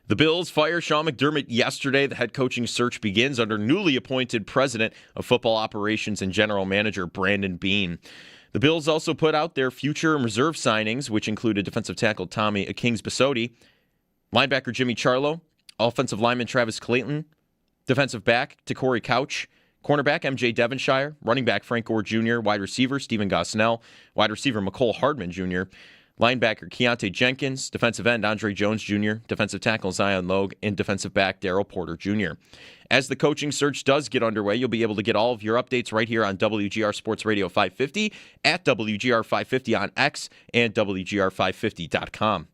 The Bills fire Sean McDermott yesterday. The head coaching search begins under newly appointed president of football operations and general manager Brandon Beane. The Bills also put out their future and reserve signings, which included defensive tackle Tommy Kings-Bisotti, linebacker Jimmy Charlo, offensive lineman Travis Clayton, defensive back Corey Couch, cornerback MJ Devonshire, running back Frank Gore Jr., wide receiver Stephen Gosnell, wide receiver McCole Hardman Jr., linebacker Keontae Jenkins, defensive end Andre Jones Jr., defensive tackle Zion Logue, and defensive back Darryl Porter Jr. As the coaching search does get underway, you'll be able to get all of your updates right here on WGR Sports Radio 550, at WGR 550 on X, and WGR550.com.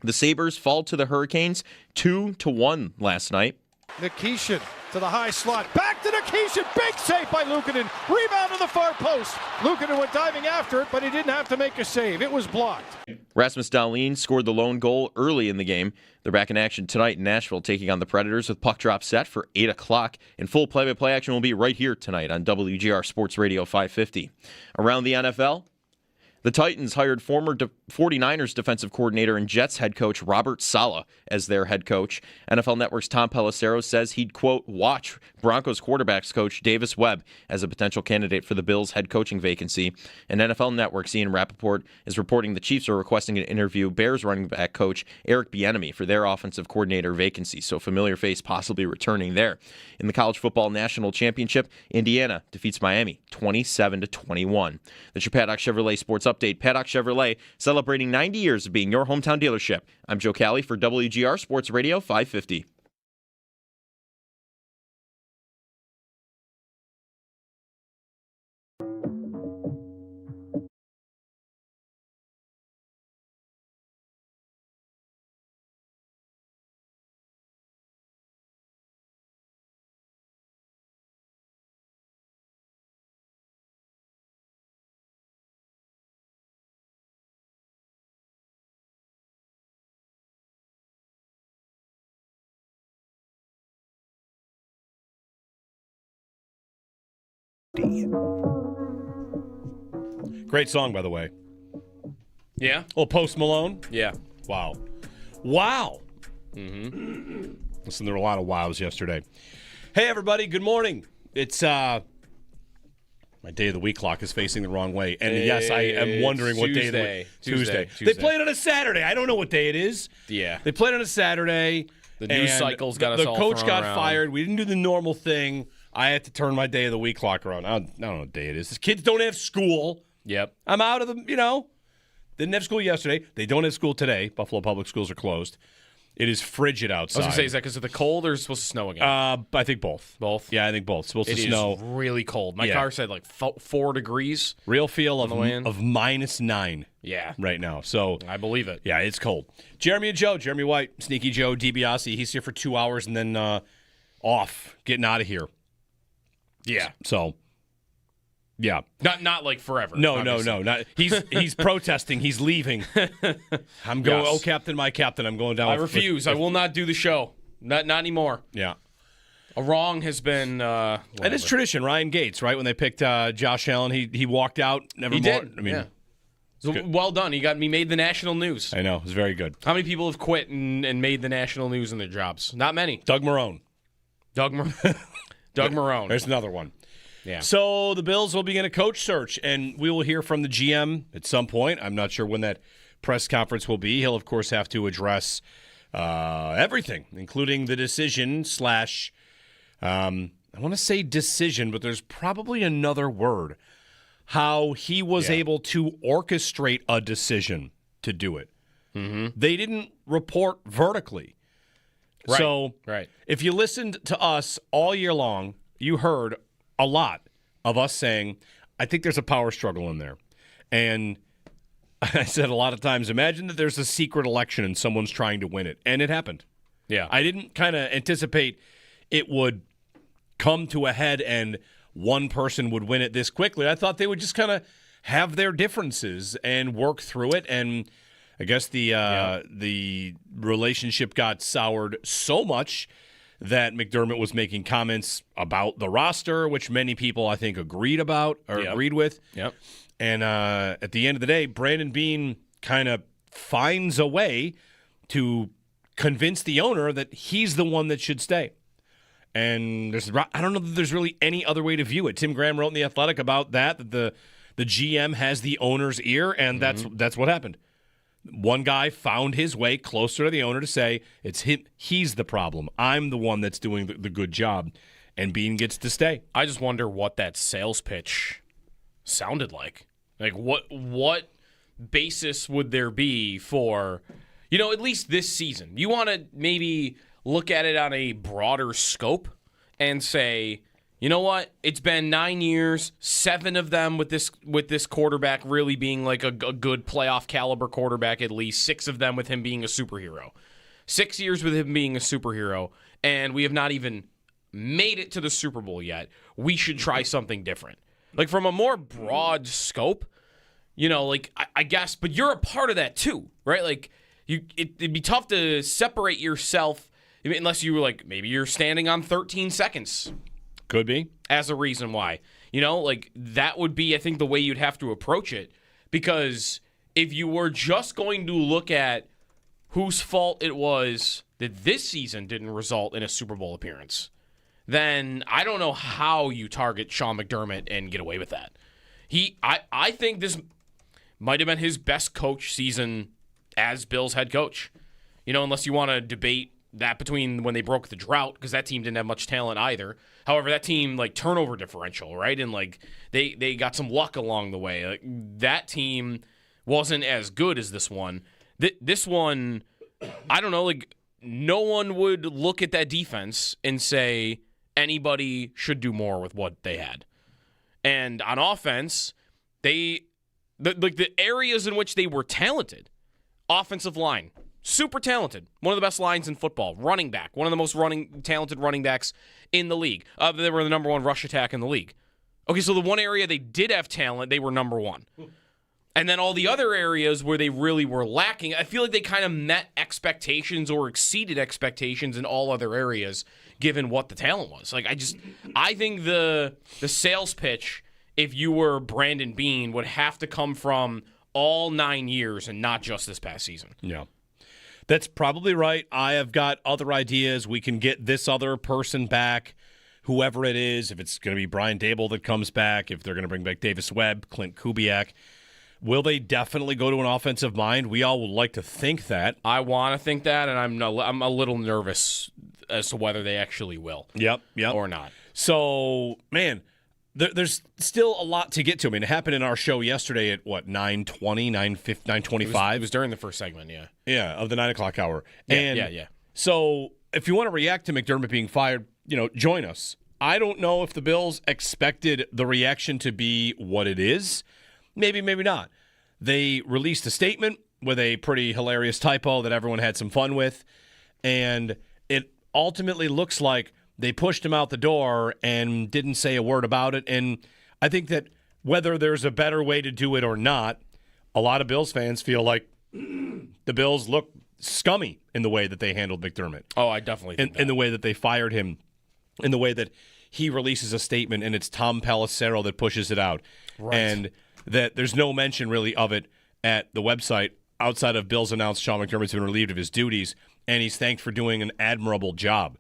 The Sabres fall to the Hurricanes 2-1 last night. Nikishin to the high slot. Back to Nikishin. Big save by Luukkonen. Rebound to the far post. Luukkonen went diving after it, but he didn't have to make a save. It was blocked. Rasmus Dahlin scored the lone goal early in the game. They're back in action tonight in Nashville, taking on the Predators with puck drop set for 8 o'clock. And full play-by-play action will be right here tonight on WGR Sports Radio 550. Around the NFL, the Titans hired former 49ers defensive coordinator and Jets head coach Robert Saleh as their head coach. NFL Network's Tom Pelissero says he'd, quote, watch Broncos quarterbacks coach Davis Webb as a potential candidate for the Bills' head coaching vacancy. And NFL Network's Ian Rappaport is reporting the Chiefs are requesting an interview Bears running back coach Eric Bieniemy for their offensive coordinator vacancy, so familiar face possibly returning there. In the College Football National Championship, Indiana defeats Miami 27-21. That's your Paddock Chevrolet Sports Update. Paddock Chevrolet celebrating 90 years of being your hometown dealership. I'm Joe Cali for WGR Sports Radio 550. Great song, by the way. Yeah? Oh, Post Malone? Yeah. Wow. Mm-hmm. Listen, there were a lot of wows yesterday. Hey, everybody, good morning. It's, my day of the week clock is facing the wrong way. And yes, I am wondering what day of the week. Tuesday. They played on a Saturday. I don't know what day it is. Yeah. They played on a Saturday. The news cycle's got us all The coach got around. fired. We didn't do the normal thing. I had to turn my day of the week clock around. I don't know what day it is. The kids don't have school. Yep. I'm out of the, didn't have school yesterday. They don't have school today. Buffalo Public Schools are closed. It is frigid outside. I was going to say, is that because of the cold or is it supposed to snow again? I think both. Both? Yeah, I think both. It's supposed to It snow. is really cold. My Yeah. car said like 4 degrees. Real feel of -9. -9 Yeah. right now. So I believe it. yeah, it's cold. Jeremy and Joe, Jeremy White, Sneaky Joe, DiBiase. He's here for 2 hours and then off, getting out of here. Yeah. So, yeah. Not like forever. No. obviously. He's protesting. He's leaving. I'm going, Yes. oh, Captain, my Captain. I'm going down. I refuse. I will not do the show. Not anymore. Yeah. A wrong has been And it's tradition. Ryan Gates, right? When they picked Josh Allen, he walked out. Never He more. did. I mean, yeah. So well done. He made the national news. I know. It was very good. How many people have quit and made the national news in their jobs? Not many. Doug Marrone. Doug Marrone. There's another one. Yeah. So the Bills will begin a coach search, and we will hear from the GM at some point. I'm not sure when that press conference will be. He'll, of course, have to address everything, including the decision I want to say decision, but there's probably another word. How he was able to orchestrate a decision to do it. Mm-hmm. They didn't report vertically. Right. So Right. if you listened to us all year long, you heard a lot of us saying, I think there's a power struggle in there. And I said a lot of times, imagine that there's a secret election and someone's trying to win it. And it happened. Yeah. I didn't kind of anticipate it would come to a head and one person would win it this quickly. I thought they would just kind of have their differences and work through it. And I guess the relationship got soured so much that McDermott was making comments about the roster, which many people, I think, agreed with. Yep. And at the end of the day, Brandon Beane kind of finds a way to convince the owner that he's the one that should stay. And I don't know that there's really any other way to view it. Tim Graham wrote in The Athletic about that the GM has the owner's ear, and that's what happened. One guy found his way closer to the owner to say, it's him, he's the problem. I'm the one that's doing the good job, and Beane gets to stay. I just wonder what that sales pitch sounded like. Like, what basis would there be for, at least this season? You want to maybe look at it on a broader scope and say, you know what? It's been 9 years, 7 of them with this quarterback really being like a good playoff caliber quarterback at least, 6 of them with him being a superhero. 6 years with him being a superhero, and we have not even made it to the Super Bowl yet. We should try something different. Like, from a more broad scope, I guess, but you're a part of that too, right? Like, it'd be tough to separate yourself unless you were like, maybe you're standing on 13 seconds. Could be. As a reason why. That would be, I think, the way you'd have to approach it. Because if you were just going to look at whose fault it was that this season didn't result in a Super Bowl appearance, then I don't know how you target Sean McDermott and get away with that. I think this might have been his best coach season as Bills head coach. Unless you want to debate that between when they broke the drought, because that team didn't have much talent either. However, that team, turnover differential, right? And, they got some luck along the way. That team wasn't as good as this one. This one, I don't know, no one would look at that defense and say anybody should do more with what they had. And on offense, the areas in which they were talented, offensive line, super talented. One of the best lines in football. Running back. One of the most talented running backs in the league. They were the number 1 rush attack in the league. Okay, so the one area they did have talent, they were number 1. And then all the other areas where they really were lacking, I feel like they kind of met expectations or exceeded expectations in all other areas, given what the talent was. I think the sales pitch, if you were Brandon Beane, would have to come from all 9 years and not just this past season. Yeah. That's probably right. I have got other ideas. We can get this other person back, whoever it is, if it's going to be Brian Dable that comes back, if they're going to bring back Davis Webb, Clint Kubiak. Will they definitely go to an offensive mind? We all would like to think that. I want to think that, and I'm a little nervous as to whether they actually will. Yep. Or not. So, man, there's still a lot to get to. I mean, it happened in our show yesterday at, 9:20, 9:25? It was during the first segment, yeah. Yeah, of the 9 o'clock hour. Yeah. So, if you want to react to McDermott being fired, join us. I don't know if the Bills expected the reaction to be what it is. Maybe, maybe not. They released a statement with a pretty hilarious typo that everyone had some fun with, and it ultimately looks like they pushed him out the door and didn't say a word about it. And I think that whether there's a better way to do it or not, a lot of Bills fans feel like the Bills look scummy in the way that they handled McDermott. Oh, I definitely think in the way that they fired him, in the way that he releases a statement and it's Tom Pelissero that pushes it out. Right. And that there's no mention really of it at the website outside of Bills announced Sean McDermott's been relieved of his duties, and he's thanked for doing an admirable job.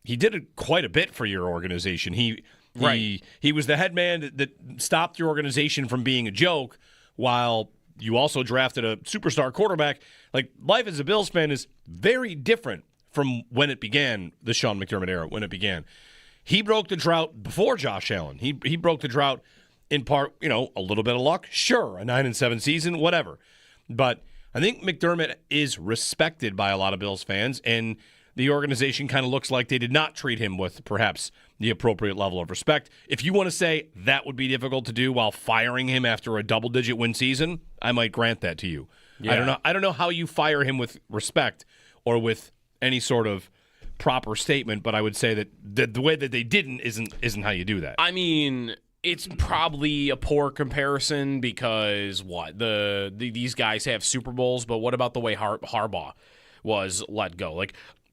He did quite a bit for your organization. He was the head man that stopped your organization from being a joke, while you also drafted a superstar quarterback. Life as a Bills fan is very different from when it began, the Sean McDermott era, when it began. He broke the drought before Josh Allen. He broke the drought in part, a little bit of luck. Sure, a 9-7 season, whatever. But I think McDermott is respected by a lot of Bills fans, and the organization kind of looks like they did not treat him with perhaps the appropriate level of respect. If you want to say that would be difficult to do while firing him after a double-digit win season, I might grant that to you. Yeah. I don't know how you fire him with respect or with any sort of proper statement, but I would say that the way that they didn't isn't how you do that. I mean, it's probably a poor comparison because these guys have Super Bowls, but what about the way Harbaugh was let go?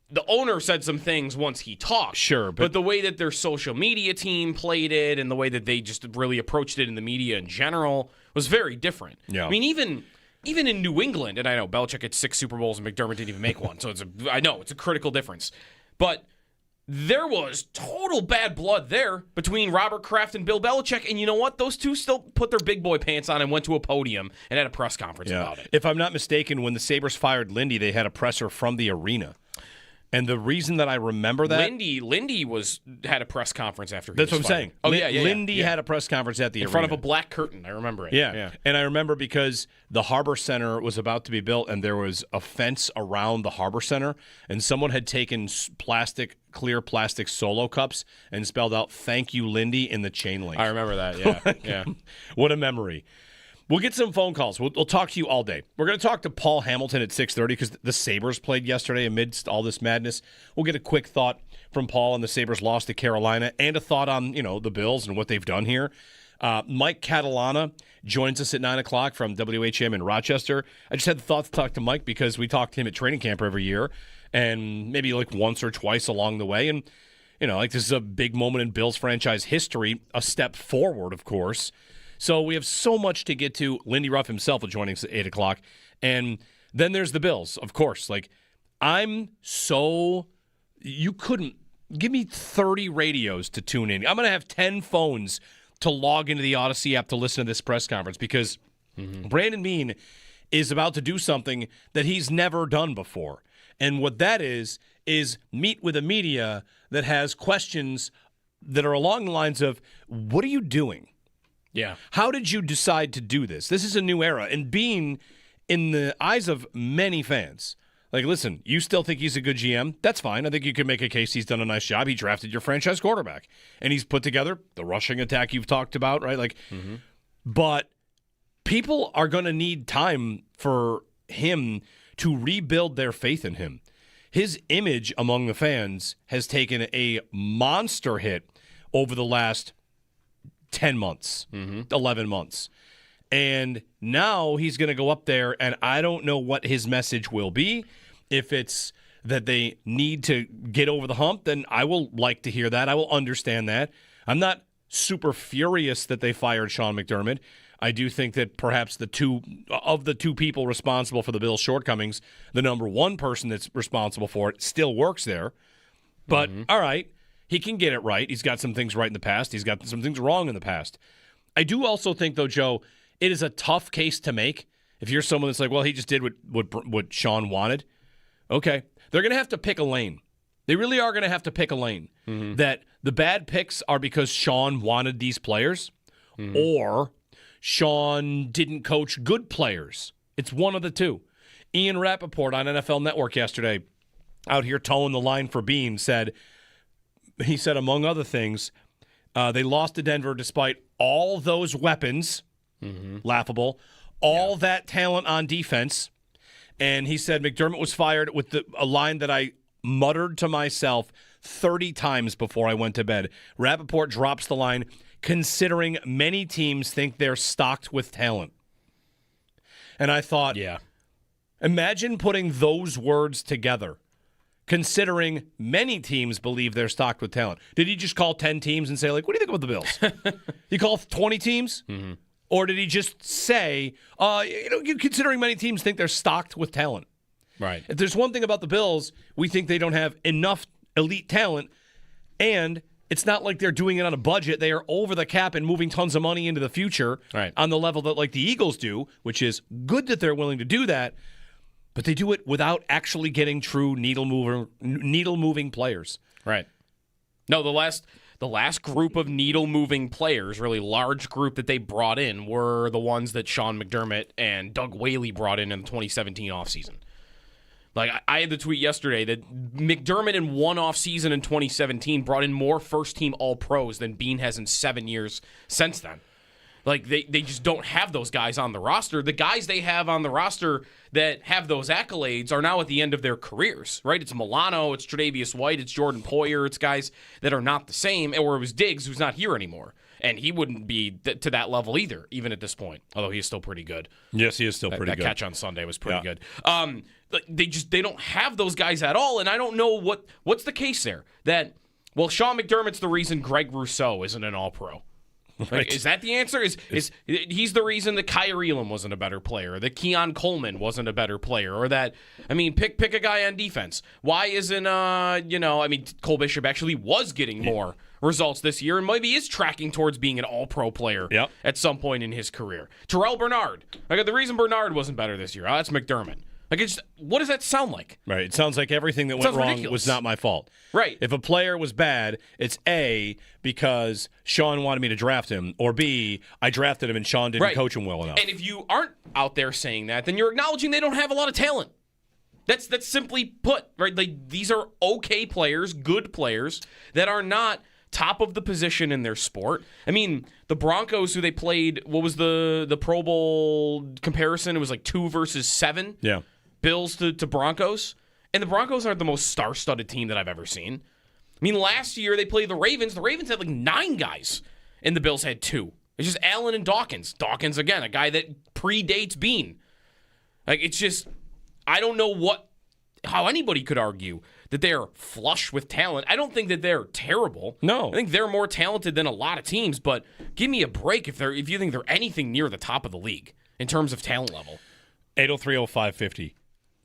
The owner said some things once he talked. Sure. But the way that their social media team played it and the way that they just really approached it in the media in general was very different. Yeah. I mean, even in New England, and I know Belichick had 6 Super Bowls and McDermott didn't even make one, so I know it's a critical difference. But there was total bad blood there between Robert Kraft and Bill Belichick, and you know what? Those two still put their big boy pants on and went to a podium and had a press conference about it. If I'm not mistaken, when the Sabres fired Lindy, they had a presser from the arena. And the reason that I remember that... Lindy had a press conference after he That's was what I'm fired. saying. Oh, yeah. Lindy had a press conference at the arena. In front of a black curtain. I remember it. Yeah. And I remember because the Harbor Center was about to be built and there was a fence around the Harbor Center, and someone had taken clear plastic Solo cups and spelled out, "Thank you, Lindy," in the chain link. I remember that, yeah. What a memory. We'll get some phone calls. We'll talk to you all day. We're going to talk to Paul Hamilton at 6:30 because the Sabres played yesterday amidst all this madness. We'll get a quick thought from Paul on the Sabres' loss to Carolina and a thought on, the Bills and what they've done here. Mike Catalana joins us at 9 o'clock from WHM in Rochester. I just had the thought to talk to Mike because we talk to him at training camp every year and maybe like once or twice along the way. And, this is a big moment in Bills franchise history, a step forward, of course. So we have so much to get to. Lindy Ruff himself will join us at 8 o'clock. And then there's the Bills, of course. You couldn't give me 30 radios to tune in. I'm going to have 10 phones to log into the Odyssey app to listen to this press conference because Brandon Beane is about to do something that he's never done before. And what that is meet with a media that has questions that are along the lines of, what are you doing? Yeah. How did you decide to do this? This is a new era. And Beane, in the eyes of many fans, listen, you still think he's a good GM? That's fine. I think you can make a case he's done a nice job. He drafted your franchise quarterback. And he's put together the rushing attack you've talked about, right? But people are going to need time for him to rebuild their faith in him. His image among the fans has taken a monster hit over the last 10 months, 11 months. And now he's going to go up there, and I don't know what his message will be. If it's that they need to get over the hump, then I will like to hear that. I will understand that. I'm not super furious that they fired Sean McDermott. I do think that perhaps the two people responsible for the Bills' shortcomings, the number one person that's responsible for it still works there. But, all right. He can get it right. He's got some things right in the past. He's got some things wrong in the past. I do also think, though, Joe, it is a tough case to make. If you're someone that's like, well, he just did what Sean wanted. Okay. They're going to have to pick a lane. They really are going to have to pick a lane. That the bad picks are because Sean wanted these players or Sean didn't coach good players. It's one of the two. Ian Rappaport on NFL Network yesterday, out here towing the line for Beane, he said, among other things, they lost to Denver despite all those weapons, laughable, that talent on defense. And he said McDermott was fired with a line that I muttered to myself 30 times before I went to bed. Rappaport drops the line, considering many teams think they're stocked with talent. And I thought, imagine putting those words together. Considering many teams believe they're stocked with talent. Did he just call 10 teams and say, what do you think about the Bills? He called 20 teams? Or did he just say, considering many teams think they're stocked with talent? Right. If there's one thing about the Bills, we think they don't have enough elite talent, and it's not like they're doing it on a budget. They are over the cap and moving tons of money into the future on the level that the Eagles do, which is good that they're willing to do that. But they do it without actually getting true needle-moving players. Right. No, the last group of needle-moving players, really large group that they brought in, were the ones that Sean McDermott and Doug Whaley brought in the 2017 offseason. I had the tweet yesterday that McDermott in one offseason in 2017 brought in more first-team All-Pros than Beane has in 7 years since then. They just don't have those guys on the roster. The guys they have on the roster that have those accolades are now at the end of their careers, right? It's Milano, it's Tre'Davious White, it's Jordan Poyer, it's guys that are not the same, or it was Diggs, who's not here anymore. And he wouldn't be to that level either, even at this point, although he is still pretty good. Yes, he is still pretty good. That catch on Sunday was pretty good. They don't have those guys at all, and I don't know what's the case there. Sean McDermott's the reason Greg Rousseau isn't an All-Pro. Like, Right. is that the answer? Is he's the reason that Kyrie Elam wasn't a better player, or that Keon Coleman wasn't a better player, or that, I mean, pick a guy on defense. Why isn't Cole Bishop actually was getting more results this year and maybe is tracking towards being an all-pro player at some point in his career. Terrell Bernard. Like, the reason Bernard wasn't better this year, that's McDermott. Like, what does that sound like? Right. It sounds like everything that went wrong ridiculous. was not my fault. Right. If a player was bad, it's A, because Sean wanted me to draft him, or B, I drafted him and Sean didn't coach him well enough. And if you aren't out there saying that, then you're acknowledging they don't have a lot of talent. That's simply put, right? Like, these are okay players, good players, that are not top of the position in their sport. I mean, the Broncos, who they played, what was the Pro Bowl comparison? It was like 2 versus 7. Yeah. Bills to Broncos. And the Broncos aren't the most star-studded team that I've ever seen. I mean, last year they played the Ravens. The Ravens had like 9 guys, and the Bills had 2. It's just Allen and Dawkins. Dawkins, again, a guy that predates Beane. Like, it's just, I don't know how anybody could argue that they're flush with talent. I don't think that they're terrible. No. I think they're more talented than a lot of teams, but give me a break if you think they're anything near the top of the league in terms of talent level. 803-0550.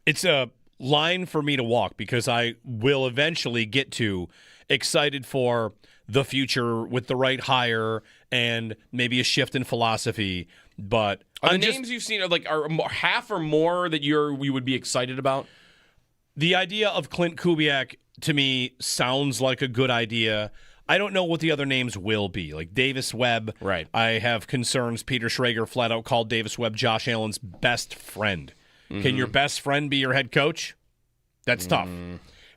It's a line for me to walk because I will eventually get to excited for the future with the right hire and maybe a shift in philosophy. But are the names you've seen are half or more that we would be excited about? The idea of Clint Kubiak, to me, sounds like a good idea. I don't know what the other names will be. Like Davis Webb, right. I have concerns. Peter Schrager flat out called Davis Webb Josh Allen's best friend. Mm-hmm. Can your best friend be your head coach? That's tough.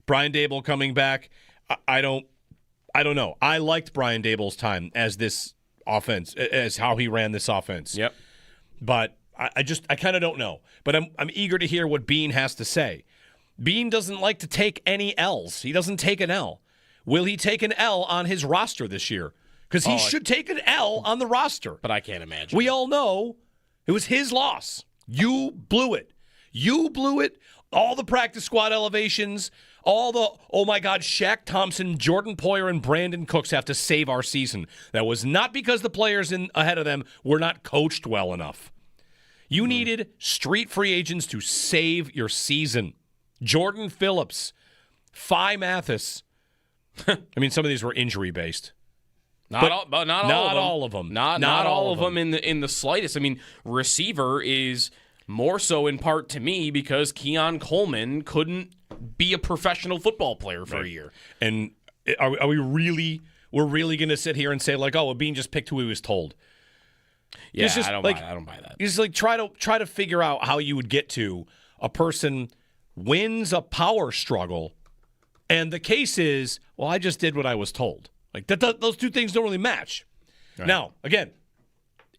Brian Daboll coming back, I don't know. I liked Brian Daboll's time as this offense, as how he ran this offense. Yep. But I kind of don't know. But I'm eager to hear what Beane has to say. Beane doesn't like to take any L's. He doesn't take an L. Will he take an L on his roster this year? Because he should take an L on the roster. But I can't imagine. We all know it was his loss. You blew it. You blew it. All the practice squad elevations, all the, oh my God, Shaq Thompson, Jordan Poyer, and Brandon Cooks have to save our season. That was not because the players ahead of them were not coached well enough. You needed street free agents to save your season. Jordan Phillips, Phi Mathis. I mean, some of these were injury-based. Not all of them. Not all of them in the slightest. I mean, receiver is more so in part to me because Keon Coleman couldn't be a professional football player for a year. And are we really going to sit here and say like, oh, well, Beane just picked who he was told? Yeah, I don't buy that. You just like try to figure out how you would get to a person wins a power struggle, and the case is, well, I just did what I was told. Like those two things don't really match. Right. Now, again,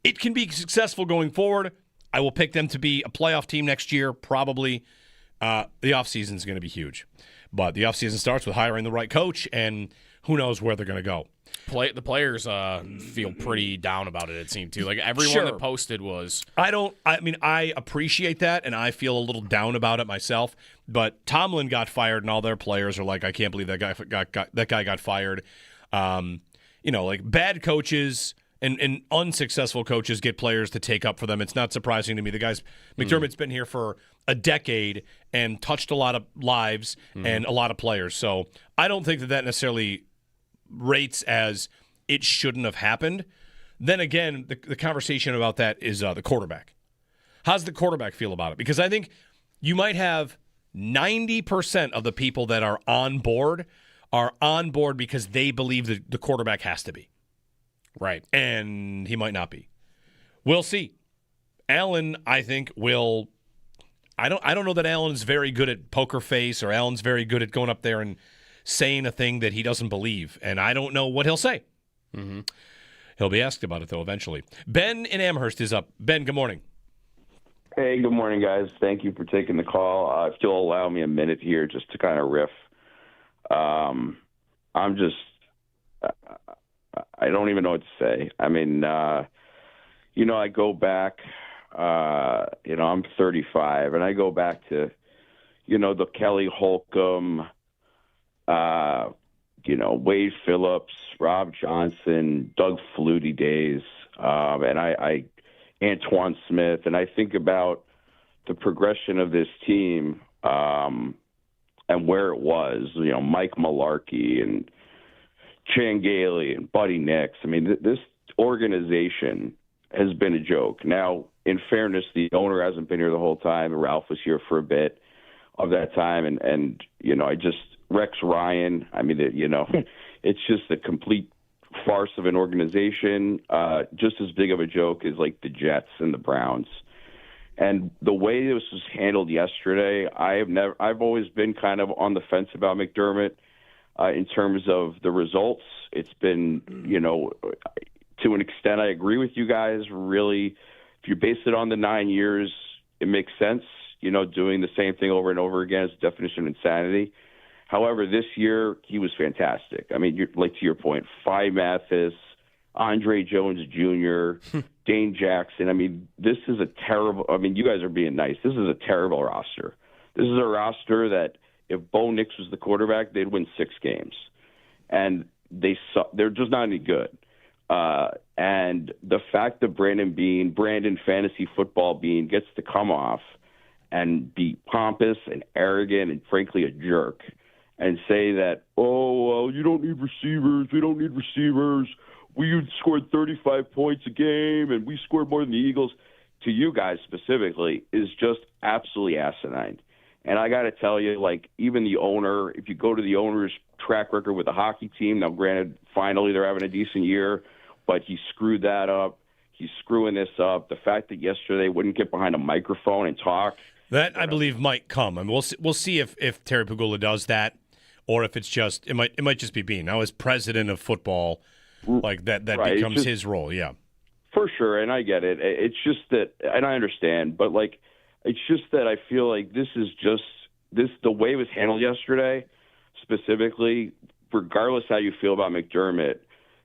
it can be successful going forward. I will pick them to be a playoff team next year, probably. The offseason is going to be huge. But the offseason starts with hiring the right coach, and who knows where they're going to go. The players feel pretty down about it seemed too. Like everyone that posted was. I appreciate that, and I feel a little down about it myself. But Tomlin got fired, and all their players are like, I can't believe that guy got fired. Like bad coaches and unsuccessful coaches get players to take up for them. It's not surprising to me. The guy's McDermott's been here for a decade and touched a lot of lives and a lot of players. So I don't think that necessarily rates as it shouldn't have happened. Then again, the conversation about that is the quarterback. How's the quarterback feel about it? Because I think you might have 90% of the people that are on board because they believe that the quarterback has to be. Right. And he might not be. We'll see. Allen, I think, will. I don't know that Allen's very good at poker face or Allen's very good at going up there and saying a thing that he doesn't believe. And I don't know what he'll say. Mm-hmm. He'll be asked about it, though, eventually. Ben in Amherst is up. Ben, good morning. Hey, good morning, guys. Thank you for taking the call. If you'll allow me a minute here just to kind of riff. I don't even know what to say. I mean, I go back, I'm 35, and I go back to, the Kelly Holcomb, Wade Phillips, Rob Johnson, Doug Flutie days, and I Antoine Smith, and I think about the progression of this team and where it was. Mike Malarkey and Chan Gailey and Buddy Nix. I mean, this organization has been a joke. Now, in fairness, the owner hasn't been here the whole time. Ralph was here for a bit of that time, and Rex Ryan. I mean, it's just a complete farce of an organization, just as big of a joke as like the Jets and the Browns. And the way this was handled yesterday, I've always been kind of on the fence about McDermott in terms of the results. It's been, to an extent, I agree with you guys. Really, if you base it on the 9 years, it makes sense. Doing the same thing over and over again is the definition of insanity. However, this year, he was fantastic. I mean, to your point, Phi Mathis, Andre Jones Jr., Dane Jackson. I mean, this is a terrible – I mean, you guys are being nice. This is a terrible roster. This is a roster that if Bo Nix was the quarterback, they'd win 6 games. And they're just not any good. And the fact that Brandon Fantasy Football Beane, gets to come off and be pompous and arrogant and, frankly, a jerk and say that, you don't need receivers. We don't need receivers. We scored 35 points a game, and we scored more than the Eagles, to you guys specifically, is just absolutely asinine. And I got to tell you, like, even the owner, if you go to the owner's track record with the hockey team, now granted, finally they're having a decent year, but he screwed that up. He's screwing this up. The fact that yesterday they wouldn't get behind a microphone and talk. That, I believe, might come. And we'll see if Terry Pegula does that, or if it's just it might just be Beane. Now, as president of football, like that right. becomes his role, yeah. For sure, and I get it. It's just that, and I understand, but like, it's just that I feel like this is just the way it was handled yesterday, specifically, regardless how you feel about McDermott,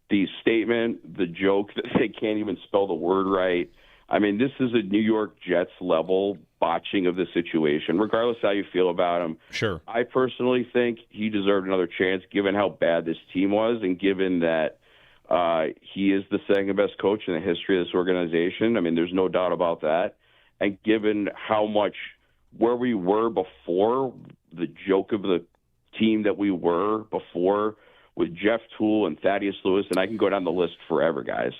the statement, the joke that they can't even spell the word right. I mean, this is a New York Jets level botching of the situation, regardless how you feel about him. Sure. I personally think he deserved another chance, given how bad this team was, and given that he is the second best coach in the history of this organization. I mean, there's no doubt about that. And given how much where we were before, the joke of the team that we were before with Jeff Toole and Thaddeus Lewis, and I can go down the list forever, guys,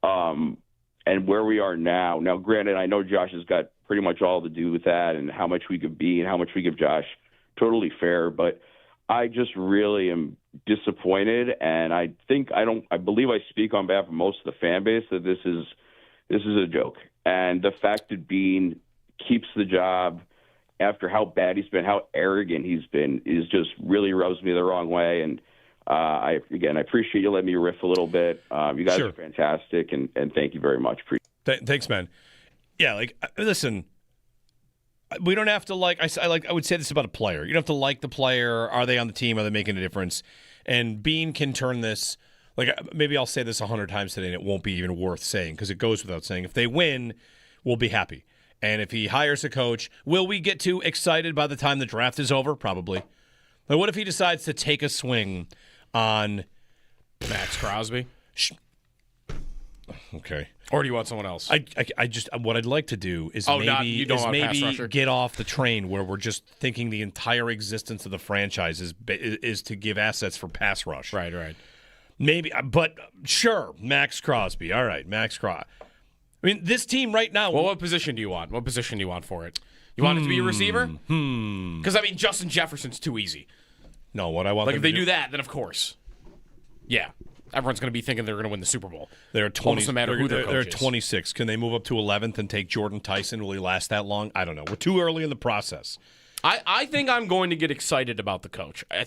and where we are now. Now, granted, I know Josh has got pretty much all to do with that and how much we could be and how much we give Josh. Totally fair, but I just really am disappointed, and I believe I speak on behalf of most of the fan base that this is a joke. And the fact that Beane keeps the job after how bad he's been, how arrogant he's been, is just really rubs me the wrong way. And I appreciate you letting me riff a little bit. You guys are fantastic, and thank you very much. Thanks, man. Yeah, listen, we don't have to I would say this about a player. You don't have to like the player. Are they on the team? Are they making a difference? And Beane can turn this, maybe I'll say this 100 times today and it won't be even worth saying because it goes without saying. If they win, we'll be happy. And if he hires a coach, will we get too excited by the time the draft is over? Probably. But what if he decides to take a swing on Max Crosby? Okay. Or do you want someone else? I just what I'd like to do is maybe get off the train where we're just thinking the entire existence of the franchise is to give assets for pass rush. Right. Maybe, but sure, Max Crosby. All right, Max Crosby. I mean, this team right now. Well, what position do you want? What position do you want for it? You want it to be a receiver? Because I mean, Justin Jefferson's too easy. No, what I want. If they do that, then of course, yeah. Everyone's going to be thinking they're going to win the Super Bowl. They're 20. No matter who their coach is. They're 26. Can they move up to 11th and take Jordan Tyson? Will he last that long? I don't know. We're too early in the process. I think I'm going to get excited about the coach. I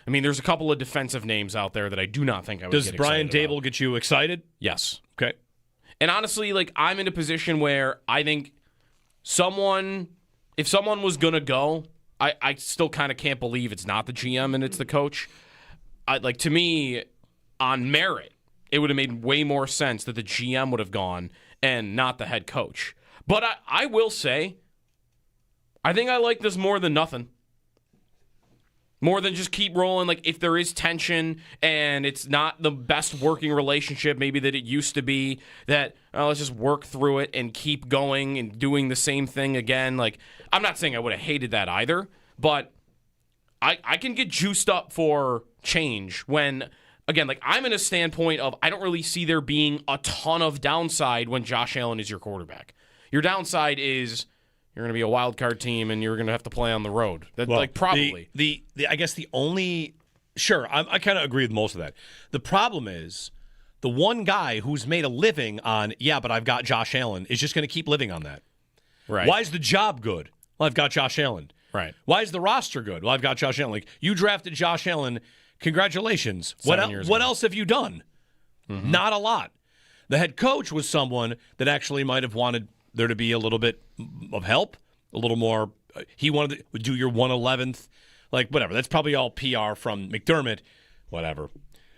mean, there's a couple of defensive names out there that I do not think I would get excited about. Does Brian Dable get you excited? Yes. Okay. And honestly, I'm in a position where I think if someone was going to go, I still kind of can't believe it's not the GM and it's the coach. To me, on merit, it would have made way more sense that the GM would have gone and not the head coach. But I will say, I think I like this more than nothing. More than just keep rolling. Like, if there is tension and it's not the best working relationship maybe that it used to be, that let's just work through it and keep going and doing the same thing again. Like, I'm not saying I would have hated that either, but I can get juiced up for change when, again, like, I'm in a standpoint of I don't really see there being a ton of downside when Josh Allen is your quarterback. Your downside is you're going to be a wild card team, and you're going to have to play on the road. Probably. I guess the only I kind of agree with most of that. The problem is the one guy who's made a living on but I've got Josh Allen is just going to keep living on that. Right. Why is the job good? Well, I've got Josh Allen. Right. Why is the roster good? Well, I've got Josh Allen. Like, you drafted Josh Allen. Congratulations. 7 years What ago. else have you done? Mm-hmm. Not a lot. The head coach was someone that actually might have wanted there to be a little bit of help, a little more. He wanted to do your 111th, like, whatever. That's probably all PR from McDermott. Whatever.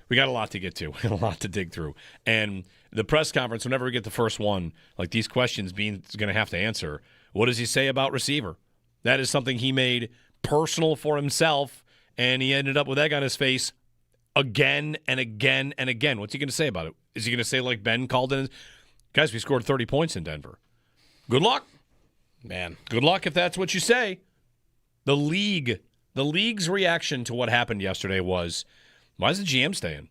We got a lot to get to, a lot to dig through. And the press conference, whenever we get the first one, like, these questions Beane's going to have to answer. What does he say about receiver? That is something he made personal for himself, and he ended up with egg on his face again and again and again. What's he going to say about it? Is he going to say, like Ben called in? Guys, we scored 30 points in Denver. Good luck. Man. Good luck if that's what you say. The league's reaction to what happened yesterday was, why is the GM staying?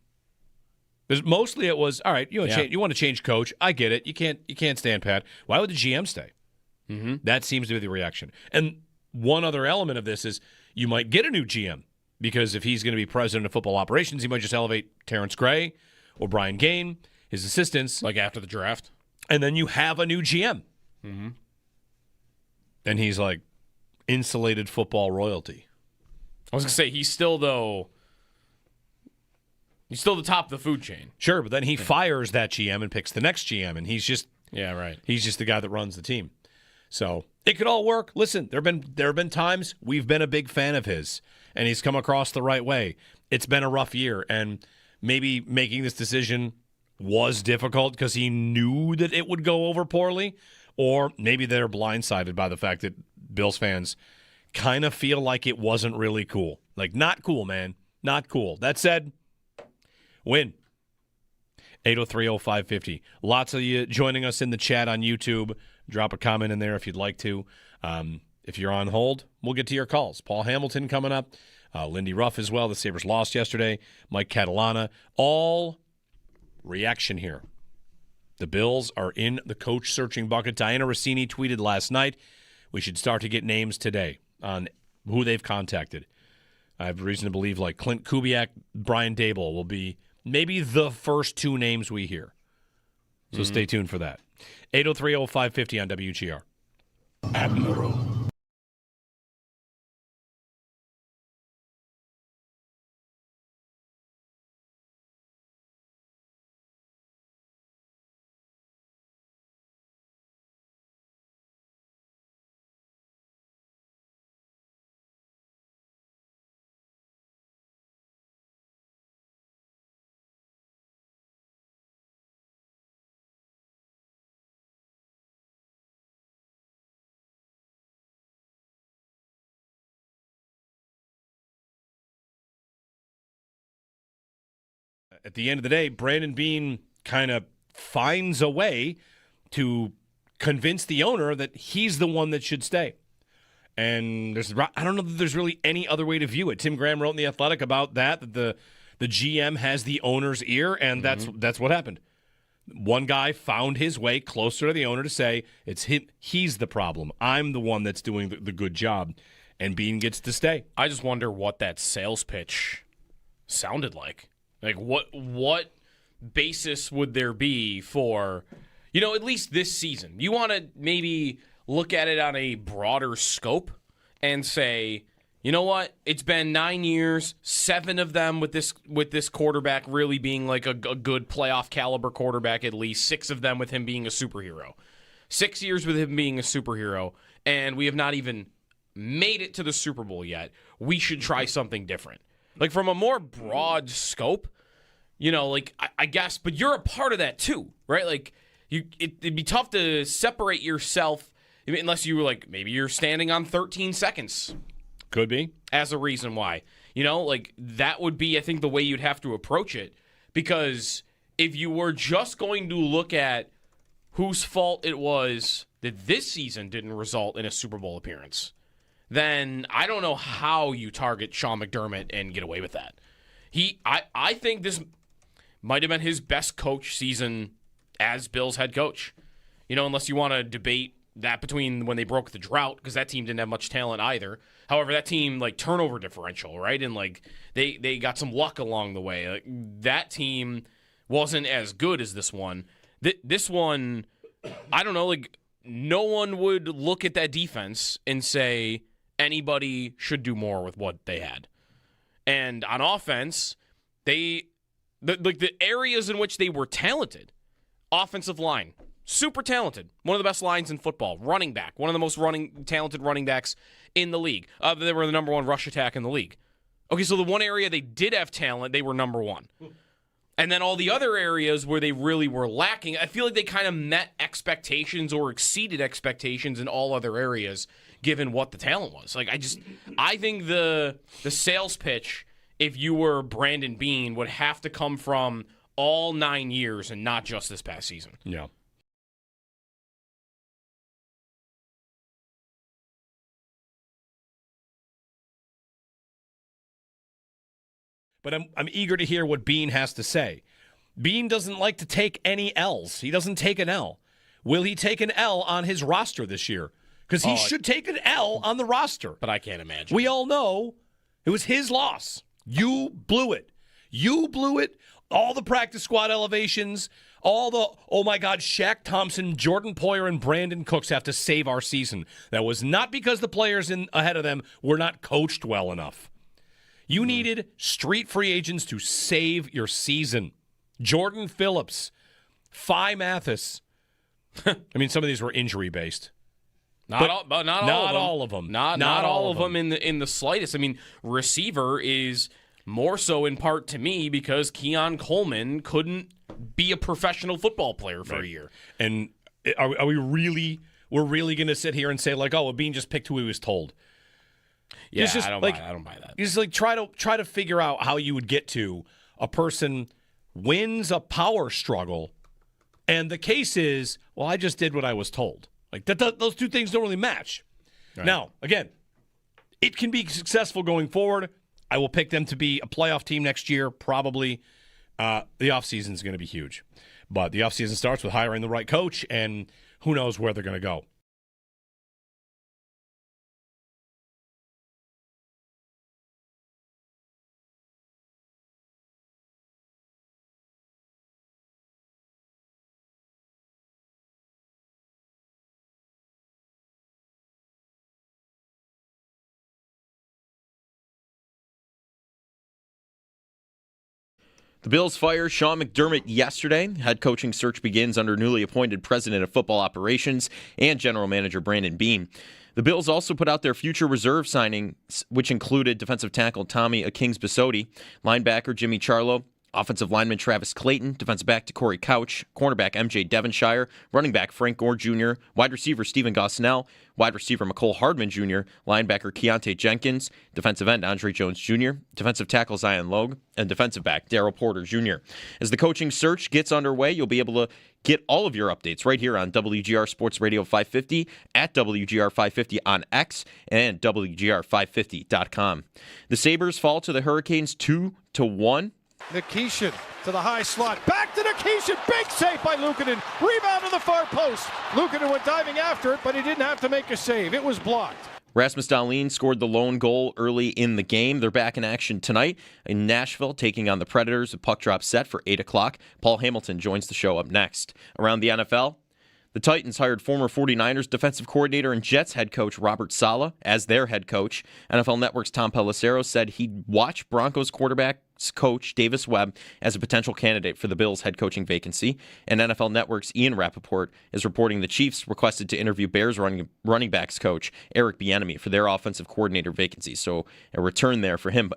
Because mostly it was, all right, you want to change coach. I get it. You can't stand pat. Why would the GM stay? Mm-hmm. That seems to be the reaction. And one other element of this is you might get a new GM, because if he's going to be president of football operations, he might just elevate Terrence Gray or Brian Gaine, his assistants. Like after the draft. And then you have a new GM. Mm-hmm. And he's like insulated football royalty. I was going to say, he's still the top of the food chain. Sure, but then he fires that GM and picks the next GM, and he's just he's just the guy that runs the team. So it could all work. Listen, there have been times we've been a big fan of his, and he's come across the right way. It's been a rough year, and maybe making this decision was difficult because he knew that it would go over poorly, or maybe they're blindsided by the fact that Bills fans kind of feel like it wasn't really cool. Like, not cool, man. Not cool. That said, win. 803-0550. Lots of you joining us in the chat on YouTube. Drop a comment in there if you'd like to. If you're on hold, we'll get to your calls. Paul Hamilton coming up. Lindy Ruff as well. The Sabres lost yesterday. Mike Catalana. All reaction here. The Bills are in the coach searching bucket. Diana Rossini tweeted last night, we should start to get names today on who they've contacted. I have reason to believe like Clint Kubiak, Brian Daboll will be maybe the first two names we hear. So stay tuned for that. 803-0550 on WGR. Admiral. At the end of the day, Brandon Beane kind of finds a way to convince the owner that he's the one that should stay. And I don't know that there's really any other way to view it. Tim Graham wrote in The Athletic about that the GM has the owner's ear, and that's what happened. One guy found his way closer to the owner to say, it's him, he's the problem. I'm the one that's doing the good job, and Beane gets to stay. I just wonder what that sales pitch sounded like. Like, what basis would there be for, at least this season? You want to maybe look at it on a broader scope and say, you know what? It's been 9 years, 7 of them with this quarterback really being like a good playoff caliber quarterback at least, 6 of them with him being a superhero. 6 years with him being a superhero, and we have not even made it to the Super Bowl yet. We should try something different. Like, from a more broad scope, I guess, but you're a part of that too, right? Like, it'd be tough to separate yourself unless you were like, maybe you're standing on 13 seconds. Could be. As a reason why. that would be, I think, the way you'd have to approach it. Because if you were just going to look at whose fault it was that this season didn't result in a Super Bowl appearance, then I don't know how you target Sean McDermott and get away with that. I think this might have been his best coach season as Bills head coach. Unless you want to debate that between when they broke the drought, because that team didn't have much talent either. However, that team, turnover differential, right? And, they got some luck along the way. That team wasn't as good as this one. This one, I don't know, no one would look at that defense and say anybody should do more with what they had. And on offense, the areas in which they were talented, offensive line, super talented. One of the best lines in football. Running back. One of the most talented running backs in the league. They were the number one rush attack in the league. Okay, so the one area they did have talent, they were number one. And then all the other areas where they really were lacking, I feel like they kind of met expectations or exceeded expectations in all other areas, given what the talent was. I think the sales pitch, if you were Brandon Beane, would have to come from all 9 years and not just this past season. Yeah. But I'm eager to hear what Beane has to say. Beane doesn't like to take any L's. He doesn't take an L. Will he take an L on his roster this year? Because he should take an L on the roster. But I can't imagine. We all know it was his loss. You blew it. You blew it. All the practice squad elevations, all the, oh my God, Shaq Thompson, Jordan Poyer, and Brandon Cooks have to save our season. That was not because the players ahead of them were not coached well enough. You needed street free agents to save your season. Jordan Phillips, Phi Mathis. I mean, some of these were injury-based. Not all of them. Not all of them in the slightest. I mean, receiver is more so in part to me because Keon Coleman couldn't be a professional football player for a year. And are we really going to sit here and say Beane just picked who he was told? Yeah, I don't buy that. You just try to figure out how you would get to a person wins a power struggle, and the case is, well, I just did what I was told. Those two things don't really match. Right. Now, again, it can be successful going forward. I will pick them to be a playoff team next year, probably. The offseason is going to be huge. But the offseason starts with hiring the right coach, and who knows where they're going to go. The Bills fire Sean McDermott yesterday. Head coaching search begins under newly appointed president of football operations and general manager Brandon Beane. The Bills also put out their future reserve signings, which included defensive tackle Tommy Akings-Bisotti, linebacker Jimmy Charlo, offensive lineman Travis Clayton, defensive back Corey Couch, cornerback MJ Devonshire, running back Frank Gore Jr., wide receiver Stephen Gosnell, wide receiver McCole Hardman Jr., linebacker Keontae Jenkins, defensive end Andre Jones Jr., defensive tackle Zion Logue, and defensive back Darryl Porter Jr. As the coaching search gets underway, you'll be able to get all of your updates right here on WGR Sports Radio 550, at WGR 550 on X, and WGR550.com. The Sabres fall to the Hurricanes 2-1. Nikishin to the high slot. Back to Nikishin. Big save by Luukkonen. Rebound to the far post. Luukkonen went diving after it, but he didn't have to make a save. It was blocked. Rasmus Dahlin scored the lone goal early in the game. They're back in action tonight in Nashville, taking on the Predators. A puck drop set for 8 o'clock. Paul Hamilton joins the show up next. Around the NFL, the Titans hired former 49ers defensive coordinator and Jets head coach Robert Saleh as their head coach. NFL Network's Tom Pelissero said he'd watch Broncos quarterback coach Davis Webb as a potential candidate for the Bills' head coaching vacancy. And NFL Network's Ian Rappaport is reporting the Chiefs requested to interview Bears running backs coach Eric Bieniemy for their offensive coordinator vacancy. So a return there for him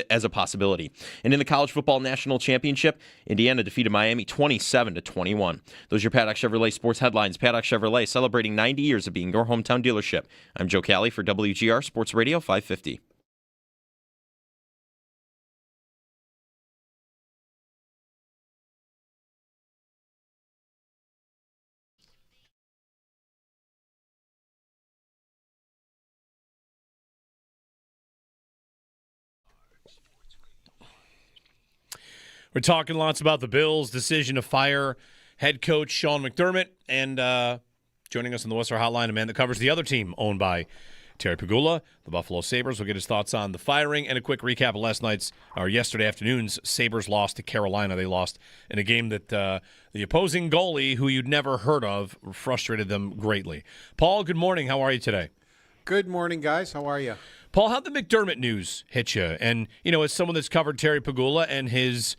as a possibility. And in the College Football National Championship, Indiana defeated Miami 27-21. Those are your Paddock Chevrolet sports headlines. Paddock Chevrolet celebrating 90 years of being your hometown dealership. I'm Joe Cali for WGR Sports Radio 550. We're talking lots about the Bills' decision to fire head coach Sean McDermott, and joining us on the Worcester Hotline, a man that covers the other team owned by Terry Pegula, the Buffalo Sabres. We'll get his thoughts on the firing and a quick recap of yesterday afternoon's Sabres loss to Carolina. They lost in a game that the opposing goalie, who you'd never heard of, frustrated them greatly. Paul, good morning. How are you today? Good morning, guys. How are you? Paul, how'd the McDermott news hit you? And, as someone that's covered Terry Pegula and his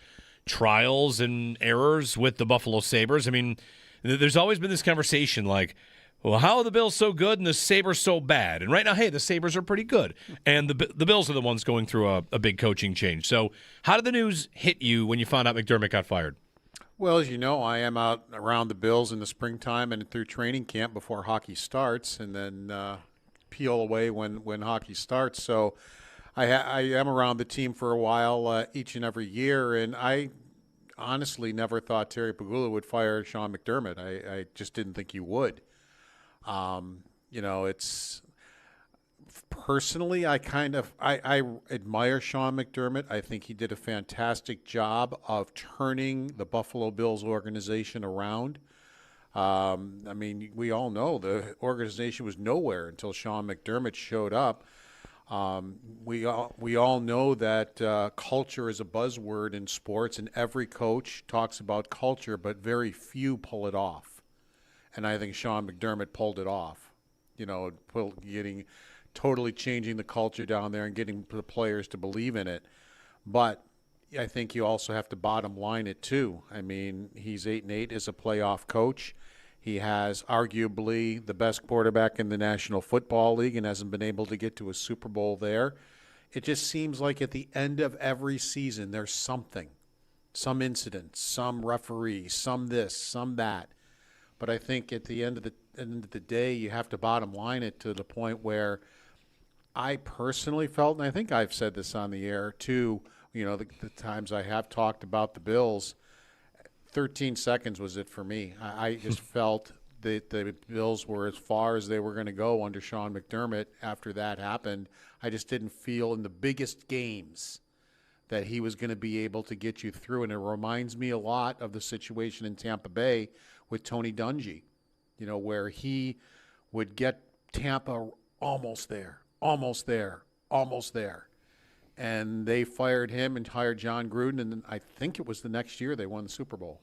trials and errors with the Buffalo Sabres, I mean, there's always been this conversation like, well, how are the Bills so good and the Sabres so bad? And right now, hey, the Sabres are pretty good. And the Bills are the ones going through a big coaching change. So how did the news hit you when you found out McDermott got fired? Well, as you know, I am out around the Bills in the springtime and through training camp before hockey starts, and then peel away when hockey starts. So I am around the team for a while each and every year, and I honestly never thought Terry Pegula would fire Sean McDermott. I just didn't think he would. It's personally, I admire Sean McDermott. I think he did a fantastic job of turning the Buffalo Bills organization around. We all know the organization was nowhere until Sean McDermott showed up. We all know that culture is a buzzword in sports, and every coach talks about culture, but very few pull it off. And I think Sean McDermott pulled it off, totally changing the culture down there and getting the players to believe in it. But I think you also have to bottom line it too. I mean, he's 8-8 as a playoff coach. He has arguably the best quarterback in the National Football League and hasn't been able to get to a Super Bowl there. It just seems like at the end of every season there's something, some incident, some referee, some this, some that. But I think at the end of the day, you have to bottom line it to the point where I personally felt, and I think I've said this on the air too, the times I have talked about the Bills, 13 seconds was it for me. I just felt that the Bills were as far as they were going to go under Sean McDermott after that happened. I just didn't feel in the biggest games that he was going to be able to get you through. And it reminds me a lot of the situation in Tampa Bay with Tony Dungy, where he would get Tampa almost there. And they fired him and hired John Gruden, and then I think it was the next year they won the Super Bowl.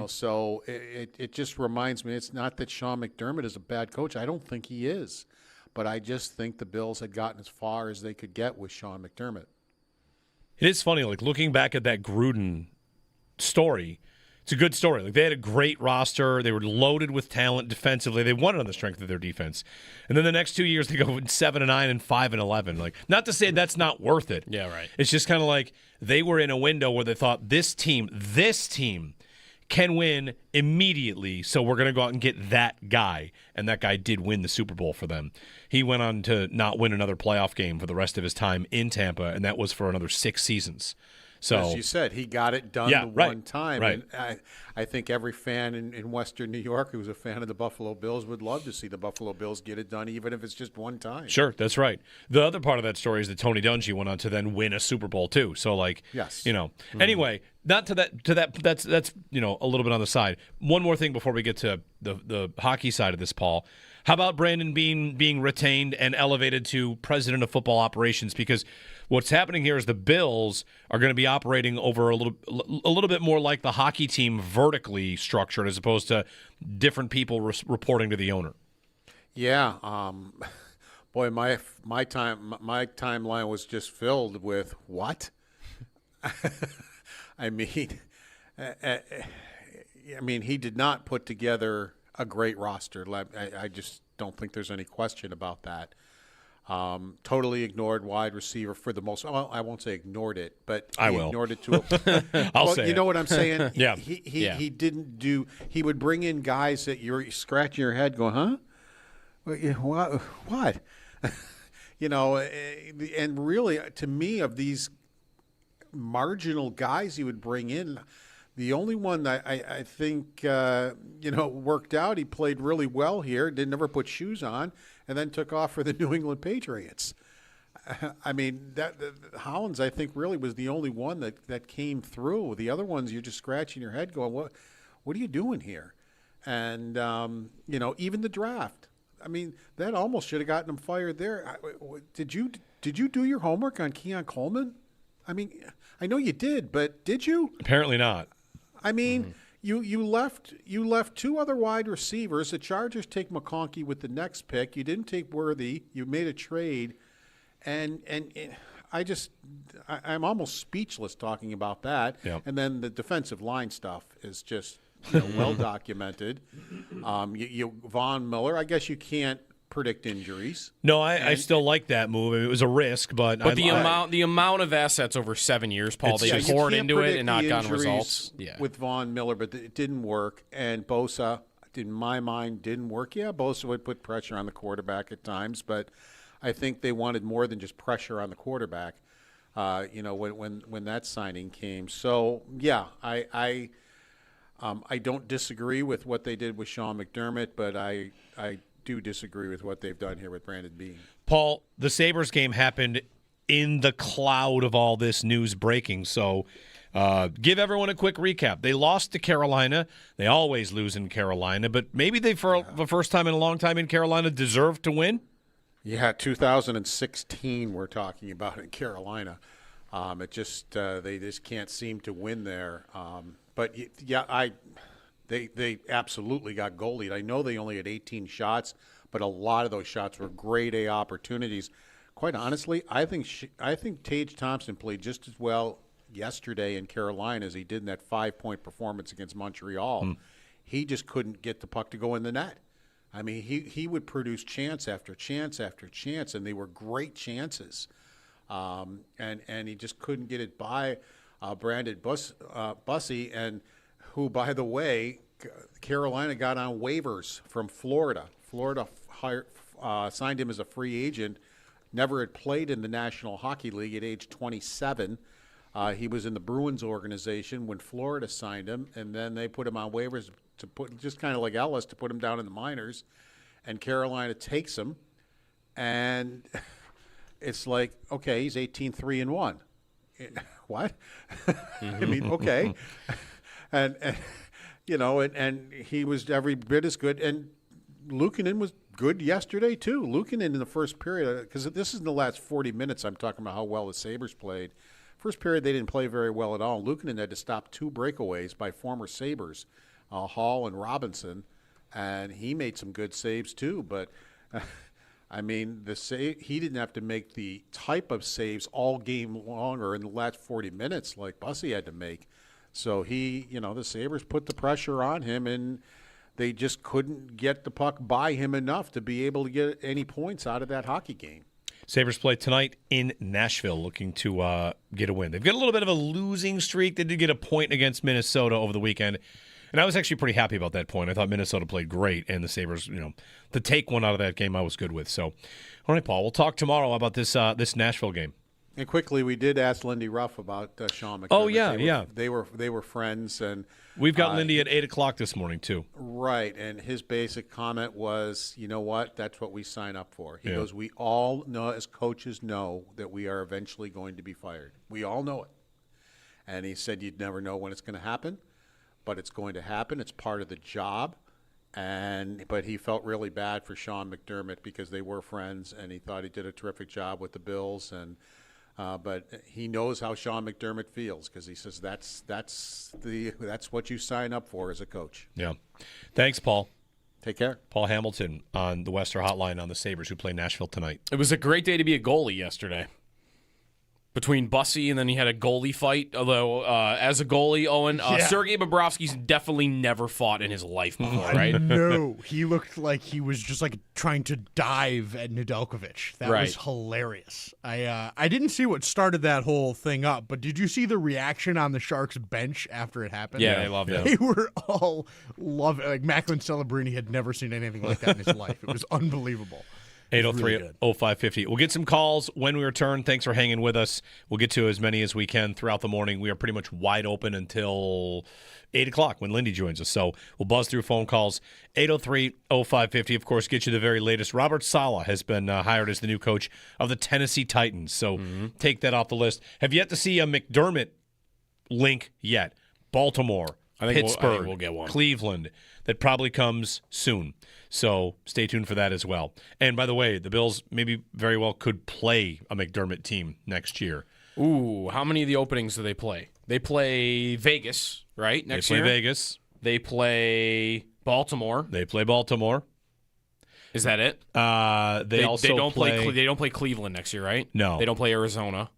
So it just reminds me, it's not that Sean McDermott is a bad coach. I don't think he is. But I just think the Bills had gotten as far as they could get with Sean McDermott. It is funny, looking back at that Gruden story, it's a good story. They had a great roster. They were loaded with talent defensively. They won it on the strength of their defense. And then the next 2 years, they go 7-9 and 5-11. Not to say that's not worth it. Yeah, right. It's just kind of like they were in a window where they thought this team can win immediately, so we're going to go out and get that guy. And that guy did win the Super Bowl for them. He went on to not win another playoff game for the rest of his time in Tampa, and that was for another 6 seasons. So, as you said, he got it done one time. Right. And I think every fan in Western New York who's a fan of the Buffalo Bills would love to see the Buffalo Bills get it done, even if it's just one time. Sure, that's right. The other part of that story is that Tony Dungy went on to then win a Super Bowl too. So yes. Anyway, not to that that's a little bit on the side. One more thing before we get to the hockey side of this, Paul. How about Brandon Beane being retained and elevated to president of football operations? Because what's happening here is the Bills are going to be operating over a little bit more like the hockey team, vertically structured, as opposed to different people reporting to the owner. Yeah, boy, my timeline was just filled with what? I mean, he did not put together a great roster. I just don't think there's any question about that. Totally ignored wide receiver for the most. Well, I won't say ignored it, but he ignored it to a. I'll say you know what I'm saying? Yeah. He didn't do. He would bring in guys that you're scratching your head, going, huh? What? And really, to me, of these marginal guys he would bring in, the only one that I think worked out, he played really well here, didn't ever put shoes on, and then took off for the New England Patriots. I mean, Hollins, I think, really was the only one that came through. The other ones, you're just scratching your head going, what are you doing here? And, even the draft. I mean, that almost should have gotten him fired there. Did you do your homework on Keon Coleman? I mean, I know you did, but did you? Apparently not. I mean, you left two other wide receivers. The Chargers take McConkey with the next pick. You didn't take Worthy. You made a trade. And I'm almost speechless talking about that. Yep. And then the defensive line stuff is just well documented. Von Miller, I guess you can't predict injuries. No, I still like that move. It was a risk, but the amount of assets over 7 years, Paul, they poured into it and not gotten results. Yeah. With Von Miller, but it didn't work. And Bosa, in my mind, didn't work. Yeah, Bosa would put pressure on the quarterback at times, but I think they wanted more than just pressure on the quarterback, when that signing came. So, yeah, I don't disagree with what they did with Sean McDermott, but I do disagree with what they've done here with Brandon Beane. Paul, the Sabres game happened in the cloud of all this news breaking, so give everyone a quick recap. They lost to Carolina. They always lose in Carolina, but maybe they, for the first time in a long time in Carolina, deserved to win? Yeah, 2016 we're talking about in Carolina. They just can't seem to win there. But yeah, they absolutely got goalied. I know they only had 18 shots, but a lot of those shots were grade A opportunities. Quite honestly, I think Tage Thompson played just as well yesterday in Carolina as he did in that 5-point performance against Montreal. He just couldn't get the puck to go in the net. I mean, he would produce chance after chance after chance, and they were great chances. And he just couldn't get it by Brandon Bussey, and who, by the way, Carolina got on waivers from Florida. Florida signed him as a free agent, never had played in the National Hockey League at age 27. He was in the Bruins organization when Florida signed him, and then they put him on waivers to put, just kind of like Ellis, to put him down in the minors, and Carolina takes him, and it's like, okay, he's 18-3-1. What? I mean, okay, and he was every bit as good, and Luukkonen was good yesterday too. Luukkonen in the first period, because this is in the last 40 minutes. I'm talking about how well the Sabres played. First period, they didn't play very well at all. Luukkonen had to stop 2 breakaways by former Sabres, Hall and Robinson, and he made some good saves too. But I mean, he didn't have to make the type of saves all game long or in the last 40 minutes like Bussey had to make. So the Sabres put the pressure on him, and they just couldn't get the puck by him enough to be able to get any points out of that hockey game. Sabres play tonight in Nashville, looking to get a win. They've got a little bit of a losing streak. They did get a point against Minnesota over the weekend, and I was actually pretty happy about that point. I thought Minnesota played great, and the Sabres, to take one out of that game, I was good with. So, all right, Paul, we'll talk tomorrow about this Nashville game. And quickly, we did ask Lindy Ruff about Sean McDermott. Oh yeah, they were friends, and we've got Lindy at 8:00 this morning too. Right, and his basic comment was, "You know what? That's what we sign up for." He goes, "We all know, as coaches, know that we are eventually going to be fired. We all know it." And he said, "You'd never know when it's going to happen, but it's going to happen. It's part of the job." But he felt really bad for Sean McDermott because they were friends, and he thought he did a terrific job with the Bills, and. But he knows how Sean McDermott feels because he says that's what you sign up for as a coach. Yeah. Thanks, Paul. Take care. Paul Hamilton on the Western Hotline on the Sabres, who play Nashville tonight. It was a great day to be a goalie yesterday. Between Bussey and then he had a goalie fight. Although, as a goalie, Owen, Sergei Bobrovsky's definitely never fought in his life before, right? No, he looked like he was just like trying to dive at Nedeljkovic. That was hilarious. I didn't see what started that whole thing up, but did you see the reaction on the Sharks bench after it happened? Yeah, they loved it. They were all loving it. Like Macklin Celebrini had never seen anything like that in his life. It was unbelievable. 803-0550. We'll get some calls when we return. Thanks for hanging with us. We'll get to as many as we can throughout the morning. We are pretty much wide open until 8 o'clock when Lindy joins us. So we'll buzz through phone calls. 803-0550, of course, get you the very latest. Robert Saleh has been hired as the new coach of the Tennessee Titans. So take that off the list. Have yet to see a McDermott link yet. Baltimore, Pittsburgh, we'll get one. Cleveland. That probably comes soon. So stay tuned for that as well. And by the way, the Bills maybe very well could play a McDermott team next year. Ooh, how many of the openings do they play? They play Vegas, right? Next year. They play Vegas. They play Baltimore. They play Baltimore. Is that it? They don't play Cleveland next year, right? No. They don't play Arizona.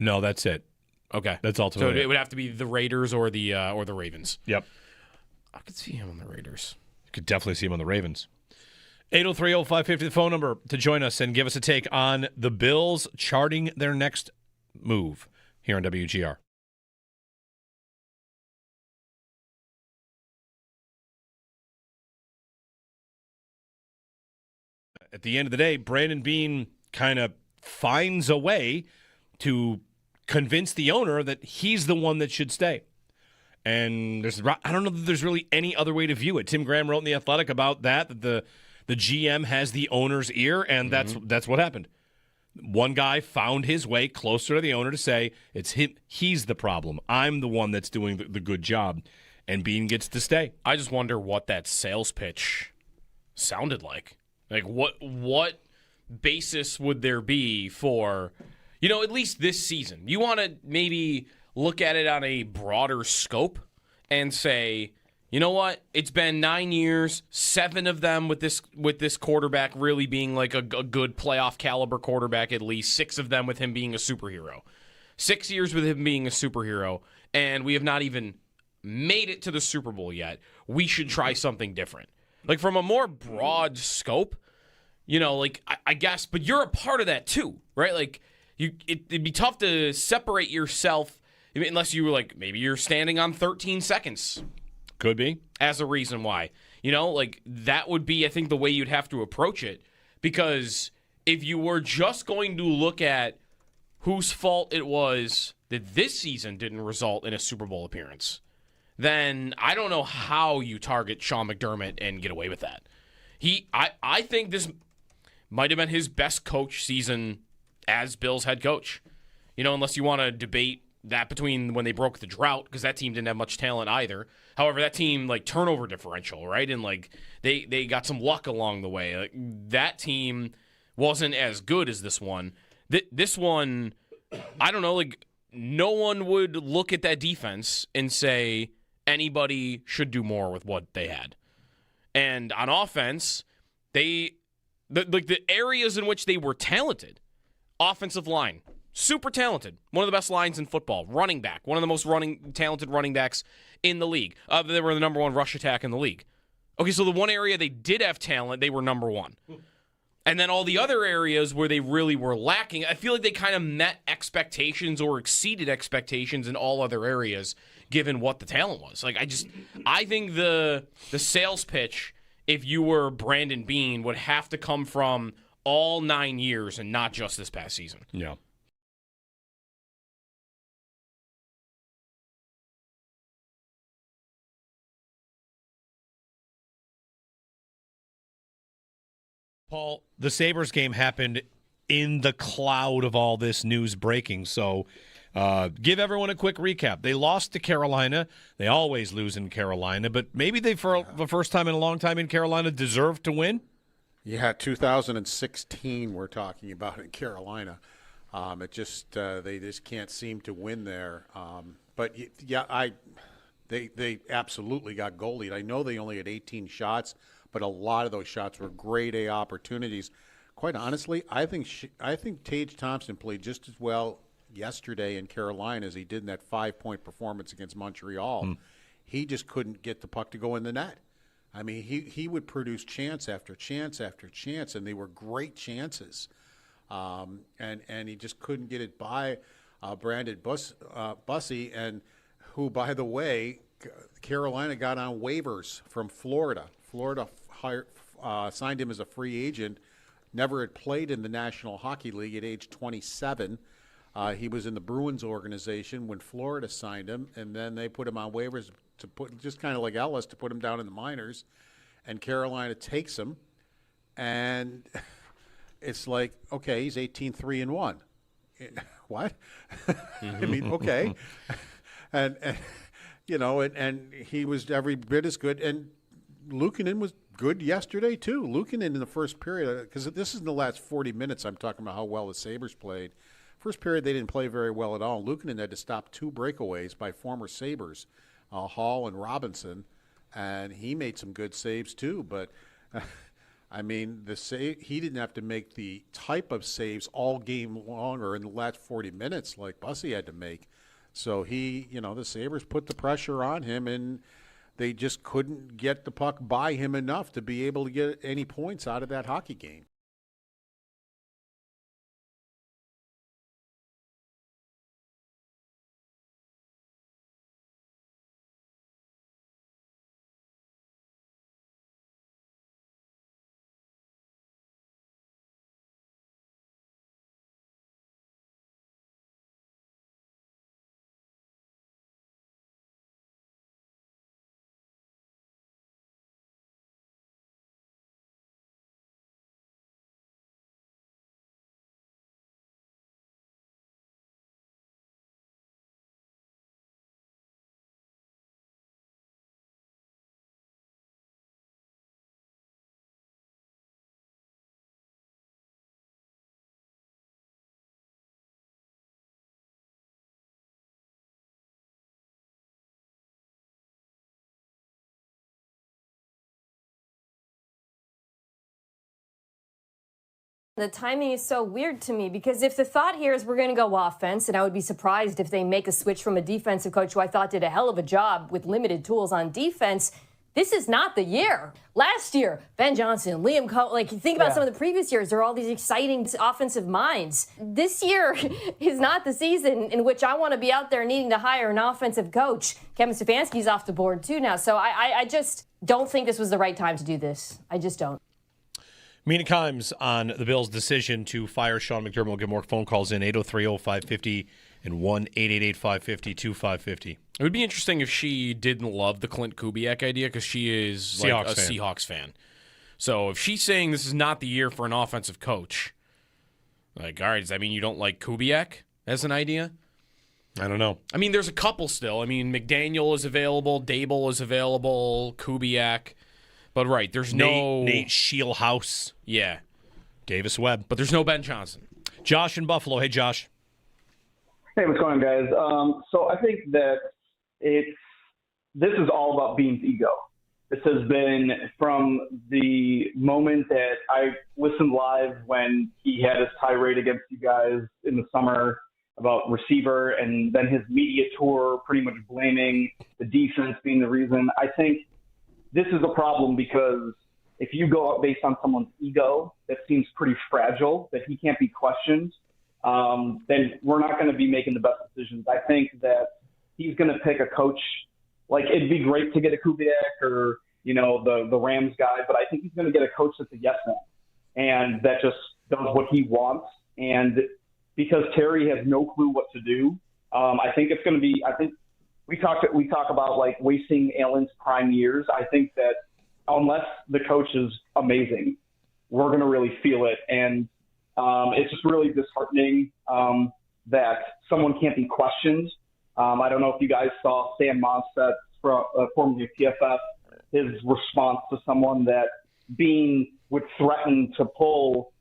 No, that's it. Okay. That's ultimately So it would have to be the Raiders or the Ravens. Yep. I could see him on the Raiders. You could definitely see him on the Ravens. 803-0550, the phone number to join us and give us a take on the Bills charting their next move here on WGR. At the end of the day, Brandon Beane kind of finds a way to convince the owner that he's the one that should stay. And I don't know that there's really any other way to view it. Tim Graham wrote in The Athletic about that the GM has the owner's ear, and that's what happened. One guy found his way closer to the owner to say, it's him, he's the problem. I'm the one that's doing the good job, and Beane gets to stay. I just wonder what that sales pitch sounded like. Like, what basis would there be for, at least this season? You want to maybe look at it on a broader scope and say, you know what? It's been 9 years, 7 of them with this quarterback really being like a good playoff caliber quarterback at least, 6 of them with him being a superhero. 6 years with him being a superhero, and we have not even made it to the Super Bowl yet. We should try something different. Like, from a more broad scope, I guess, but you're a part of that too, right? Like, it'd be tough to separate yourself unless you were like, maybe you're standing on 13 seconds. Could be. As a reason why. That would be, I think, the way you'd have to approach it. Because if you were just going to look at whose fault it was that this season didn't result in a Super Bowl appearance, then I don't know how you target Sean McDermott and get away with that. I think this might have been his best coach season as Bills head coach. Unless you want to debate that between when they broke the drought, because that team didn't have much talent either. However, that team, turnover differential, right? And, they got some luck along the way. That team wasn't as good as this one. This one, I don't know, no one would look at that defense and say anybody should do more with what they had. And on offense, the areas in which they were talented, offensive line, super talented. One of the best lines in football. Running back. One of the most talented running backs in the league. They were the number 1 rush attack in the league. Okay, so the one area they did have talent, they were number 1. And then all the other areas where they really were lacking, I feel like they kind of met expectations or exceeded expectations in all other areas, given what the talent was. I think the sales pitch, if you were Brandon Beane, would have to come from all 9 years and not just this past season. Yeah. Paul, the Sabres game happened in the cloud of all this news breaking, so give everyone a quick recap. They lost to Carolina. They always lose in Carolina, but maybe they, for the first time in a long time in Carolina, deserved to win? Yeah, 2016 we're talking about in Carolina. They just can't seem to win there. They absolutely got goalied. I know they only had 18 shots, but a lot of those shots were grade A opportunities. Quite honestly, I think Tage Thompson played just as well yesterday in Carolina as he did in that 5-point performance against Montreal. He just couldn't get the puck to go in the net. I mean, he would produce chance after chance after chance, and they were great chances. And he just couldn't get it by Brandon Bussey, and who, by the way, Carolina got on waivers from Florida. Florida signed him as a free agent, never had played in the National Hockey League at age 27. He was in the Bruins organization when Florida signed him, and then they put him on waivers to put, just kind of like Ellis, to put him down in the minors. And Carolina takes him, and it's like, okay, he's 18-3-1. What? I mean, okay. and you know, and he was every bit as good. And Luukkonen was good yesterday, too. Luukkonen in the first period, because this is in the last 40 minutes, I'm talking about how well the Sabres played. First period, they didn't play very well at all. Luukkonen had to stop 2 breakaways by former Sabres, Hall and Robinson, and he made some good saves, too. But, I mean, he didn't have to make the type of saves all game long or in the last 40 minutes like Bussy had to make. So the Sabres put the pressure on him, and they just couldn't get the puck by him enough to be able to get any points out of that hockey game. The timing is so weird to me because if the thought here is we're going to go offense, and I would be surprised if they make a switch from a defensive coach who I thought did a hell of a job with limited tools on defense, this is not the year. Last year, Ben Johnson, Liam Cole, think about some of the previous years, there are all these exciting offensive minds. This year is not the season in which I want to be out there needing to hire an offensive coach. Kevin Stefanski's off the board too now, so I just don't think this was the right time to do this. I just don't. Mina Kimes on the Bills' decision to fire Sean McDermott. We'll get more phone calls in, 803-0550 and 1-888-550-2550. It would be interesting if she didn't love the Clint Kubiak idea because she is Seahawks fan. So if she's saying this is not the year for an offensive coach, all right, does that mean you don't like Kubiak as an idea? I don't know. I mean, there's a couple still. I mean, McDaniel is available, Dable is available, Kubiak. But right, there's Nate Scheelhaus. Yeah. Davis Webb. But there's no Ben Johnson. Josh in Buffalo. Hey, Josh. Hey, what's going on, guys? So I think that this is all about Beane's ego. This has been from the moment that I listened live when he had his tirade against you guys in the summer about receiver, and then his media tour pretty much blaming the defense being the reason. I think this is a problem because if you go up based on someone's ego that seems pretty fragile, that he can't be questioned, then we're not going to be making the best decisions. I think that he's going to pick a coach. Like, it'd be great to get a Kubiak or, the Rams guy, but I think he's going to get a coach that's a yes man and that just does what he wants. And because Terry has no clue what to do, I think it's going to be, we talk about like wasting Allen's prime years. I think that unless the coach is amazing, we're going to really feel it. And it's just really disheartening that someone can't be questioned. I don't know if you guys saw Sam Monstead, formerly of PFF, his response to someone that Beane would threaten to pull,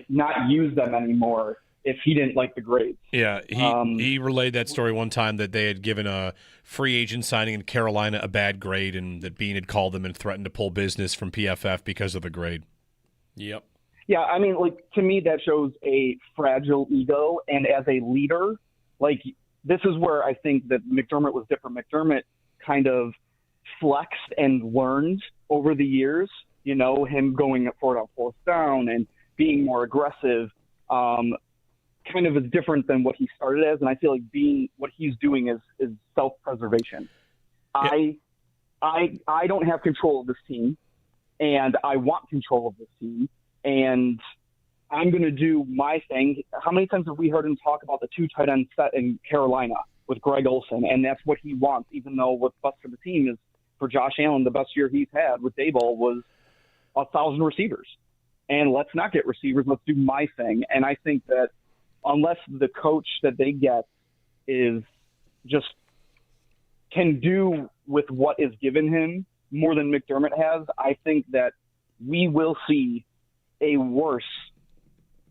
not use them anymore if he didn't like the grades. Yeah, he relayed that story one time that they had given a free agent signing in Carolina a bad grade and that Beane had called them and threatened to pull business from PFF because of the grade. Yep. Yeah, I mean, to me, that shows a fragile ego. And as a leader, this is where I think that McDermott was different. McDermott kind of flexed and learned over the years, him going for it on fourth down and being more aggressive. Kind of is different than what he started as, and I feel like what he's doing is self-preservation. Yeah. I don't have control of this team, and I want control of this team, and I'm going to do my thing. How many times have we heard him talk about the 2 tight end set in Carolina with Greg Olsen? And that's what he wants, even though what's best for the team is for Josh Allen, the best year he's had with Daboll was 1,000 receivers. And let's not get receivers. Let's do my thing. And I think that unless the coach that they get is just can do with what is given him more than McDermott has, I think that we will see a worse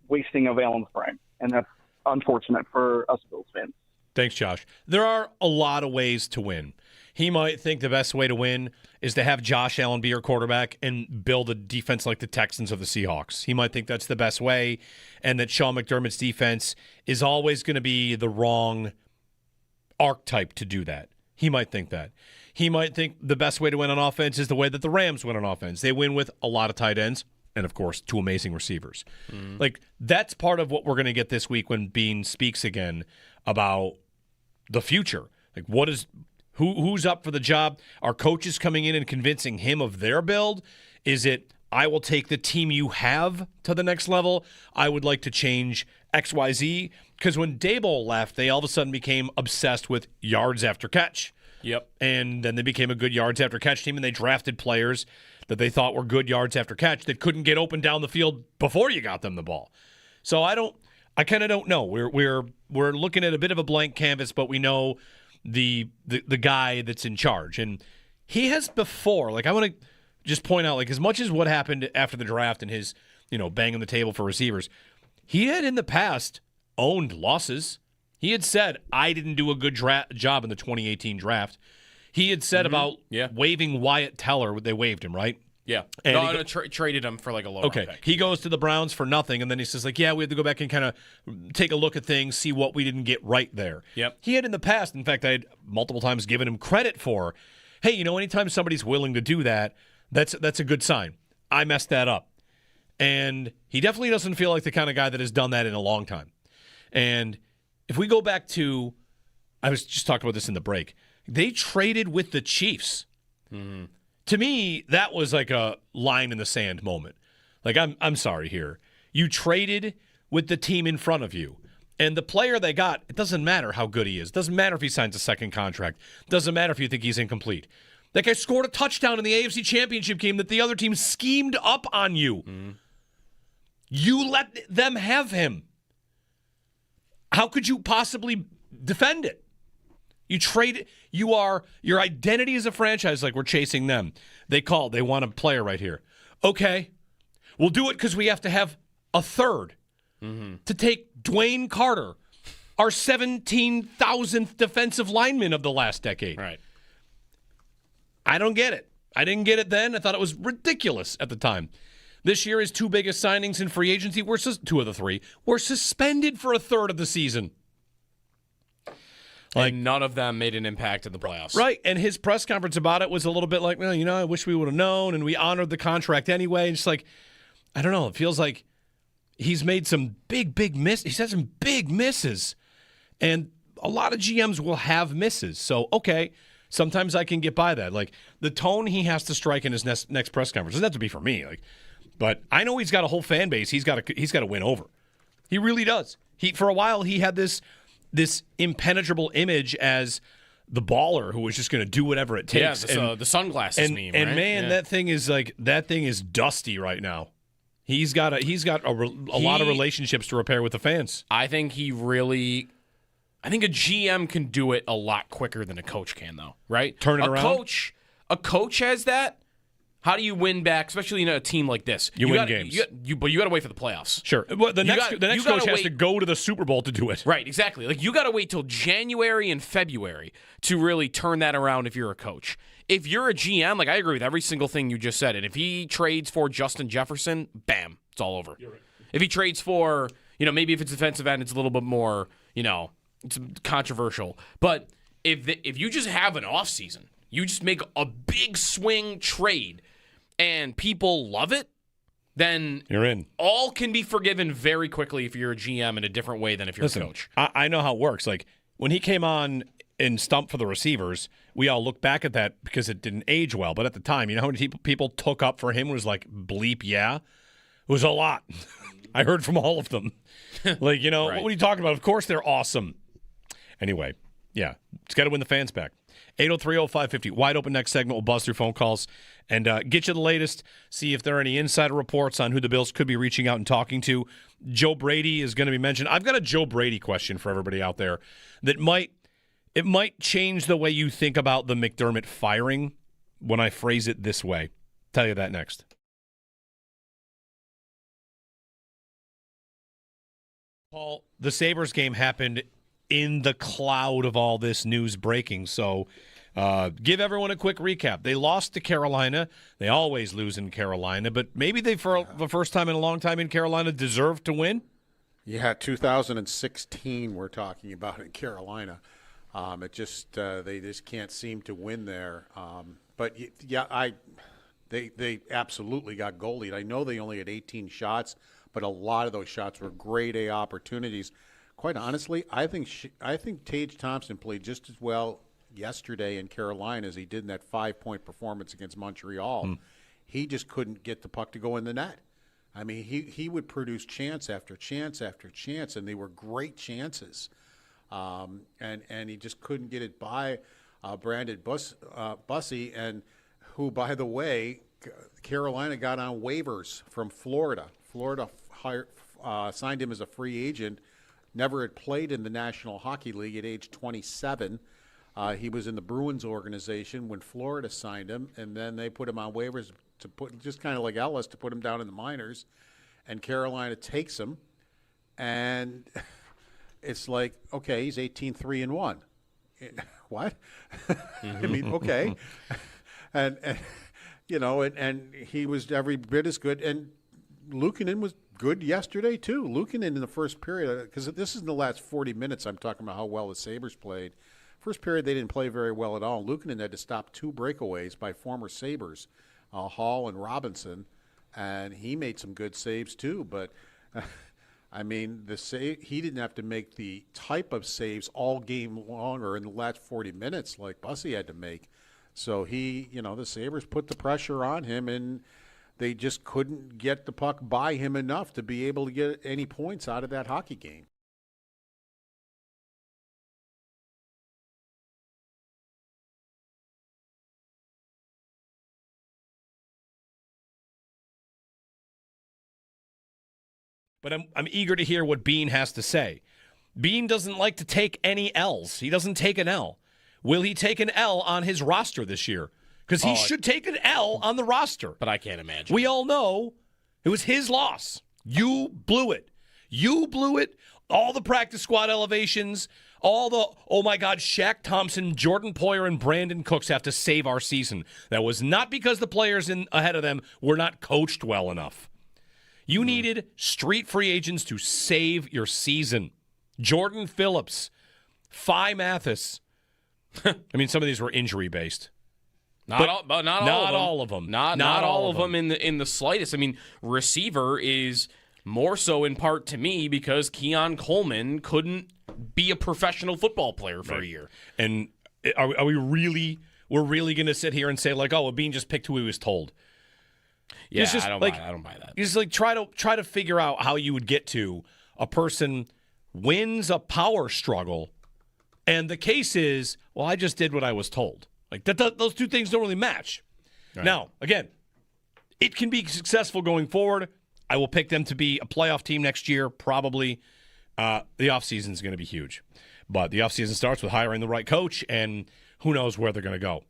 wasting of Allen's prime. And that's unfortunate for us Bills fans. Thanks, Josh. There are a lot of ways to win. He might think the best way to win is to have Josh Allen be your quarterback and build a defense like the Texans or the Seahawks. He might think that's the best way, and that Sean McDermott's defense is always going to be the wrong archetype to do that. He might think that. He might think the best way to win on offense is the way that the Rams win on offense. They win with a lot of tight ends and, of course, 2 amazing receivers. Like, that's part of what we're going to get this week when Beane speaks again about the future. Like, who's up for the job? Are coaches coming in and convincing him of their build? Is it, I will take the team you have to the next level. I would like to change XYZ. Because when Daboll left, they all of a sudden became obsessed with yards after catch. Yep. And then they became a good yards after catch team, and they drafted players that they thought were good yards after catch that couldn't get open down the field before you got them the ball. So I kind of don't know. We're looking at a bit of a blank canvas, but we know the guy that's in charge. And he has before, like, I want to just point out, like, as much as what happened after the draft and his, banging the table for receivers, he had in the past owned losses. He had said, I didn't do a good job in the 2018 draft. He had said about waiving Wyatt Teller. They waived him, right? Yeah. And traded him for like a low okay. pick. He goes to the Browns for nothing, and then he says, like, yeah, we have to go back and kind of take a look at things, see what we didn't get right there. Yep. He had in the past, in fact, I had multiple times given him credit for, hey, anytime somebody's willing to do that, that's a good sign. I messed that up. And he definitely doesn't feel like the kind of guy that has done that in a long time. And if we go back to, I was just talking about this in the break, they traded with the Chiefs. Mm-hmm. To me, that was like a line in the sand moment. Like, I'm sorry here. You traded with the team in front of you. And the player they got, it doesn't matter how good he is. It doesn't matter if he signs a second contract. It doesn't matter if you think he's incomplete. That guy scored a touchdown in the AFC Championship game that the other team schemed up on you. Mm-hmm. You let them have him. How could you possibly defend it? You trade it. Your identity as a franchise, like, we're chasing them. They want a player right here. Okay, we'll do it because we have to have a third to take Dwayne Carter, our 17,000th defensive lineman of the last decade. Right. I don't get it. I didn't get it then. I thought it was ridiculous at the time. This year, his 2 biggest signings in free agency, 2 of the 3, were suspended for a third of the season. Like, and none of them made an impact in the playoffs. Right, and his press conference about it was a little bit like, well, I wish we would have known, and we honored the contract anyway. And it's like, I don't know, it feels like he's made some big misses. He's had some big misses. And a lot of GMs will have misses. So, okay, sometimes I can get by that. Like, the tone he has to strike in his next press conference doesn't have to be for me. Like, but I know he's got a whole fan base he's got to win over. He really does. For a while, he had this impenetrable image as the baller who was just going to do whatever it takes. Yeah, the sunglasses meme. And right? man, that thing is dusty right now. He's got a lot of relationships to repair with the fans. I think a GM can do it a lot quicker than a coach can, though. Right? Turn it around. A coach has that. How do you win back, especially in a team like this? You win games. But you got to wait for the playoffs. Sure. Well, the next coach has to go to the Super Bowl to do it. Right, exactly. Like, you got to wait till January and February to really turn that around if you're a coach. If you're a GM, like, I agree with every single thing you just said. And if he trades for Justin Jefferson, bam, it's all over. Right. If he trades for, maybe if it's defensive end, it's a little bit more, it's controversial. But if you just have an offseason, you just make a big swing trade, and people love it, then you're in. All can be forgiven very quickly if you're a GM in a different way than if you're a coach. I know how it works. Like, when he came on and stumped for the receivers, we all look back at that because it didn't age well. But at the time, how many people took up for him was like, bleep, yeah. was a lot. I heard from all of them. Like, you know, Right. what are you talking about? Of course they're awesome. Anyway, yeah, it's got to win the fans back. 803-0550. Wide open next segment. We'll buzz through phone calls and get you the latest, see if there are any insider reports on who the Bills could be reaching out and talking to. Joe Brady is going to be mentioned. I've got a Joe Brady question for everybody out there that might change the way you think about the McDermott firing when I phrase it this way. Tell you that next. Paul, the Sabres game happened in the cloud of all this news breaking, so give everyone a quick recap. They lost to Carolina. They always lose in Carolina, but maybe they, for the first time in a long time in Carolina, deserved to win? Yeah, 2016 we're talking about in Carolina. It just they just can't seem to win there. But yeah, they absolutely got goalied. I know they only had 18 shots, but a lot of those shots were grade A opportunities. Quite honestly, I think Tage Thompson played just as well yesterday in Carolina as he did in that 5-point performance against Montreal. He just couldn't get the puck to go in the net. I mean, he would produce chance after chance after chance, and they were great chances. And he just couldn't get it by Brandon Bussey, and who, by the way, Carolina got on waivers from Florida. Florida signed him as a free agent. Never had played in the National Hockey League at age 27. He was in the Bruins organization when Florida signed him, and then they put him on waivers to put, just kind of like Ellis, to put him down in the minors. And Carolina takes him, and it's like, okay, he's 18-3-1. What? I mean, okay. and you know, and he was every bit as good. And Luukkonen was good yesterday, too. Luukkonen in the first period, because this is in the last 40 minutes I'm talking about how well the Sabres played. First period, they didn't play very well at all. Luukkonen had to stop 2 breakaways by former Sabres, Hall and Robinson, and he made some good saves, too. But, I mean, he didn't have to make the type of saves all game long or in the last 40 minutes like Bussey had to make. So the Sabres put the pressure on him, and they just couldn't get the puck by him enough to be able to get any points out of that hockey game. But I'm eager to hear what Beane has to say. Beane doesn't like to take any L's. He doesn't take an L. Will he take an L on his roster this year? Because he should take an L on the roster. But I can't imagine. We all know it was his loss. You blew it. You blew it. All the practice squad elevations, all the, oh my God, Shaq Thompson, Jordan Poyer, and Brandon Cooks have to save our season. That was not because the players ahead of them were not coached well enough. You needed street free agents to save your season. Jordan Phillips, Phi Mathis. I mean, some of these were injury-based. Not all of them. Not all of them in the slightest. I mean, receiver is more so in part to me because Keon Coleman couldn't be a professional football player for a year. And are we really going to sit here and say like, oh, Beane just picked who he was told? Yeah, just, I don't buy that. You just like try to figure out how you would get to a person wins a power struggle, and the case is, well, I just did what I was told. Like those two things don't really match. Right. Now, again, it can be successful going forward. I will pick them to be a playoff team next year, probably. The offseason is going to be huge. But the offseason starts with hiring the right coach, and who knows where they're going to go.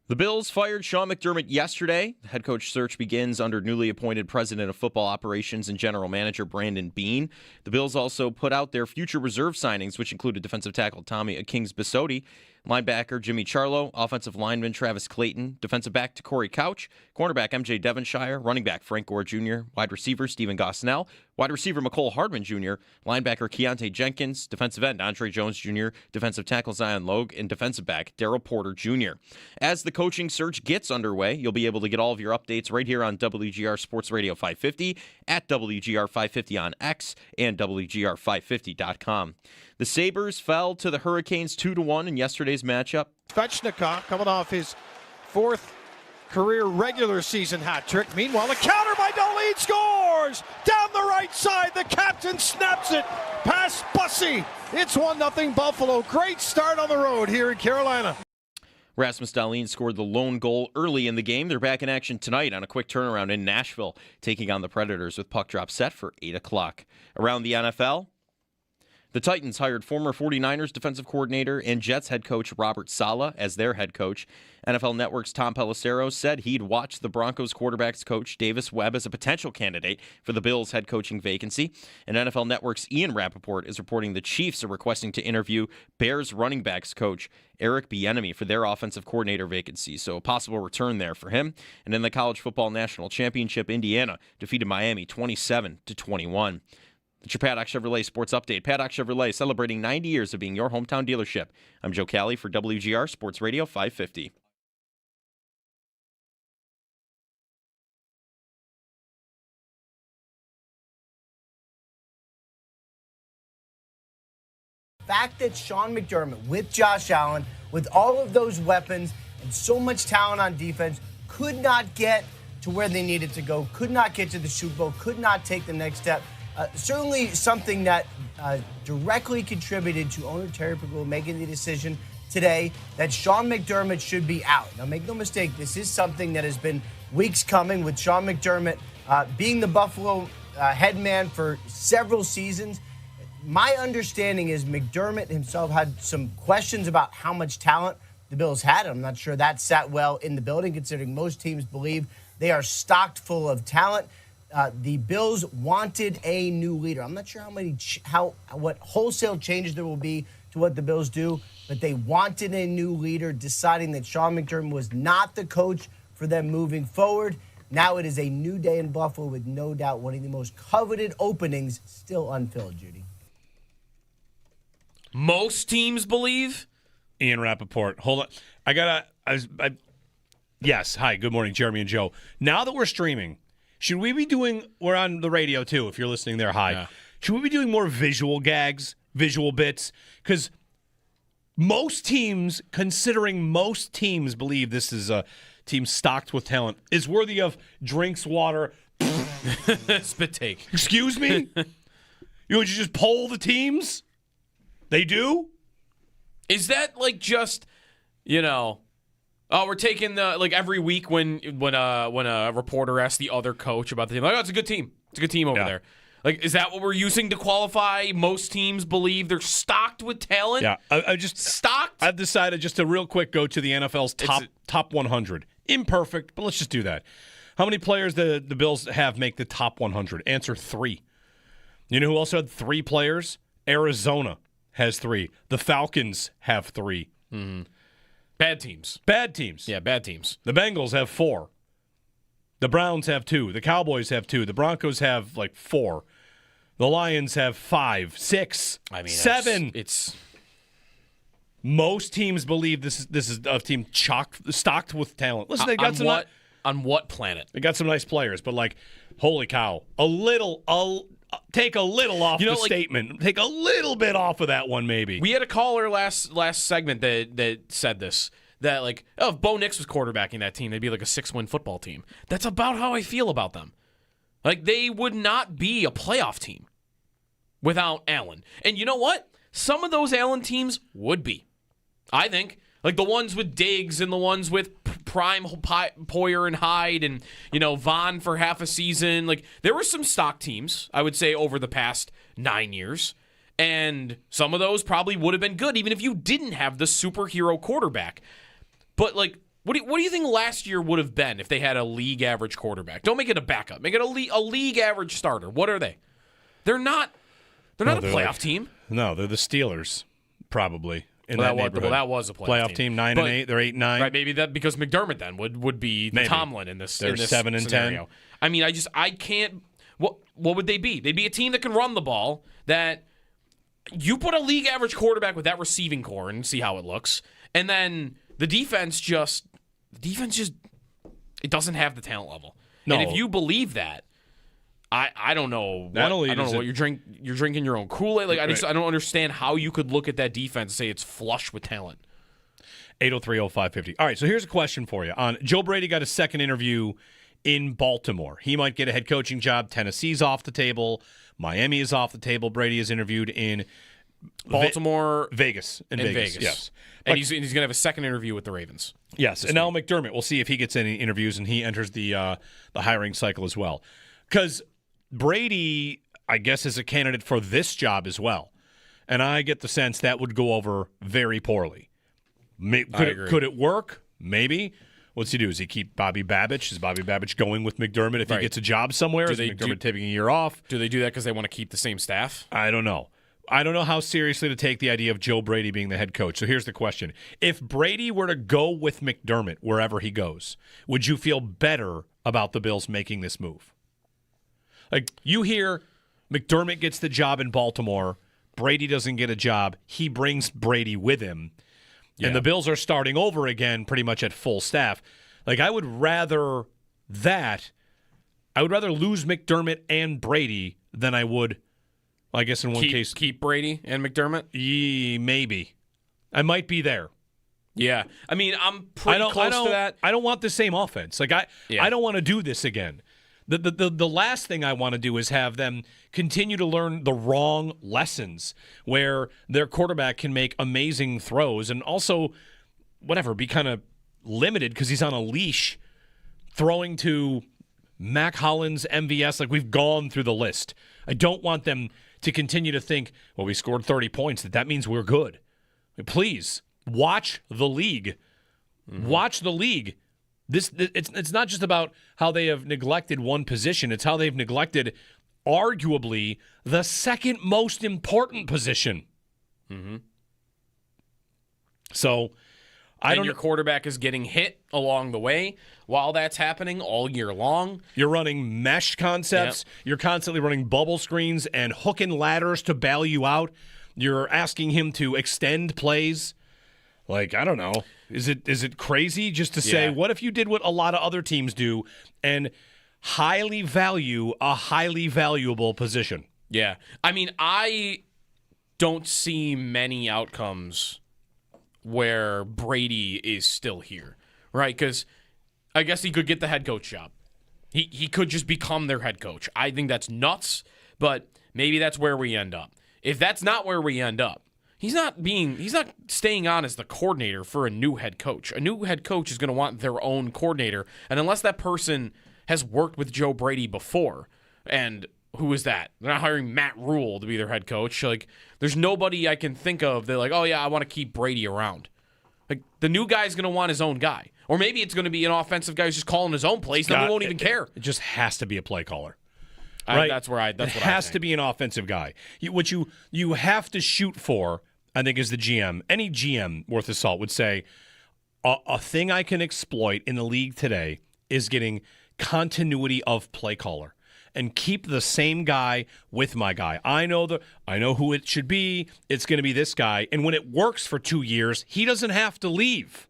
The Bills fired Sean McDermott yesterday. The head coach search begins under newly appointed president of football operations and general manager Brandon Beane. The Bills also put out their future reserve signings, which included defensive tackle Tommy Kings-Bisotti, linebacker Jimmy Charlo, offensive lineman Travis Clayton, defensive back Corey Couch, cornerback MJ Devonshire, running back Frank Gore Jr., wide receiver Stephen Gosnell, wide receiver McCole Hardman Jr., linebacker Keontae Jenkins, defensive end Andre Jones Jr., defensive tackle Zion Logue, and defensive back Darryl Porter Jr. As the coaching search gets underway, you'll be able to get all of your updates right here on WGR Sports Radio 550, at WGR 550 on X, and WGR550.com. The Sabres fell to the Hurricanes 2-1 in yesterday's matchup. Svechnikov coming off his fourth career regular season hat trick. Meanwhile, the counter by Dahlin scores! Down the right side, the captain snaps it past Bussey. It's 1-0 Buffalo. Great start on the road here in Carolina. Rasmus Dahlin scored the lone goal early in the game. They're back in action tonight on a quick turnaround in Nashville, taking on the Predators with puck drop set for 8 o'clock. Around the NFL, the Titans hired former 49ers defensive coordinator and Jets head coach Robert Saleh as their head coach. NFL Network's Tom Pelissero said he'd watched the Broncos quarterbacks coach Davis Webb as a potential candidate for the Bills head coaching vacancy. And NFL Network's Ian Rappaport is reporting the Chiefs are requesting to interview Bears running backs coach Eric Bieniemy for their offensive coordinator vacancy. So a possible return there for him. And in the College Football National Championship, Indiana defeated Miami 27-21. It's your Paddock Chevrolet Sports Update. Paddock Chevrolet celebrating 90 years of being your hometown dealership. I'm Joe Cali for WGR Sports Radio 550. The fact that Sean McDermott, with Josh Allen, with all of those weapons and so much talent on defense, could not get to where they needed to go, could not get to the Super Bowl, could not take the next step. Certainly something that directly contributed to owner Terry Pagula making the decision today that Sean McDermott should be out. Now, make no mistake, this is something that has been weeks coming with Sean McDermott being the Buffalo head man for several seasons. My understanding is McDermott himself had some questions about how much talent the Bills had. I'm not sure that sat well in the building, considering most teams believe they are stocked full of talent. The Bills wanted a new leader. I'm not sure what wholesale changes there will be to what the Bills do, but they wanted a new leader, deciding that Sean McDermott was not the coach for them moving forward. Now it is a new day in Buffalo with no doubt one of the most coveted openings still unfilled, Judy. Most teams believe? Ian Rappaport. Hold on. Yes. Hi, good morning, Jeremy and Joe. Now that we're streaming, should we be doing, we're on the radio too, if you're listening there, hi. Yeah. Should we be doing more visual gags, visual bits? Because most teams, considering most teams believe this is a team stocked with talent, is worthy of drinks, water, spit take. Excuse me? Would you just poll the teams? They do? Is that like just, we're taking the every week when a reporter asks the other coach about the team, it's a good team. It's a good team over there. Is that what we're using to qualify? Most teams believe they're stocked with talent. Yeah, I just stocked. I've decided just to real quick go to the NFL's top 100. Imperfect, but let's just do that. How many players the Bills have make the top 100? Answer 3. You know who else had 3 players? Arizona has 3. The Falcons have 3. Mm-hmm. Bad teams. Bad teams. Yeah, bad teams. The Bengals have 4. The Browns have 2. The Cowboys have 2. The Broncos have 4. The Lions have 5, 6, 7. It's most teams believe this is a team stocked with talent. Listen, they got on what planet? They got some nice players, but holy cow, take a little off the statement. Take a little bit off of that one, maybe. We had a caller last segment that said this. That if Bo Nix was quarterbacking that team, they'd be like a 6-win football team. That's about how I feel about them. They would not be a playoff team without Allen. And you know what? Some of those Allen teams would be. I think. The ones with Diggs and the ones with Prime, Poyer, and Hyde and, Vaughn for half a season. There were some stock teams, I would say, over the past 9 years. And some of those probably would have been good, even if you didn't have the superhero quarterback. But, What do you think last year would have been if they had a league average quarterback? Don't make it a backup. Make it a league average starter. What are they? They're not a playoff team. No, they're the Steelers, probably. That was a playoff team. 9-8. They're 8-9. Right, maybe that because McDermott then would be the Tomlin in this. They're 7-10. I mean, I can't. What would they be? They'd be a team that can run the ball. That you put a league average quarterback with that receiving core and see how it looks, and then the defense just it doesn't have the talent level. No. And if you believe that, I don't know. I don't know what you're drinking your own Kool-Aid. Like I don't understand how you could look at that defense and say it's flush with talent. 803-0550. All right, so here's a question for you. On Joe Brady got a second interview in Baltimore. He might get a head coaching job. Tennessee's off the table. Miami is off the table. Brady is interviewed in Baltimore, Vegas. In Vegas. Yes. And he's going to have a second interview with the Ravens. Yes, and now McDermott. We'll see if he gets any interviews and he enters the hiring cycle as well. Because Brady, I guess, is a candidate for this job as well. And I get the sense that would go over very poorly. Could it work? Maybe. What's he do? Does he keep Bobby Babich? Is Bobby Babich going with McDermott if he gets a job somewhere? Is McDermott taking a year off? Do they do that because they want to keep the same staff? I don't know. I don't know how seriously to take the idea of Joe Brady being the head coach. So here's the question. If Brady were to go with McDermott wherever he goes, would you feel better about the Bills making this move? Like, you hear McDermott gets the job in Baltimore, Brady doesn't get a job, he brings Brady with him, and the Bills are starting over again pretty much at full staff. Like, I would rather lose McDermott and Brady than I would, I guess in one case. Keep Brady and McDermott? Maybe. I might be there. Yeah. I mean, I'm pretty close to that. I don't want the same offense. Like, I don't want to do this again. The last thing I want to do is have them continue to learn the wrong lessons where their quarterback can make amazing throws and also, be kind of limited because he's on a leash throwing to Mac Hollins, MVS. Like, we've gone through the list. I don't want them to continue to think, well, we scored 30 points, that means we're good. Please, watch the league. Mm-hmm. Watch the league. It's not just about how they have neglected one position. It's how they've neglected arguably the second most important position. Mm-hmm. So, your quarterback is getting hit along the way while that's happening all year long. You're running mesh concepts. Yep. You're constantly running bubble screens and hooking ladders to bail you out. You're asking him to extend plays. Like, I don't know. Is it crazy just to say, what if you did what a lot of other teams do and highly value a highly valuable position? Yeah. I mean, I don't see many outcomes where Brady is still here, right? Because I guess he could get the head coach job. He could just become their head coach. I think that's nuts, but maybe that's where we end up. If that's not where we end up, he's not staying on as the coordinator for a new head coach. A new head coach is going to want their own coordinator, and unless that person has worked with Joe Brady before, and who is that? They're not hiring Matt Rule to be their head coach. Like, there's nobody I can think of that, like, oh yeah, I want to keep Brady around. Like, the new guy's going to want his own guy, or maybe it's going to be an offensive guy who's just calling his own plays. Then we won't even care. It just has to be a play caller. Right? It has to be an offensive guy. What you have to shoot for, I think, is the GM. Any GM worth his salt would say, a thing I can exploit in the league today is getting continuity of play caller and keep the same guy with my guy. I know who it should be. It's going to be this guy. And when it works for 2 years, he doesn't have to leave.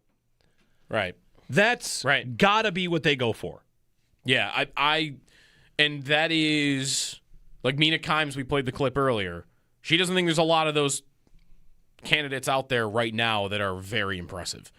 Right. That's right. Gotta be what they go for. Yeah, and that is, like Mina Kimes, we played the clip earlier. She doesn't think there's a lot of those candidates out there right now that are very impressive.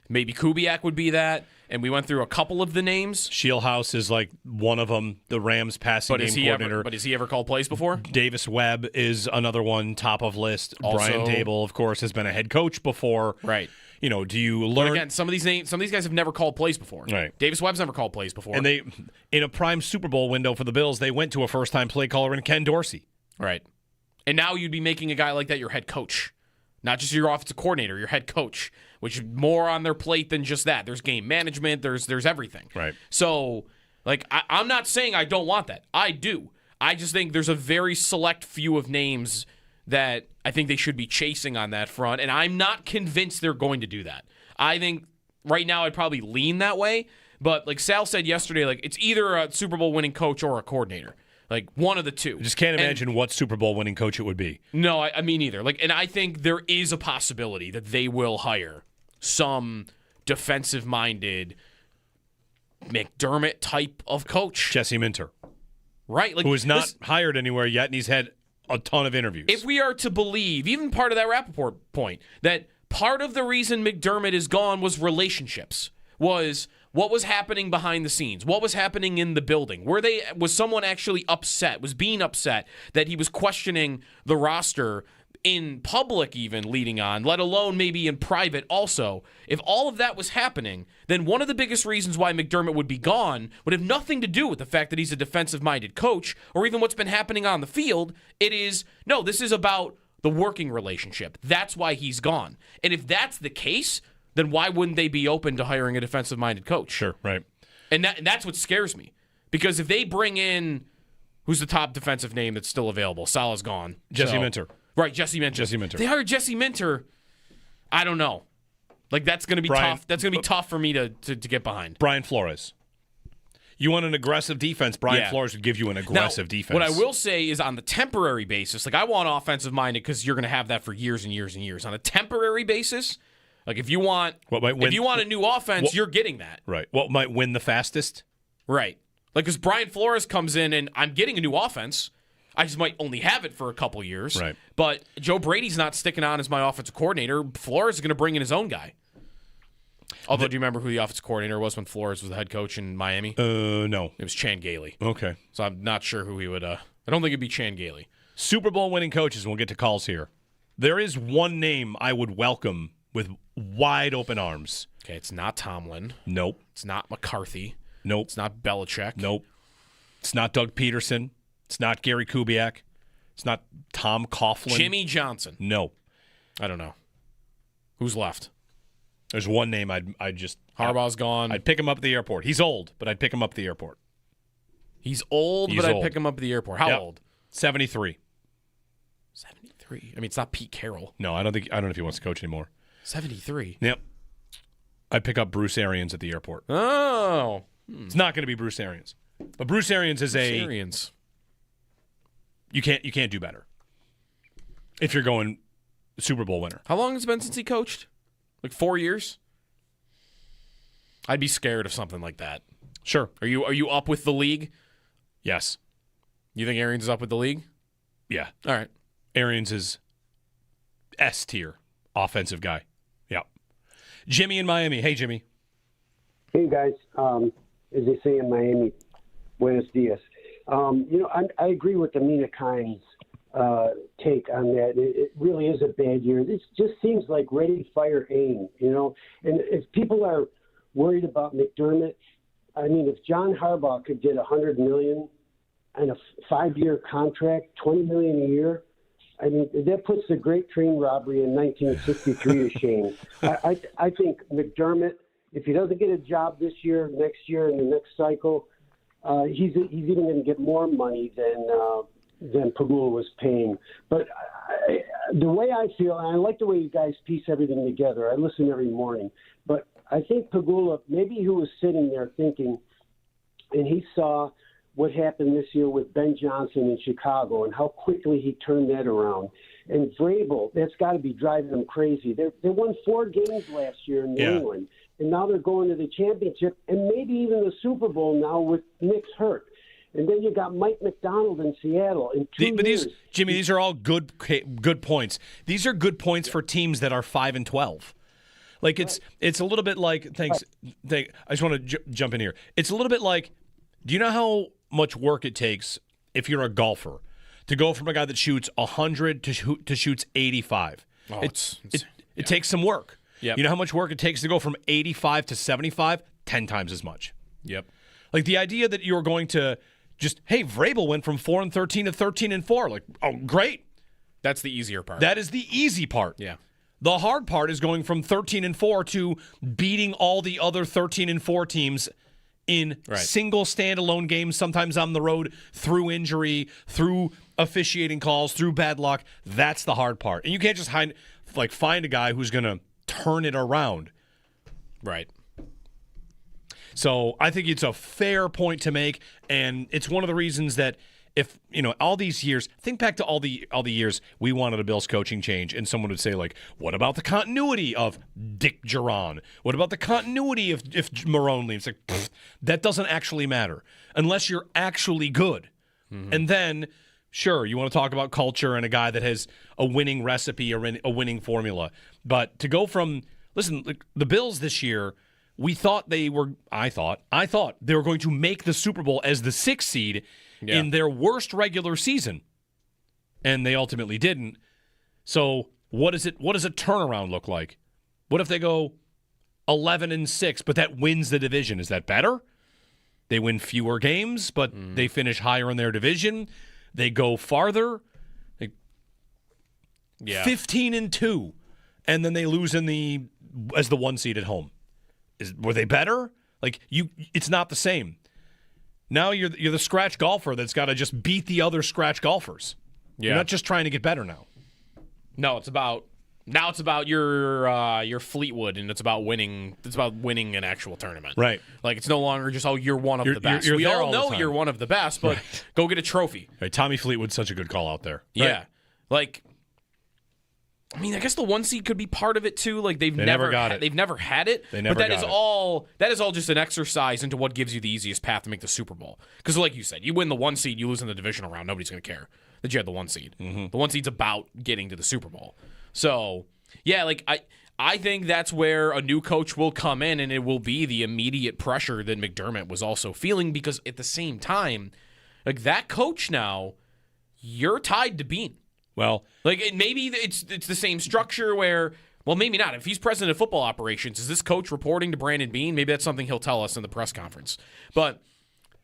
Maybe Kubiak would be that, and we went through a couple of the names. Shieldhouse is like one of them, the Rams passing game coordinator. But has he ever called plays before? Davis Webb is another one, top of list. Also, Brian Dable, of course, has been a head coach before. Right. You know, do you learn? But again, some of these guys have never called plays before. Right. Davis Webb's never called plays before. And they, in a prime Super Bowl window for the Bills, they went to a first-time play caller in Ken Dorsey. Right. And now you'd be making a guy like that your head coach. Not just your offensive coordinator, your head coach, which is more on their plate than just that. There's game management. There's everything. Right. So, I'm not saying I don't want that. I do. I just think there's a very select few of names that I think they should be chasing on that front, and I'm not convinced they're going to do that. I think right now I'd probably lean that way, but like Sal said yesterday, it's either a Super Bowl winning coach or a coordinator. One of the two. I just can't imagine what Super Bowl winning coach it would be. No, I mean either. And I think there is a possibility that they will hire some defensive-minded McDermott type of coach. Jesse Minter. Right. Who is not hired anywhere yet, and he's had a ton of interviews. If we are to believe, even part of that Rappaport point, that part of the reason McDermott is gone was relationships, was what was happening behind the scenes, what was happening in the building. Was someone actually upset, was being upset that he was questioning the roster in public even leading on, let alone maybe in private also. If all of that was happening, then one of the biggest reasons why McDermott would be gone would have nothing to do with the fact that he's a defensive-minded coach or even what's been happening on the field. This is about the working relationship. That's why he's gone. And if that's the case, then why wouldn't they be open to hiring a defensive-minded coach? Sure, right. And that's what scares me. Because if they bring in, who's the top defensive name that's still available? Salah's gone. Jesse Minter. Right, Jesse Minter. They hired Jesse Minter. I don't know. That's going to be tough. That's going to be tough for me to get behind. Brian Flores. You want an aggressive defense, Brian Flores would give you an aggressive defense. What I will say is on the temporary basis, I want offensive-minded because you're going to have that for years and years and years. On a temporary basis, if you want a new offense, you're getting that. Right. What might win the fastest? Right. Because Brian Flores comes in and I'm getting a new offense. I just might only have it for a couple years. Right. But Joe Brady's not sticking on as my offensive coordinator. Flores is going to bring in his own guy. Although, do you remember who the offensive coordinator was when Flores was the head coach in Miami? No. It was Chan Gailey. Okay. So I'm not sure who he would. I don't think it'd be Chan Gailey. Super Bowl winning coaches, we'll get to calls here. There is one name I would welcome with wide open arms. Okay, it's not Tomlin. Nope. It's not McCarthy. Nope. It's not Belichick. Nope. It's not Doug Peterson. It's not Gary Kubiak. It's not Tom Coughlin. Jimmy Johnson. No. I don't know. Who's left? There's one name I'd just... Harbaugh's gone. I'd pick him up at the airport. He's old, but I'd pick him up at the airport. He's old, but I'd pick him up at the airport. How old? 73. 73? I mean, it's not Pete Carroll. No, I don't know if he wants to coach anymore. 73? Yep. I'd pick up Bruce Arians at the airport. Oh. It's not going to be Bruce Arians. But Bruce Arians is Arians. You can't do better if you're going Super Bowl winner. How long has it been since he coached? 4 years? I'd be scared of something like that. Sure. Are you up with the league? Yes. You think Arians is up with the league? Yeah. All right. Arians is S tier offensive guy. Yeah. Jimmy in Miami. Hey, Jimmy. Hey, guys. As they say in Miami, buenos dias. I agree with the Mina Kimes take on that. It really is a bad year. This just seems like ready, fire, aim, And if people are worried about McDermott, I mean, if John Harbaugh could get $100 million and a 5-year contract, $20 million a year, I mean, that puts the Great Train Robbery in 1963 to shame. I think McDermott, if he doesn't get a job this year, next year, and the next cycle, he's even going to get more money than Pagula was paying. But the way I feel, and I like the way you guys piece everything together. I listen every morning. But I think Pagula, maybe he was sitting there thinking, and he saw what happened this year with Ben Johnson in Chicago and how quickly he turned that around. And Vrabel, that's got to be driving them crazy. They won 4 games last year in New England, and now they're going to the championship and maybe even the Super Bowl now with Nick's hurt. And then you got Mike McDonald in Seattle in 2 years. Jimmy, these are all good points. These are good points for teams that are 5-12. It's a little bit like I just want to jump in here. It's a little bit like, do you know how much work it takes if you're a golfer to go from a guy that shoots 100 to shoots 85? Oh, it takes some work. Yep. You know how much work it takes to go from 85 to 75? 10 times as much. Yep. Like the idea that you're going to just, hey, Vrabel went from 4-13 to 13-4. Like, oh, great. That's the easier part. That is the easy part. Yeah. The hard part is going from 13-4 to beating all the other 13-4 teams in single standalone games, sometimes on the road, through injury, through officiating calls, through bad luck. That's the hard part. And you can't just find a guy who's going to turn it around. Right. So I think it's a fair point to make, and it's one of the reasons that if, all these years, think back to all the years we wanted a Bills coaching change, and someone would say, like, what about the continuity of Dick Geron? What about the continuity if Marone leaves? Like, that doesn't actually matter unless you're actually good. Mm-hmm. And then, sure, you want to talk about culture and a guy that has a winning recipe or a winning formula. But to go from, listen, the Bills this year, I thought they were going to make the Super Bowl as the 6th seed in their worst regular season, and they ultimately didn't. So what does a turnaround look like? What if they go 11-6, but that wins the division? Is that better? They win fewer games, but they finish higher in their division. They go farther. 15-2, and then they lose as the 1 seed at home. Were they better? It's not the same. Now you're the scratch golfer that's got to just beat the other scratch golfers. Yeah. You're not just trying to get better now. No, it's about your Fleetwood, and it's about winning. It's about winning an actual tournament. Right. It's no longer just you're one of the best. We all know you're one of the best, but go get a trophy. Right. Tommy Fleetwood's such a good call out there. Yeah. Right. I guess the 1 seed could be part of it too. They've never got it. They've never had it. But that is all just an exercise into what gives you the easiest path to make the Super Bowl. Because like you said, you win the 1 seed, you lose in the divisional round. Nobody's going to care that you had the 1 seed. Mm-hmm. The 1 seed's about getting to the Super Bowl. So yeah, I think that's where a new coach will come in, and it will be the immediate pressure that McDermott was also feeling, because at the same time, that coach now, you're tied to Beane. Well, maybe it's the same structure where, well, maybe not. If he's president of football operations, is this coach reporting to Brandon Beane? Maybe that's something he'll tell us in the press conference. But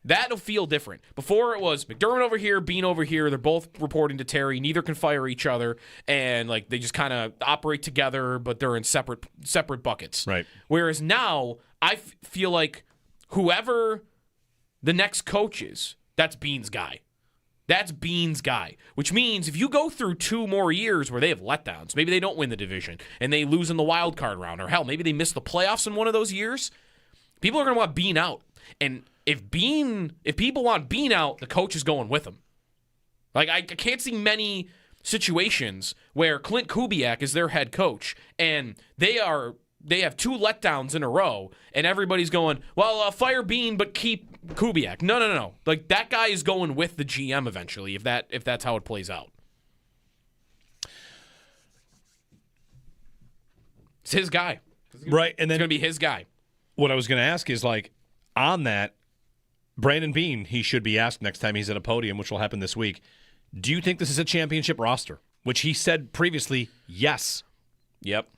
that'll feel different. Before it was McDermott over here, Beane over here. They're both reporting to Terry. Neither can fire each other, and they just kind of operate together, but they're in separate buckets. Right. Whereas now, I feel like whoever the next coach is, that's Beane's guy. That's Beane's guy, which means if you go through 2 more years where they have letdowns, maybe they don't win the division and they lose in the wild card round, or hell, maybe they miss the playoffs in one of those years, people are going to want Beane out. And if people want Beane out, the coach is going with him. I can't see many situations where Clint Kubiak is their head coach and they have 2 letdowns in a row, and everybody's going, well, fire Beane, but keep Kubiak. No. That guy is going with the GM eventually, if that's how it plays out. It's his guy. Right, and then it's going to be his guy. What I was going to ask is, on that, Brandon Beane, he should be asked next time he's at a podium, which will happen this week, do you think this is a championship roster? Which he said previously, yes. Yep.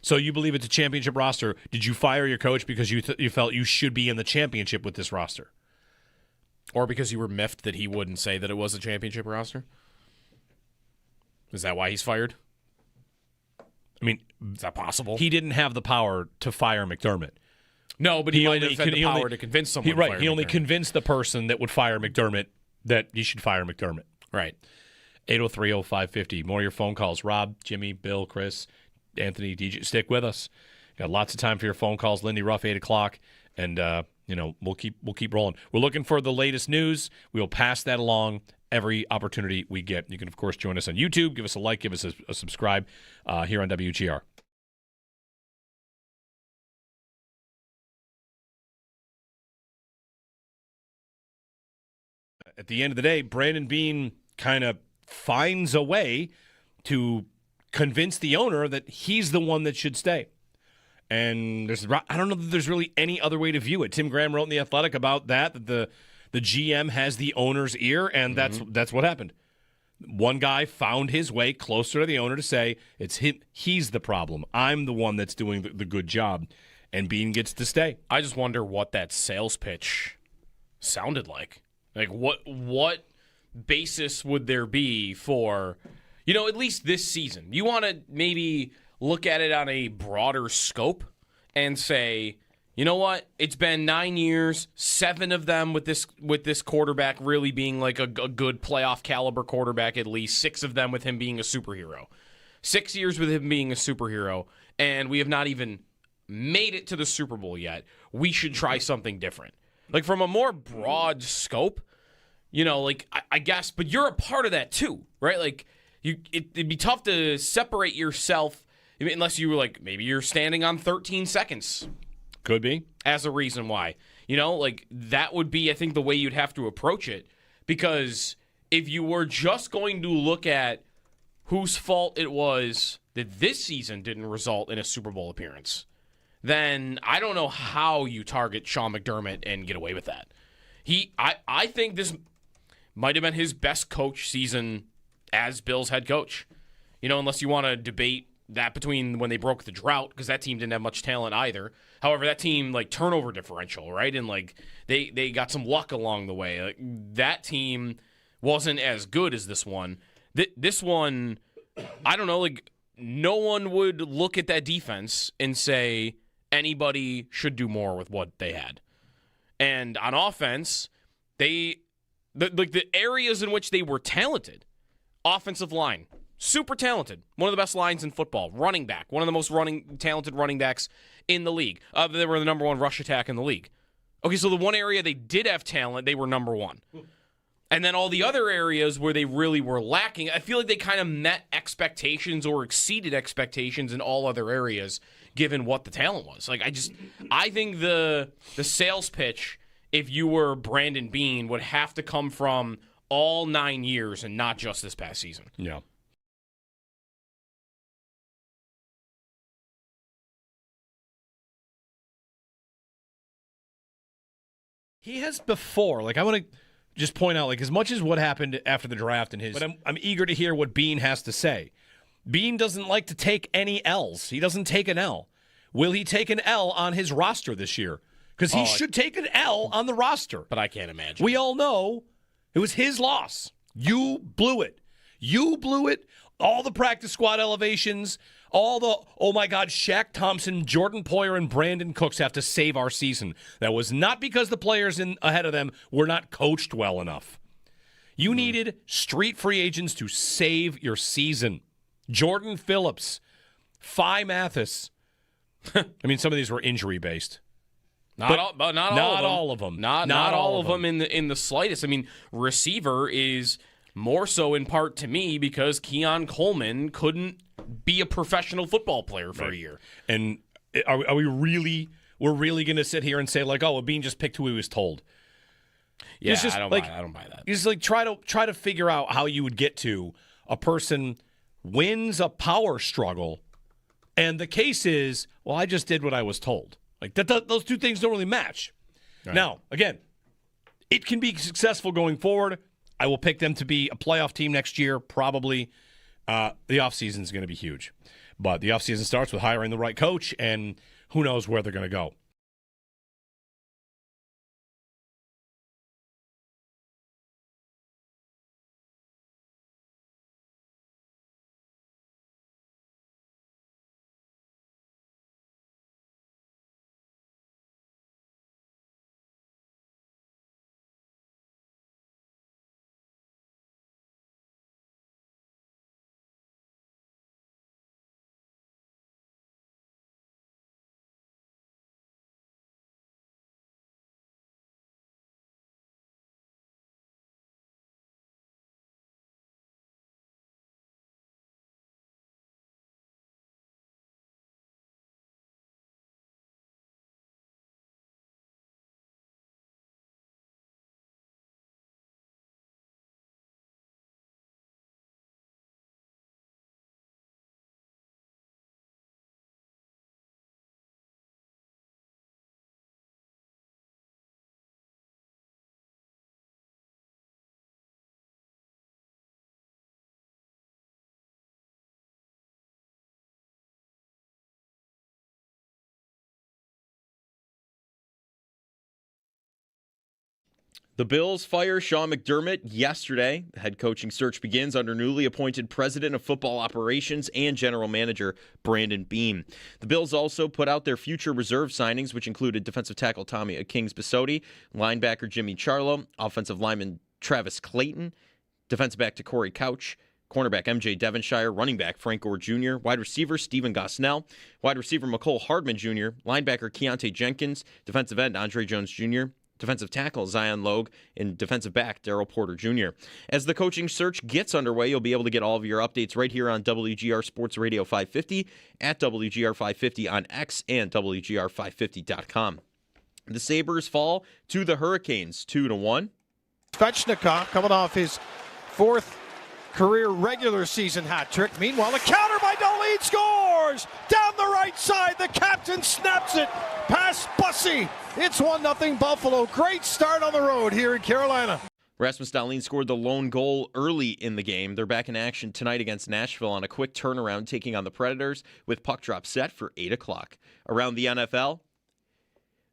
So you believe it's a championship roster. Did you fire your coach because you felt you should be in the championship with this roster? Or because you were miffed that he wouldn't say that it was a championship roster? Is that why he's fired? Is that possible? He didn't have the power to fire McDermott. No, but he might have had the power to convince someone to fire He only McDermott. convinced the person that would fire McDermott that he should fire McDermott. Right. 803-0550. More of your phone calls. Rob, Jimmy, Bill, Chris, Anthony, DJ, stick with us. Got lots of time for your phone calls. Lindy Ruff, 8 o'clock, and we'll keep rolling. We're looking for the latest news. We will pass that along every opportunity we get. You can, of course, join us on YouTube. Give us a like. Give us a subscribe here on WGR. At the end of the day, Brandon Beane kind of finds a way to convince the owner that he's the one that should stay. And I don't know that there's really any other way to view it. Tim Graham wrote in The Athletic about that the GM has the owner's ear, and that's what happened. One guy found his way closer to the owner to say, it's him, he's the problem. I'm the one that's doing the good job, and Beane gets to stay. I just wonder what that sales pitch sounded like. What basis would there be for, at least this season? You want to maybe look at it on a broader scope and say, you know what? It's been 9 years, 7 of them with this quarterback really being like a good playoff caliber quarterback at least, 6 of them with him being a superhero. 6 years with him being a superhero, and we have not even made it to the Super Bowl yet. We should try something different. Like from a more broad scope, I guess, but you're a part of that too, right? Like it'd be tough to separate yourself unless you were like, maybe you're standing on 13 seconds. Could be. As a reason why. That would be, I think, the way you'd have to approach it. Because if you were just going to look at whose fault it was that this season didn't result in a Super Bowl appearance, then I don't know how you target Sean McDermott and get away with that. I think this might have been his best coach season as Bills head coach. Unless you want to debate that between when they broke the drought, because that team didn't have much talent either. However, that team, turnover differential, right? And, they got some luck along the way. That team wasn't as good as this one. This one, I don't know, no one would look at that defense and say anybody should do more with what they had. And on offense, the areas in which they were talented, offensive line, super talented. One of the best lines in football. Running back. One of the most talented running backs in the league. They were the number 1 rush attack in the league. Okay, so the one area they did have talent, they were number 1. And then all the other areas where they really were lacking, I feel like they kind of met expectations or exceeded expectations in all other areas, given what the talent was. I think the sales pitch, if you were Brandon Beane, would have to come from all 9 years and not just this past season. Yeah. He has before, I want to just point out, as much as what happened after the draft and his, but I'm eager to hear what Beane has to say. Beane doesn't like to take any L's. He doesn't take an L. Will he take an L on his roster this year? Because he should take an L on the roster. But I can't imagine. We all know it was his loss. You blew it. You blew it. All the practice squad elevations, all the, oh my God, Shaq Thompson, Jordan Poyer, and Brandon Cooks have to save our season. That was not because the players ahead of them were not coached well enough. You needed street free agents to save your season. Jordan Phillips, Phi Mathis. Some of these were injury-based. Not all of them. Not all of them in the slightest. Receiver is more so in part to me because Keon Coleman couldn't be a professional football player for a year. And are we really going to sit here and say Beane just picked who he was told? Yeah, I don't buy that. You just try to figure out how you would get to a person wins a power struggle, and the case is, well, I just did what I was told. Those two things don't really match. Right. Now, again, it can be successful going forward. I will pick them to be a playoff team next year, probably. The offseason is going to be huge. But the offseason starts with hiring the right coach, and who knows where they're going to go. The Bills fire Sean McDermott yesterday. The head coaching search begins under newly appointed president of football operations and general manager Brandon Beane. The Bills also put out their future reserve signings, which included defensive tackle Tommy Kings-Bisotti, linebacker Jimmy Charlo, offensive lineman Travis Clayton, defensive back to Corey Couch, cornerback M.J. Devonshire, running back Frank Gore Jr., wide receiver Stephen Gosnell, wide receiver McCole Hardman Jr., linebacker Keontae Jenkins, defensive end Andre Jones Jr., defensive tackle Zion Logue, and defensive back Darrell Porter Jr. As the coaching search gets underway, you'll be able to get all of your updates right here on WGR Sports Radio 550, at WGR 550 on X, and WGR550.com. The Sabres fall to the Hurricanes 2-1. Svechnikov coming off his fourth career regular season hat trick. Meanwhile, a counter by Dahlin scores! Down the right side, the captain snaps it past Bussey. It's 1-0 Buffalo. Great start on the road here in Carolina. Rasmus Dahlin scored the lone goal early in the game. They're back in action tonight against Nashville on a quick turnaround, taking on the Predators with puck drop set for 8 o'clock. Around the NFL,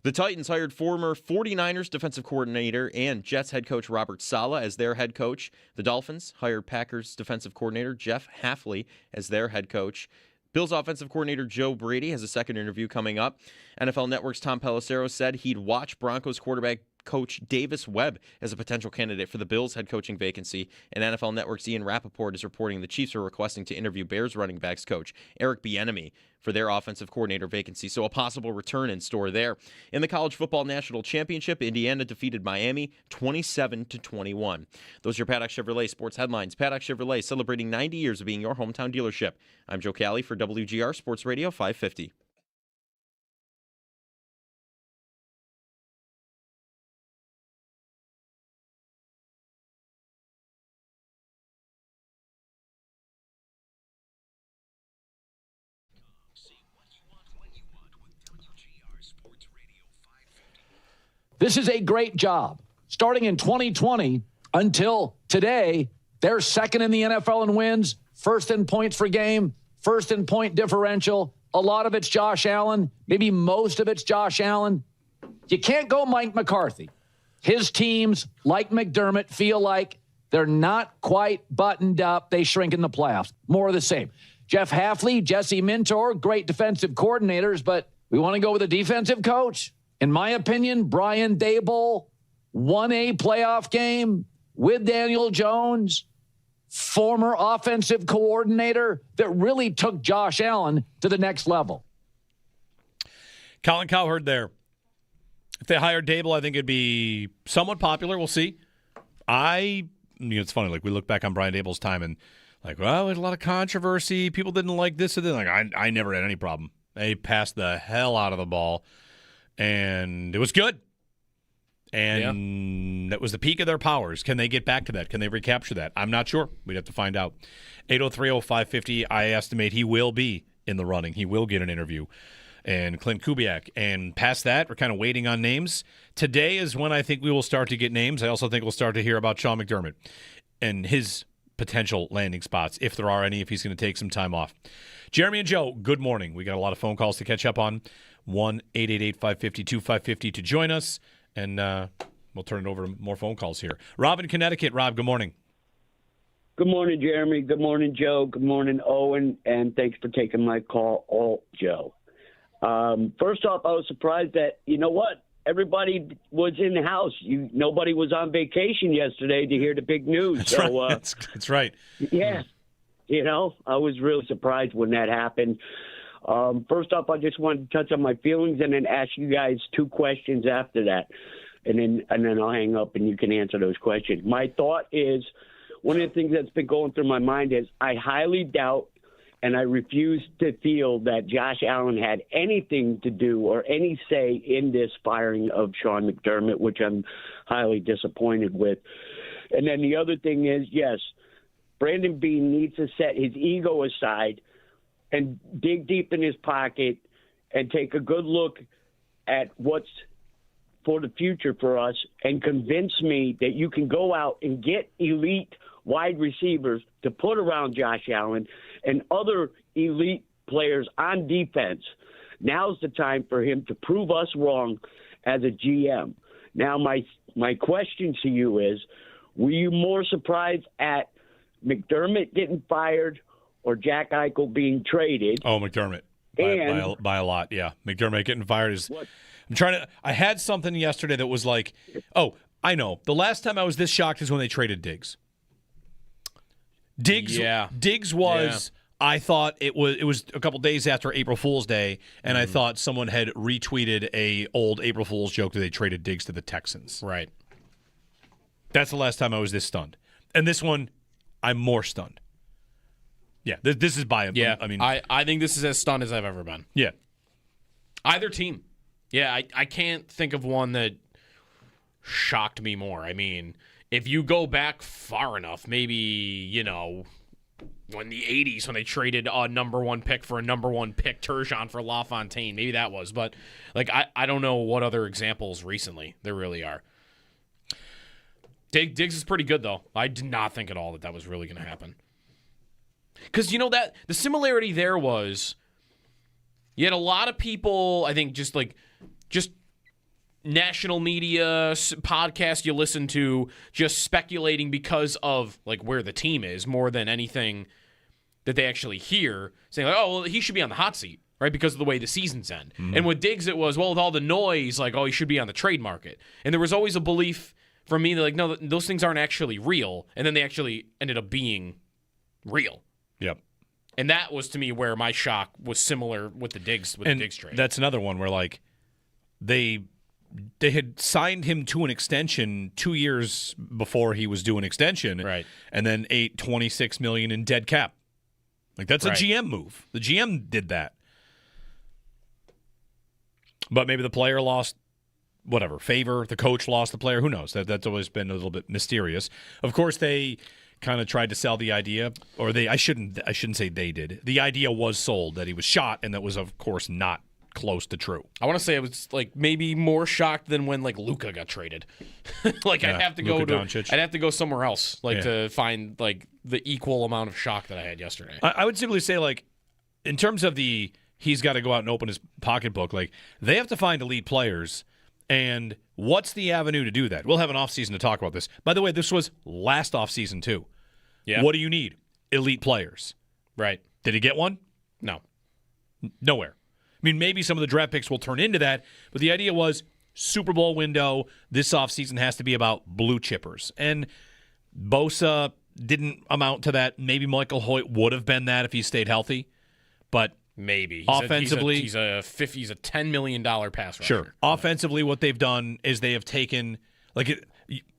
the Titans hired former 49ers defensive coordinator and Jets head coach Robert Saleh as their head coach. The Dolphins hired Packers defensive coordinator Jeff Hafley as their head coach. Bills offensive coordinator Joe Brady has a second interview coming up. NFL Network's Tom Pelissero said he'd watch Broncos quarterback coach Davis Webb as a potential candidate for the Bills head coaching vacancy. And NFL Network's Ian Rappaport is reporting the Chiefs are requesting to interview Bears running backs coach Eric Bieniemy for their offensive coordinator vacancy. So a possible return in store there. In the College Football National Championship, Indiana defeated Miami 27-21. Those are your Paddock Chevrolet sports headlines. Paddock Chevrolet celebrating 90 years of being your hometown dealership. I'm Joe Cali for WGR Sports Radio 550. This is a great job. Starting in 2020 until today, they're second in the NFL in wins, first in points per game, first in point differential. A lot of it's Josh Allen. Maybe most of it's Josh Allen. You can't go Mike McCarthy. His teams, like McDermott, feel like they're not quite buttoned up. They shrink in the playoffs. More of the same. Jeff Hafley, Jesse Minter, great defensive coordinators, but we want to go with a defensive coach. In my opinion, Brian Daboll won a playoff game with Daniel Jones, former offensive coordinator that really took Josh Allen to the next level. Colin Cowherd there. If they hired Daboll, I think it'd be somewhat popular. We'll see. It's funny. Like, we look back on Brian Daboll's time and like, well, there's a lot of controversy. People didn't like this or that. Like, I never had any problem. They passed the hell out of the ball. And it was good. And that was the peak of their powers. Can they get back to that? Can they recapture that? I'm not sure. We'd have to find out. 803-0550, I estimate he will be in the running. He will get an interview. And Clint Kubiak. And past that, we're kind of waiting on names. Today is when I think we will start to get names. I also think we'll start to hear about Sean McDermott and his potential landing spots, if there are any, if he's going to take some time off. Jeremy and Joe, good morning. We got a lot of phone calls to catch up on. 1-888-552-550 to join us, and we'll turn it over to more phone calls here. Rob in Connecticut. Rob, good morning. Good morning, Jeremy. Good morning, Joe. Good morning, Owen, and thanks for taking my call, Joe. First off, I was surprised that, you know what, everybody was in the house. Nobody was on vacation yesterday to hear the big news. That's right. That's right. Yeah. I was really surprised when that happened. First off, I just wanted to touch on my feelings and then ask you guys two questions after that. And then I'll hang up and you can answer those questions. My thought is, one of the things that's been going through my mind is I highly doubt and I refuse to feel that Josh Allen had anything to do or any say in this firing of Sean McDermott, which I'm highly disappointed with. And then the other thing is, yes, Brandon Beane needs to set his ego aside and dig deep in his pocket and take a good look at what's for the future for us and convince me that you can go out and get elite wide receivers to put around Josh Allen and other elite players on defense. Now's the time for him to prove us wrong as a GM. Now, my question to you is, were you more surprised at McDermott getting fired or Jack Eichel being traded? Oh, McDermott. And By a lot, yeah. McDermott getting fired is I had something yesterday that was like, oh, I know. The last time I was this shocked is when they traded Diggs. Diggs was I thought it was a couple days after April Fool's Day, and I thought someone had retweeted a old April Fool's joke that they traded Diggs to the Texans. Right. That's the last time I was this stunned. And this one, I'm more stunned. Yeah, this is by Yeah, I mean, I think this is as stunned as I've ever been. Yeah. Either team. Yeah, I can't think of one that shocked me more. I mean, if you go back far enough, maybe, when the 80s, when they traded a number one pick for a number one pick, Turgeon for LaFontaine, maybe that was. But, I don't know what other examples recently there really are. Diggs is pretty good, though. I did not think at all that was really going to happen. Because, that the similarity there was you had a lot of people, I think, just national media podcast you listen to just speculating because of where the team is more than anything that they actually hear, saying he should be on the hot seat, right, because of the way the seasons end. And with Diggs it was, with all the noise, he should be on the trade market. And there was always a belief from me that no, those things aren't actually real, and then they actually ended up being real. Yep. And that was, to me, where my shock was similar with the Diggs trade. That's another one where they had signed him to an extension 2 years before he was due an extension, right? And then $26 million in dead cap. That's a GM move. The GM did that, but maybe the player lost favor. The coach lost the player. Who knows? That's always been a little bit mysterious. Of course, they kind of tried to sell the idea, or I shouldn't say they did. The idea was sold that he was shot, and that was, of course, not close to true. I want to say I was maybe more shocked than when Luka got traded. I'd have to go Doncic. I'd have to go somewhere else to find the equal amount of shock that I had yesterday. I would simply say in terms of he's got to go out and open his pocketbook, they have to find elite players, and what's the avenue to do that? We'll have an offseason to talk about this. By the way, this was last offseason too. Yeah. What do you need? Elite players. Right. Did he get one? No. Nowhere. I mean, maybe some of the draft picks will turn into that, but the idea was Super Bowl window, this offseason has to be about blue chippers. And Bosa didn't amount to that. Maybe Michael Hoyt would have been that if he stayed healthy, but maybe. Offensively, he's a $10 million pass rusher. Sure. Offensively, what they've done is they have taken,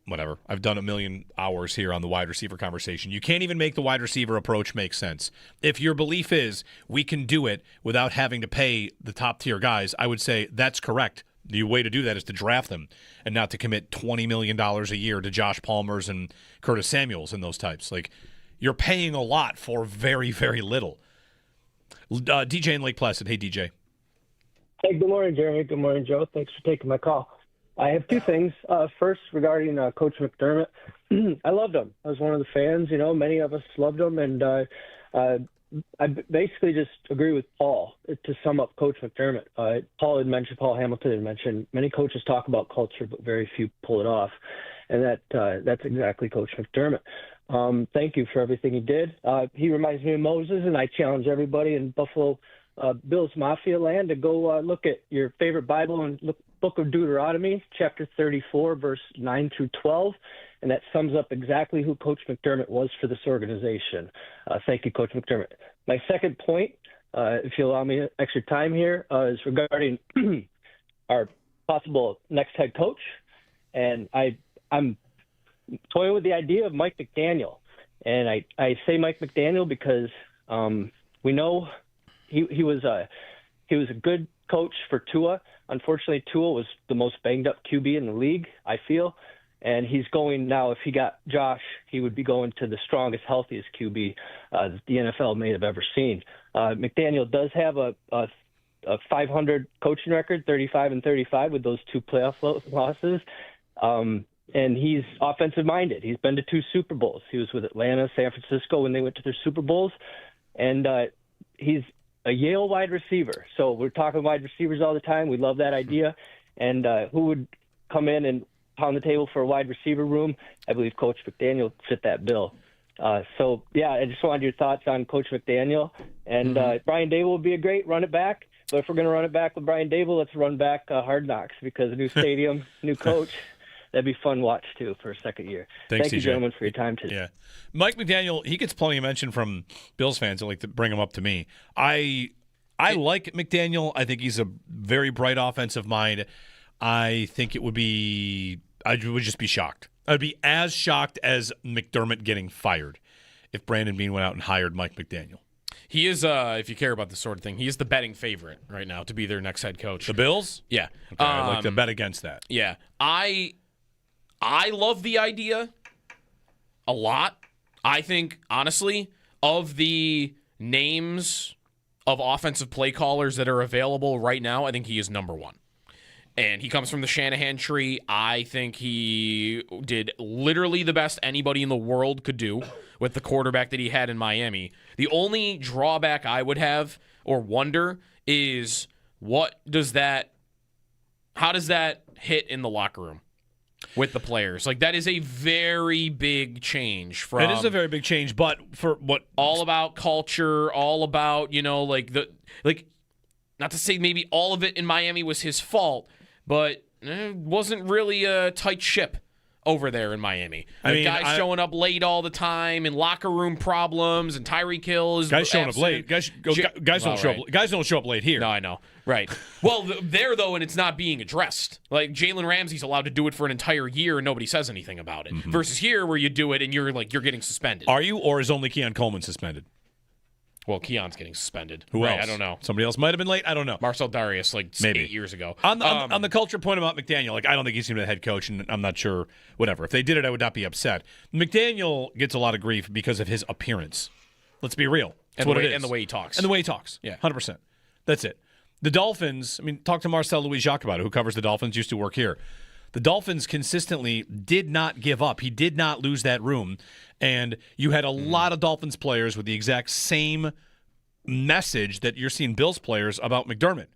whatever. I've done 1 million hours here on the wide receiver conversation. You can't even make the wide receiver approach make sense. If your belief is we can do it without having to pay the top tier guys, I would say that's correct. The way to do that is to draft them and not to commit $20 million a year to Josh Palmer's and Curtis Samuels and those types. You're paying a lot for very, very little. DJ in Lake Placid. Hey, DJ. Hey, good morning, Jeremy. Good morning, Joe. Thanks for taking my call. I have two things. First, regarding Coach McDermott, I loved him. I was one of the fans. Many of us loved him, and I basically just agree with Paul to sum up Coach McDermott. Paul Hamilton had mentioned many coaches talk about culture, but very few pull it off, and that's exactly Coach McDermott. Thank you for everything he did. He reminds me of Moses, and I challenge everybody in Buffalo Bills Mafia land to go look at your favorite Bible and look Book of Deuteronomy, chapter 34, verse 9 through 12, and that sums up exactly who Coach McDermott was for this organization. Thank you, Coach McDermott. My second point, if you allow me extra time here, is regarding our possible next head coach, and I'm toying with the idea of Mike McDaniel, and I say Mike McDaniel because we know he was a good coach for Tua. Unfortunately, Tua was the most banged-up QB in the league, I feel, and he's going now. If he got Josh, he would be going to the strongest, healthiest QB that the NFL may have ever seen. McDaniel does have a 500 coaching record, 35-35 with those 2 playoff losses, and he's offensive-minded. He's been to 2 Super Bowls. He was with Atlanta, San Francisco when they went to their Super Bowls, and he's a Yale wide receiver. So we're talking wide receivers all the time. We love that idea. And who would come in and pound the table for a wide receiver room, I believe Coach McDaniel fit that bill. I just wanted your thoughts on Coach McDaniel. And Brian Dable would be a great run it back. But if we're going to run it back with Brian Dable, let's run back Hard Knocks, because new stadium, new coach. That'd be fun watch, too, for a second year. Thanks, Thank you, CJ. gentlemen, for your time today. Yeah. Mike McDaniel, he gets plenty of mention from Bills fans that like to bring him up to me. I like McDaniel. I think he's a very bright offensive mind. I think I would just be shocked. I'd be as shocked as McDermott getting fired if Brandon Beane went out and hired Mike McDaniel. He is, if you care about this sort of thing, he is the betting favorite right now to be their next head coach. The Bills? Yeah. Okay, I'd like to bet against that. Yeah. I love the idea a lot. I think, honestly, of the names of offensive play callers that are available right now, I think he is number one. And he comes from the Shanahan tree. I think he did literally the best anybody in the world could do with the quarterback that he had in Miami. The only drawback I would have or wonder is how does that hit in the locker room with the players? Like, that is a very big change from... It is a very big change, but for what... All about culture, all about, not to say maybe all of it in Miami was his fault, but it wasn't really a tight ship over there in Miami. Guys showing up late all the time, and locker room problems, and Tyreek Hill is guys showing absent. up late. Guys don't show up. Guys don't show up late here. No, I know. Right. Well, there though, and it's not being addressed. Like, Jalen Ramsey's allowed to do it for an entire year, and nobody says anything about it. Mm-hmm. Versus here, where you do it and you're getting suspended. Are you, or is only Keon Coleman suspended? Well, Keon's getting suspended. Who else? I don't know. Somebody else might have been late. I don't know. Marcel Darius, maybe 8 years ago. On the culture point about McDaniel, I don't think he's going to be the head coach, and I'm not sure. Whatever. If they did it, I would not be upset. McDaniel gets a lot of grief because of his appearance. Let's be real. That's what it is. And the way he talks. And the way he talks. Yeah. 100%. That's it. The Dolphins, talk to Marcel Louis-Jacques about it, who covers the Dolphins, used to work here. The Dolphins consistently did not give up. He did not lose that room. And you had a lot of Dolphins players with the exact same message that you're seeing Bills players about McDermott.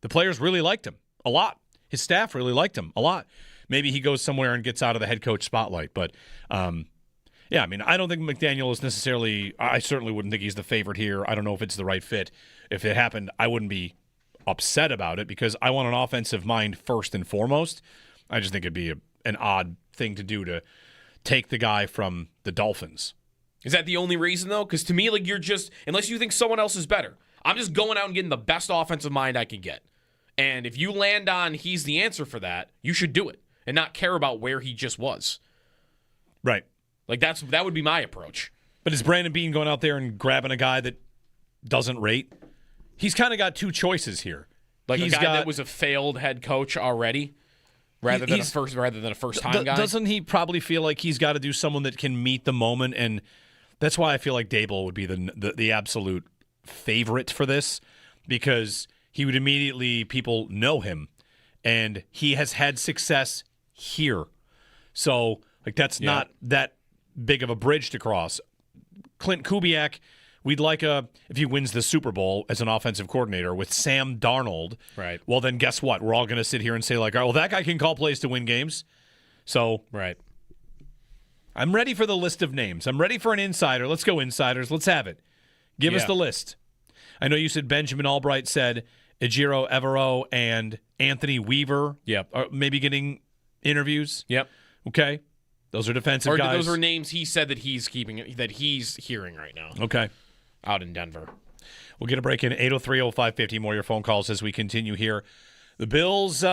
The players really liked him a lot. His staff really liked him a lot. Maybe he goes somewhere and gets out of the head coach spotlight. But, I don't think McDaniel is necessarily – I certainly wouldn't think he's the favorite here. I don't know if it's the right fit. If it happened, I wouldn't be upset about it because I want an offensive mind first and foremost. I just think it'd be an odd thing to do to take the guy from the Dolphins. Is that the only reason, though? Because to me, you're just, unless you think someone else is better, I'm just going out and getting the best offensive mind I can get. And if you land on he's the answer for that, you should do it and not care about where he just was. Right. That would be my approach. But is Brandon Beane going out there and grabbing a guy that doesn't rate? He's kind of got two choices here. He's a guy that was a failed head coach already, rather than a first time guy. Doesn't he probably feel like he's got to do someone that can meet the moment? And that's why I feel like Dable would be the absolute favorite for this, because he would immediately, people know him, and he has had success here. So that's not that big of a bridge to cross. Clint Kubiak, we'd like if he wins the Super Bowl as an offensive coordinator with Sam Darnold. Right. Well, then guess what? We're all going to sit here and say that guy can call plays to win games. So right. I'm ready for the list of names. I'm ready for an insider. Let's go, insiders. Let's have it. Give us the list. I know you said Benjamin Albright said Ejiro Evero and Anthony Weaver. Yep. Are maybe getting interviews. Yep. Okay. Those are defensive guys. Those are names he said that he's hearing right now. Okay. Out in Denver. We'll get a break in 803-0550. More of your phone calls as we continue here. The Bills,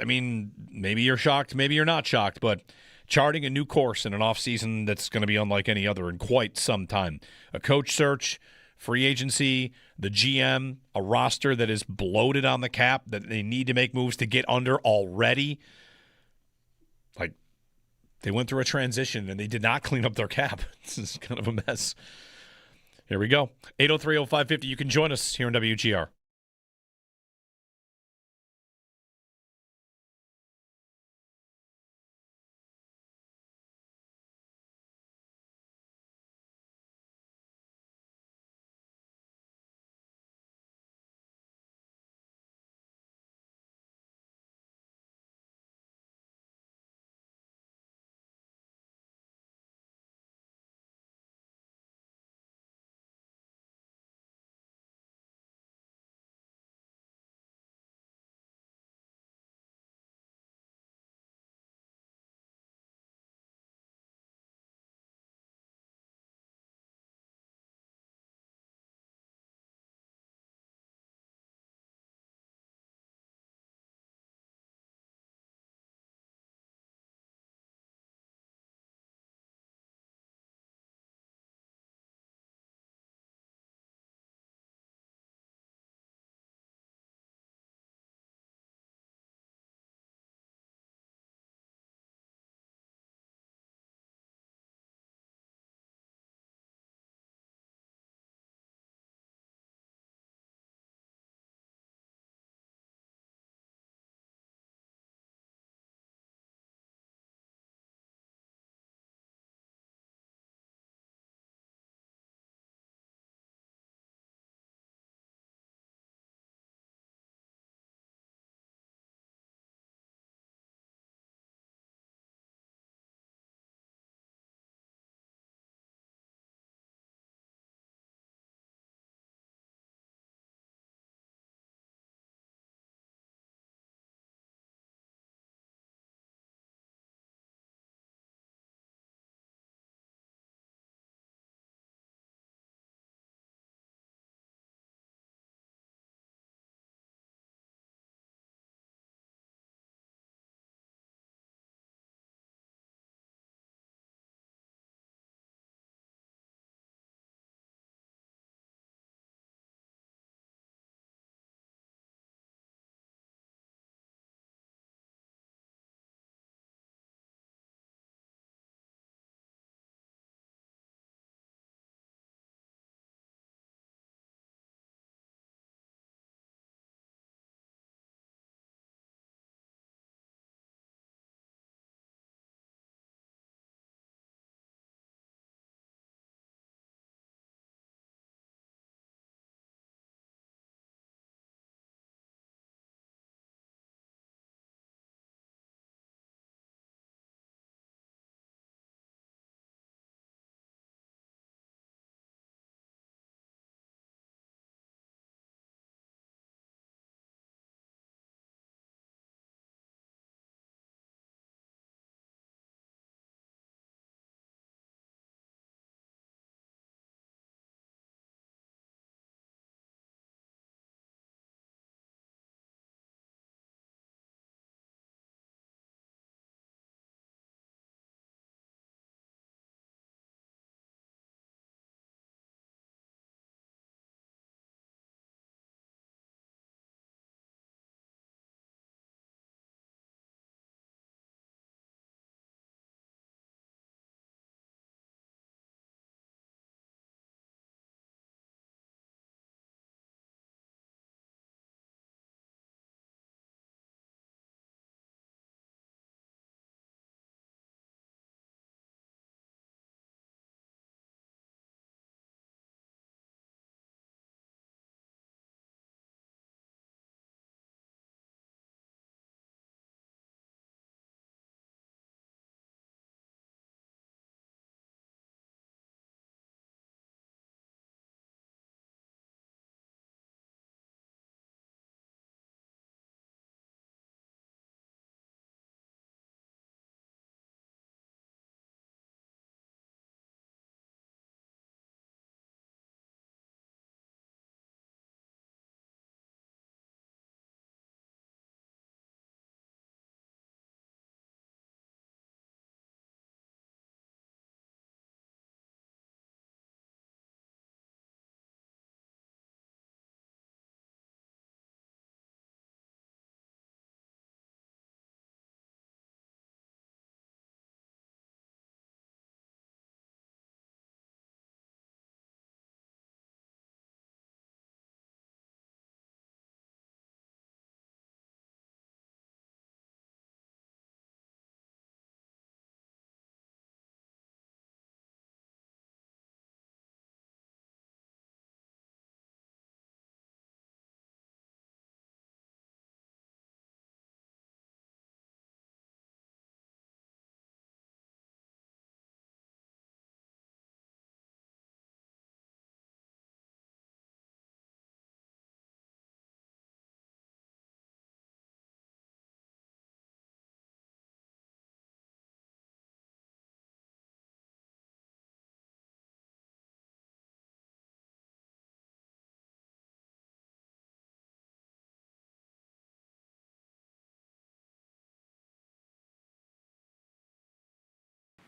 maybe you're shocked, maybe you're not shocked, but charting a new course in an offseason that's going to be unlike any other in quite some time. A coach search, free agency, the GM, a roster that is bloated on the cap, that they need to make moves to get under already. They went through a transition, and they did not clean up their cap. This is kind of a mess. Here we go. 803-0550. You can join us here in WGR.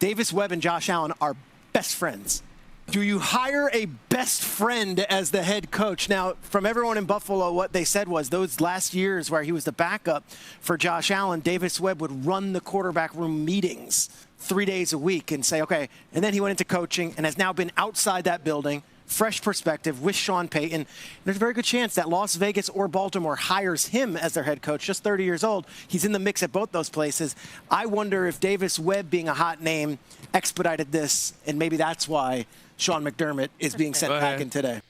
Davis Webb and Josh Allen are best friends. Do you hire a best friend as the head coach? Now, from everyone in Buffalo, what they said was those last years where he was the backup for Josh Allen, Davis Webb would run the quarterback room meetings 3 days a week and say, okay, and then he went into coaching and has now been outside that building, fresh perspective with Sean Payton. There's a very good chance that Las Vegas or Baltimore hires him as their head coach, just 30 years old. He's in the mix at both those places. I wonder if Davis Webb being a hot name expedited this, and maybe that's why Sean McDermott is being sent back in today.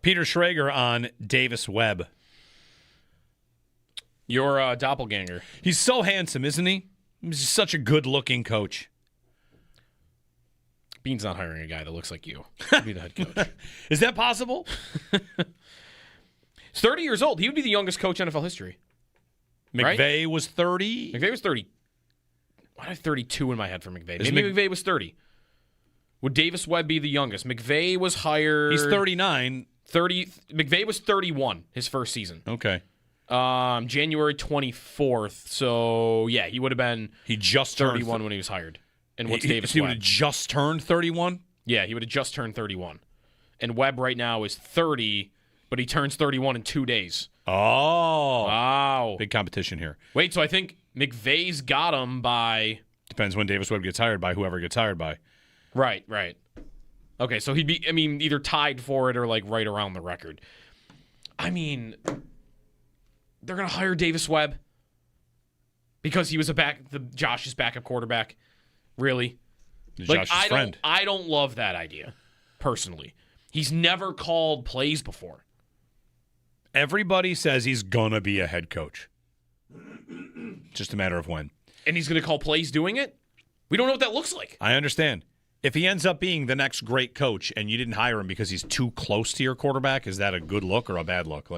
Peter Schrager on Davis Webb. Your doppelganger. He's so handsome, isn't he? He's such a good-looking coach. Beane's not hiring a guy that looks like you to be the head coach. Is that possible? He's 30 years old. He would be the youngest coach in NFL history. McVay was 30? McVay was 30. Why do I have 32 in my head for McVay? Maybe McVay was 30. Would Davis Webb be the youngest? McVay was hired... He's 39. McVay was 31 his first season. Okay. January 24th. So, yeah, he would have been he just 31 when he was hired. And what's Davis Webb? He would have just turned 31? Yeah, he would have just turned 31. And Webb right now is 30, but he turns 31 in 2 days. Oh. Wow. Big competition here. Wait, so I think McVay's got him by... Depends when Davis Webb gets hired by, whoever gets hired by. Right. Okay, so he'd be, either tied for it or, right around the record. They're going to hire Davis Webb because he was Josh's backup quarterback. Really? Josh's friend. I don't love that idea, personally. He's never called plays before. Everybody says he's going to be a head coach. Just a matter of when. And he's going to call plays doing it? We don't know what that looks like. I understand. If he ends up being the next great coach and you didn't hire him because he's too close to your quarterback, is that a good look or a bad look?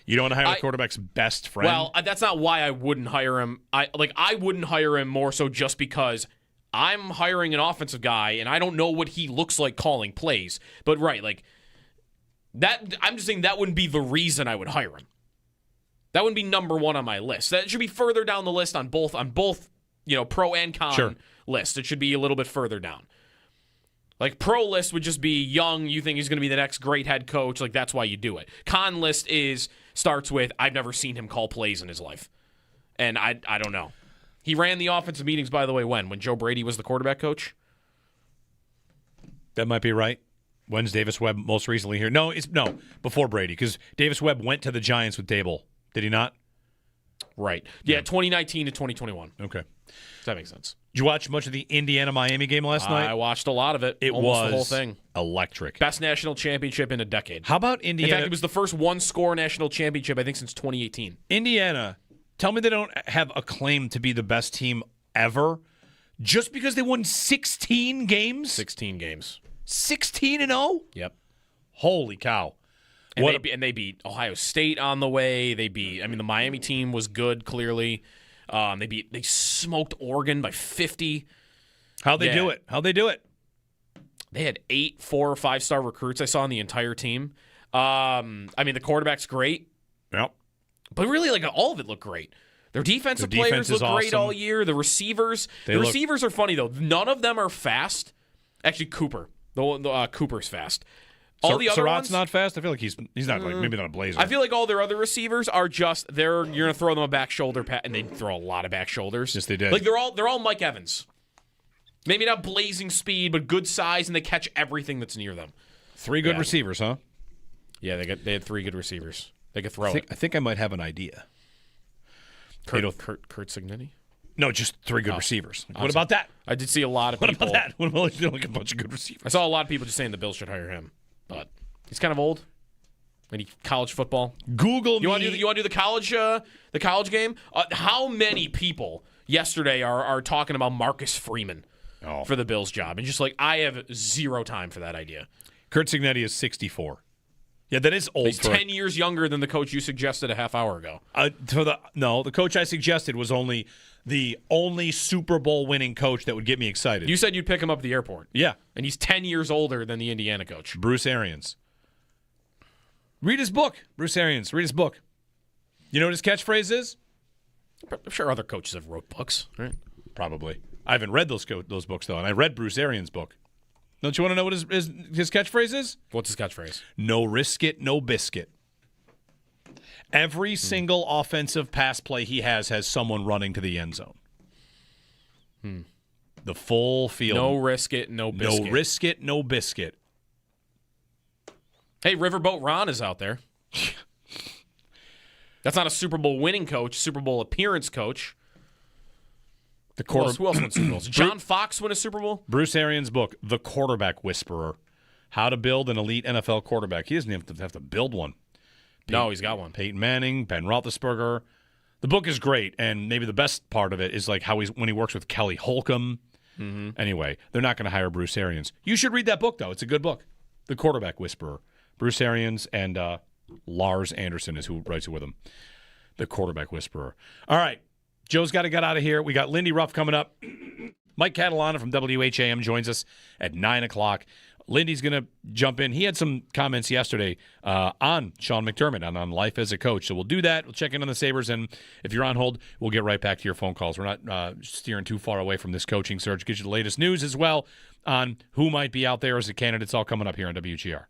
You don't want to hire the quarterback's best friend? Well, that's not why I wouldn't hire him. I wouldn't hire him more so just because I'm hiring an offensive guy and I don't know what he looks like calling plays. But that I'm just saying that wouldn't be the reason I would hire him. That wouldn't be number one on my list. That should be further down the list on both pro and con list. It should be a little bit further down. Pro list would just be young, you think he's going to be the next great head coach, that's why you do it. Con list starts with, I've never seen him call plays in his life. And I don't know. He ran the offensive meetings, by the way, when Joe Brady was the quarterback coach? That might be right. When's Davis Webb most recently here? No, before Brady, because Davis Webb went to the Giants with Dable. Did he not? Right. Yeah, 2019 to 2021. Okay. Does that make sense? Did you watch much of the Indiana-Miami game last night? I watched a lot of it. It almost was the whole thing. Electric. Best national championship in a decade. How about Indiana? In fact, it was the first one-score national championship, I think, since 2018. Indiana, tell me they don't have a claim to be the best team ever just because they won 16 games? 16 games. 16-0? Yep. Holy cow. And they beat Ohio State on the way. They beat, the Miami team was good, clearly. They smoked Oregon by 50. How'd they do it? They had 8 4- or 5-star recruits I saw on the entire team. The quarterback's great. Yep. But really, all of it looked great. Their defensive players look great all year. The receivers. Receivers are funny, though. None of them are fast. Actually, Cooper. Cooper's fast. All the other Surratt's ones, not fast. I feel like he's not maybe not a blazer. I feel like all their other receivers are just you're gonna throw them a back shoulder pat, and they throw a lot of back shoulders. Yes, they did. They're all Mike Evans. Maybe not blazing speed, but good size, and they catch everything that's near them. 3 good receivers, huh? Yeah, they had 3 good receivers. They could throw I think I might have an idea. Kurt Signetti? No, just 3 good receivers. What about that? I did see a lot of people. What about that? What about a bunch of good receivers? I saw a lot of people just saying the Bills should hire him, but he's kind of old. College football. Google me. You want to do the college game? How many people yesterday are talking about Marcus Freeman for the Bills job? And just I have zero time for that idea. Kurt Signetti is 64. Yeah, that is old. He's 10 years younger than the coach you suggested a half hour ago. The coach I suggested was the only Super Bowl winning coach that would get me excited. You said you'd pick him up at the airport. Yeah. And he's 10 years older than the Indiana coach. Bruce Arians. Read his book. Bruce Arians. Read his book. You know what his catchphrase is? I'm sure other coaches have wrote books, right? Probably. I haven't read those books, though, and I read Bruce Arians' book. Don't you want to know what his catchphrase is? What's his catchphrase? No risk it, no biscuit. Every single offensive pass play he has someone running to the end zone. The full field. No risk it, no biscuit. No risk it, no biscuit. Hey, Riverboat Ron is out there. That's not a Super Bowl winning coach, Super Bowl appearance coach. Who else won Super Bowls? Did John Fox win a Super Bowl? Bruce Arians' book, The Quarterback Whisperer, How to Build an Elite NFL Quarterback. He doesn't even have to build one. No, he's got one. Peyton Manning, Ben Roethlisberger. The book is great, and maybe the best part of it is like how when he works with Kelly Holcomb. Mm-hmm. Anyway, they're not going to hire Bruce Arians. You should read that book, though. It's a good book. The Quarterback Whisperer. Bruce Arians and Lars Anderson is who writes it with him. The Quarterback Whisperer. All right. Joe's got to get out of here. We got Lindy Ruff coming up. Mike Catalana from WHAM joins us at 9 o'clock. Lindy's going to jump in. He had some comments yesterday on Sean McDermott and on life as a coach. So we'll do that. We'll check in on the Sabres. And if you're on hold, we'll get right back to your phone calls. We're not steering too far away from this coaching search. Get you the latest news as well on who might be out there as a candidate. It's all coming up here on WGR.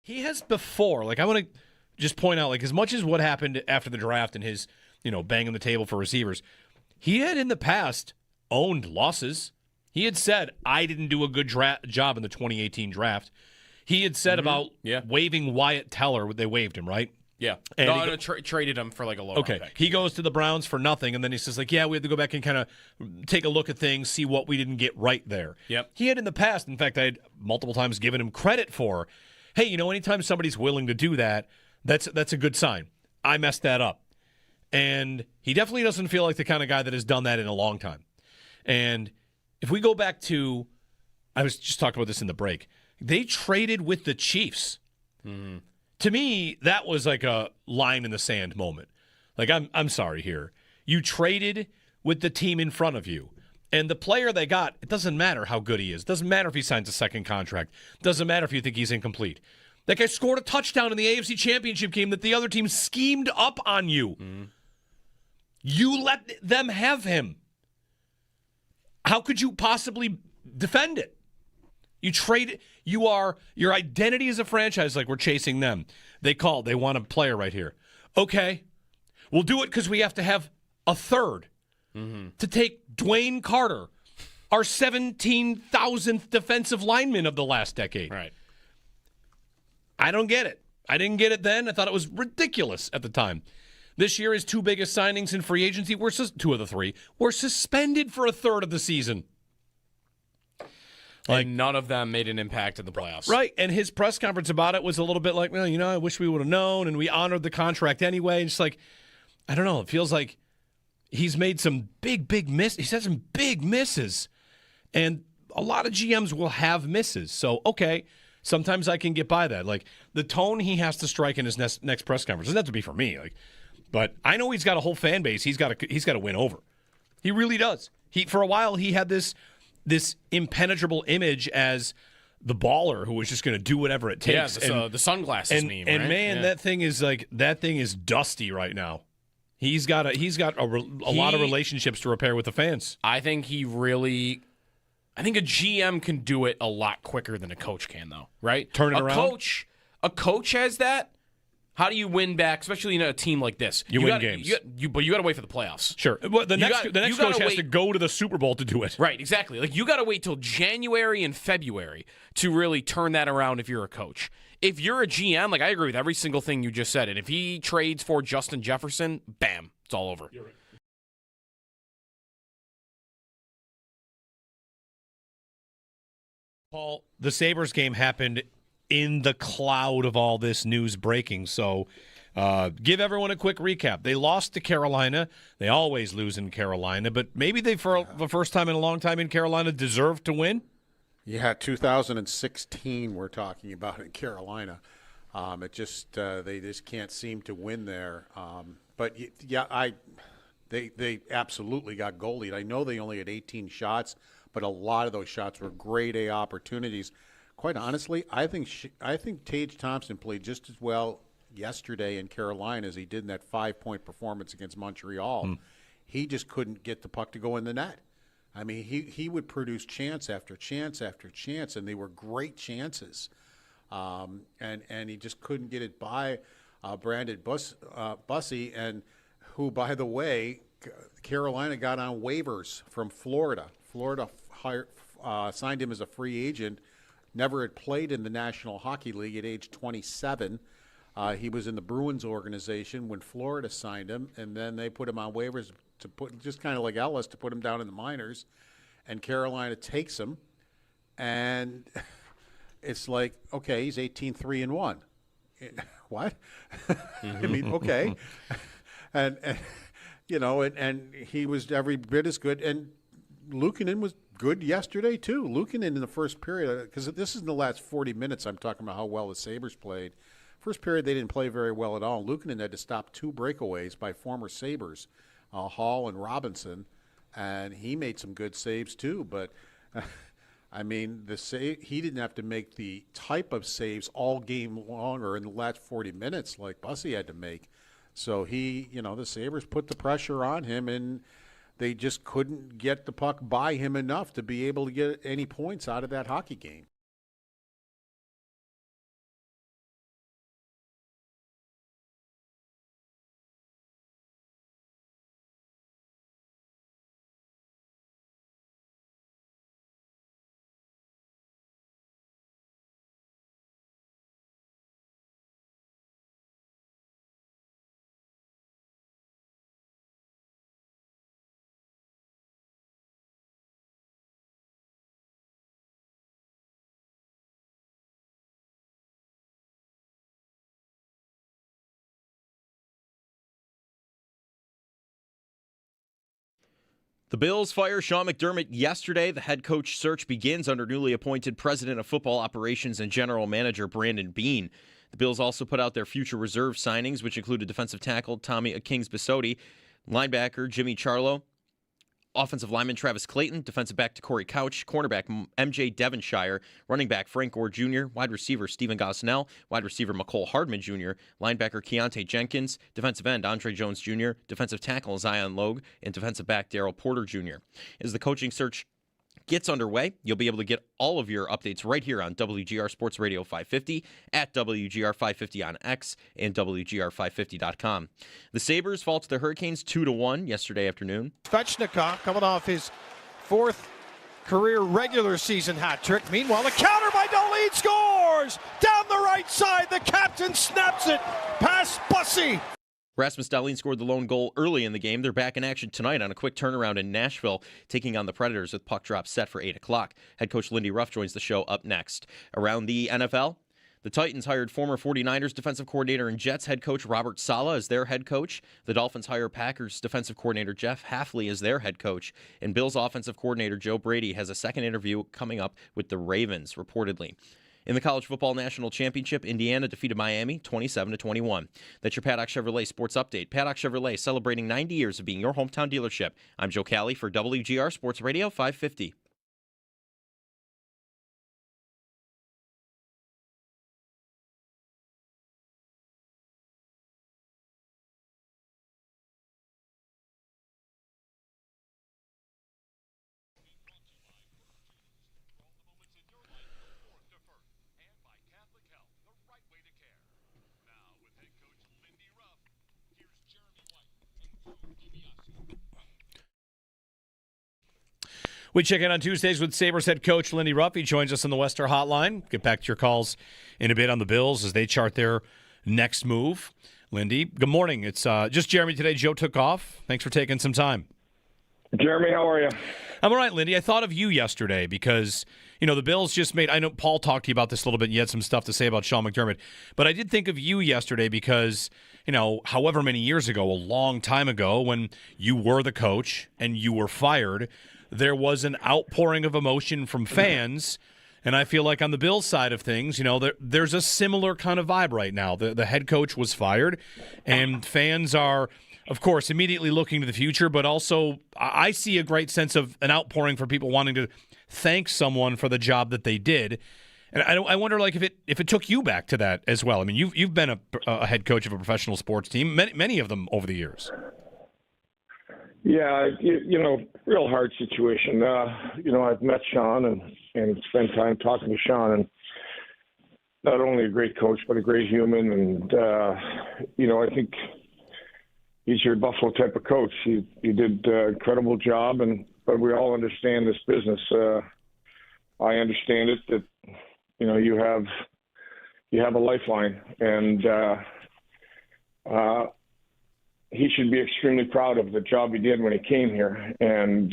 He has before, I want to just point out, as much as what happened after the draft and his, banging the table for receivers, he had in the past owned losses. He had said, I didn't do a good job in the 2018 draft. He had said about waiving Wyatt Teller. They waived him, right? Yeah. And traded him for a low okay. pick. He goes to the Browns for nothing, and then he says, we have to go back and kind of take a look at things, see what we didn't get right there. Yep. He had in the past, in fact, I had multiple times given him credit for, hey, anytime somebody's willing to do that, that's a good sign. I messed that up. And he definitely doesn't feel like the kind of guy that has done that in a long time. And if we go back to, I was just talking about this in the break, they traded with the Chiefs. Mm-hmm. To me, that was like a line in the sand moment. I'm sorry here. You traded with the team in front of you. And the player they got, it doesn't matter how good he is. It doesn't matter if he signs a second contract. It doesn't matter if you think he's incomplete. That guy scored a touchdown in the AFC Championship game that the other team schemed up on you. Mm-hmm. You let them have him. How could you possibly defend it? You trade. Your identity as a franchise, we're chasing them. They want a player right here. Okay, we'll do it because we have to have a third. Mm-hmm. To take Dwayne Carter, our 17,000th defensive lineman of the last decade. Right. I don't get it. I didn't get it then. I thought it was ridiculous at the time. This year, his two biggest signings in free agency, two of the three, were suspended for a third of the season. And none of them made an impact in the playoffs. Right, and his press conference about it was a little bit like, I wish we would have known, and we honored the contract anyway. And just I don't know, it feels like he's made some big misses. He's had some big misses. And a lot of GMs will have misses. So, okay, sometimes I can get by that. The tone he has to strike in his next press conference doesn't have to be for me. But I know he's got a whole fan base he's got to win over. He really does. For a while, he had this impenetrable image as the baller who was just going to do whatever it takes. Yeah, the sunglasses meme, and right? man, that thing is dusty right now. He's got a lot of relationships to repair with the fans. I think a GM can do it a lot quicker than a coach can, though. Right? Turn it around. A coach has that. How do you win back, especially in a team like this? You win games. But you got to wait for the playoffs. Sure. Well, the next coach has to go to the Super Bowl to do it. Right, exactly. You got to wait till January and February to really turn that around if you're a coach. If you're a GM, I agree with every single thing you just said. And if he trades for Justin Jefferson, bam, it's all over. You're right. Paul, the Sabres game happened in the cloud of all this news breaking. So give everyone a quick recap. They lost to Carolina. They always lose in Carolina, but maybe they, for the first time in a long time in Carolina, deserved to win. Yeah, 2016 we're talking about in Carolina. They just can't seem to win there. But yeah, They absolutely got goalied. I know they only had 18 shots, but a lot of those shots were grade A opportunities. Quite honestly, I think Tage Thompson played just as well yesterday in Carolina as he did in that 5-point performance against Montreal. He just couldn't get the puck to go in the net. I mean, he would produce chance after chance after chance, and they were great chances. And he just couldn't get it by Brandon Bussey, and who, by the way, Carolina got on waivers from Florida. Florida signed him as a free agent, never had played in the National Hockey League at age 27. He was in the Bruins organization when Florida signed him, and then they put him on waivers to put, just kind of like Ellis, to put him down in the minors. And Carolina takes him, and it's like, okay, he's 18-3-1. What? I mean, okay. and you know, and he was every bit as good. And Luukkonen was good yesterday too. Luukkonen in the first period, because this is in the last 40 minutes, I'm talking about how well the Sabres played. First period, they didn't play very well at all. Luukkonen had to stop 2 breakaways by former Sabres, Hall and Robinson, and he made some good saves too. But I mean, he didn't have to make the type of saves all game long or in the last 40 minutes like Bussey had to make. So the Sabres put the pressure on him, and they just couldn't get the puck by him enough to be able to get any points out of that hockey game. The Bills fire Sean McDermott yesterday. The head coach search begins under newly appointed president of football operations and general manager Brandon Beane. The Bills also put out their future reserve signings, which included defensive tackle Tommy Kings-Bisotti, linebacker Jimmy Charlo, offensive lineman Travis Clayton, defensive back Corey Couch, cornerback MJ Devonshire, running back Frank Gore Jr., wide receiver Stephen Gosnell, wide receiver McCole Hardman Jr., linebacker Keontae Jenkins, defensive end Andre Jones Jr., defensive tackle Zion Logue, and defensive back Darryl Porter Jr. As the coaching search gets underway, you'll be able to get all of your updates right here on WGR Sports Radio 550, at WGR 550 on X, and WGR550.com. The Sabres fall to the Hurricanes 2-1 yesterday afternoon. Svechnikov coming off his 4th career regular season hat trick. Meanwhile, a counter by Dahlin scores! Down the right side, the captain snaps it past Bussey. Rasmus Dahlin scored the lone goal early in the game. They're back in action tonight on a quick turnaround in Nashville, taking on the Predators with puck drop set for 8 o'clock. Head coach Lindy Ruff joins the show up next. Around the NFL, the Titans hired former 49ers defensive coordinator and Jets head coach Robert Saleh as their head coach. The Dolphins hire Packers defensive coordinator Jeff Hafley as their head coach. And Bills offensive coordinator Joe Brady has a second interview coming up with the Ravens, reportedly. In the College Football National Championship, Indiana defeated Miami 27-21. That's your Paddock Chevrolet Sports Update. Paddock Chevrolet celebrating 90 years of being your hometown dealership. I'm Joe Cali for WGR Sports Radio 550. We check in on Tuesdays with Sabres head coach Lindy Ruff. He joins us on the Wester Hotline. Get back to your calls in a bit on the Bills as they chart their next move. Lindy, good morning. It's just Jeremy today. Joe took off. Thanks for taking some time. Jeremy, how are you? I'm all right, Lindy. I thought of you yesterday because, the Bills just made – I know Paul talked to you about this a little bit, and you had some stuff to say about Sean McDermott. But I did think of you yesterday because, however many years ago, a long time ago, when you were the coach and you were fired – there was an outpouring of emotion from fans, and I feel like on the Bills side of things, there's a similar kind of vibe right now. The head coach was fired, and fans are of course, immediately looking to the future, but also I see a great sense of an outpouring for people wanting to thank someone for the job that they did. And I wonder, like, if it took you back to that as well. I mean, you've been a head coach of a professional sports team, many of them over the years. Yeah, real hard situation. I've met Sean and spent time talking to Sean, and not only a great coach, but a great human. And, I think he's your Buffalo type of coach. He did an incredible job, but we all understand this business. I understand it that, you have a lifeline, and he should be extremely proud of the job he did when he came here. And,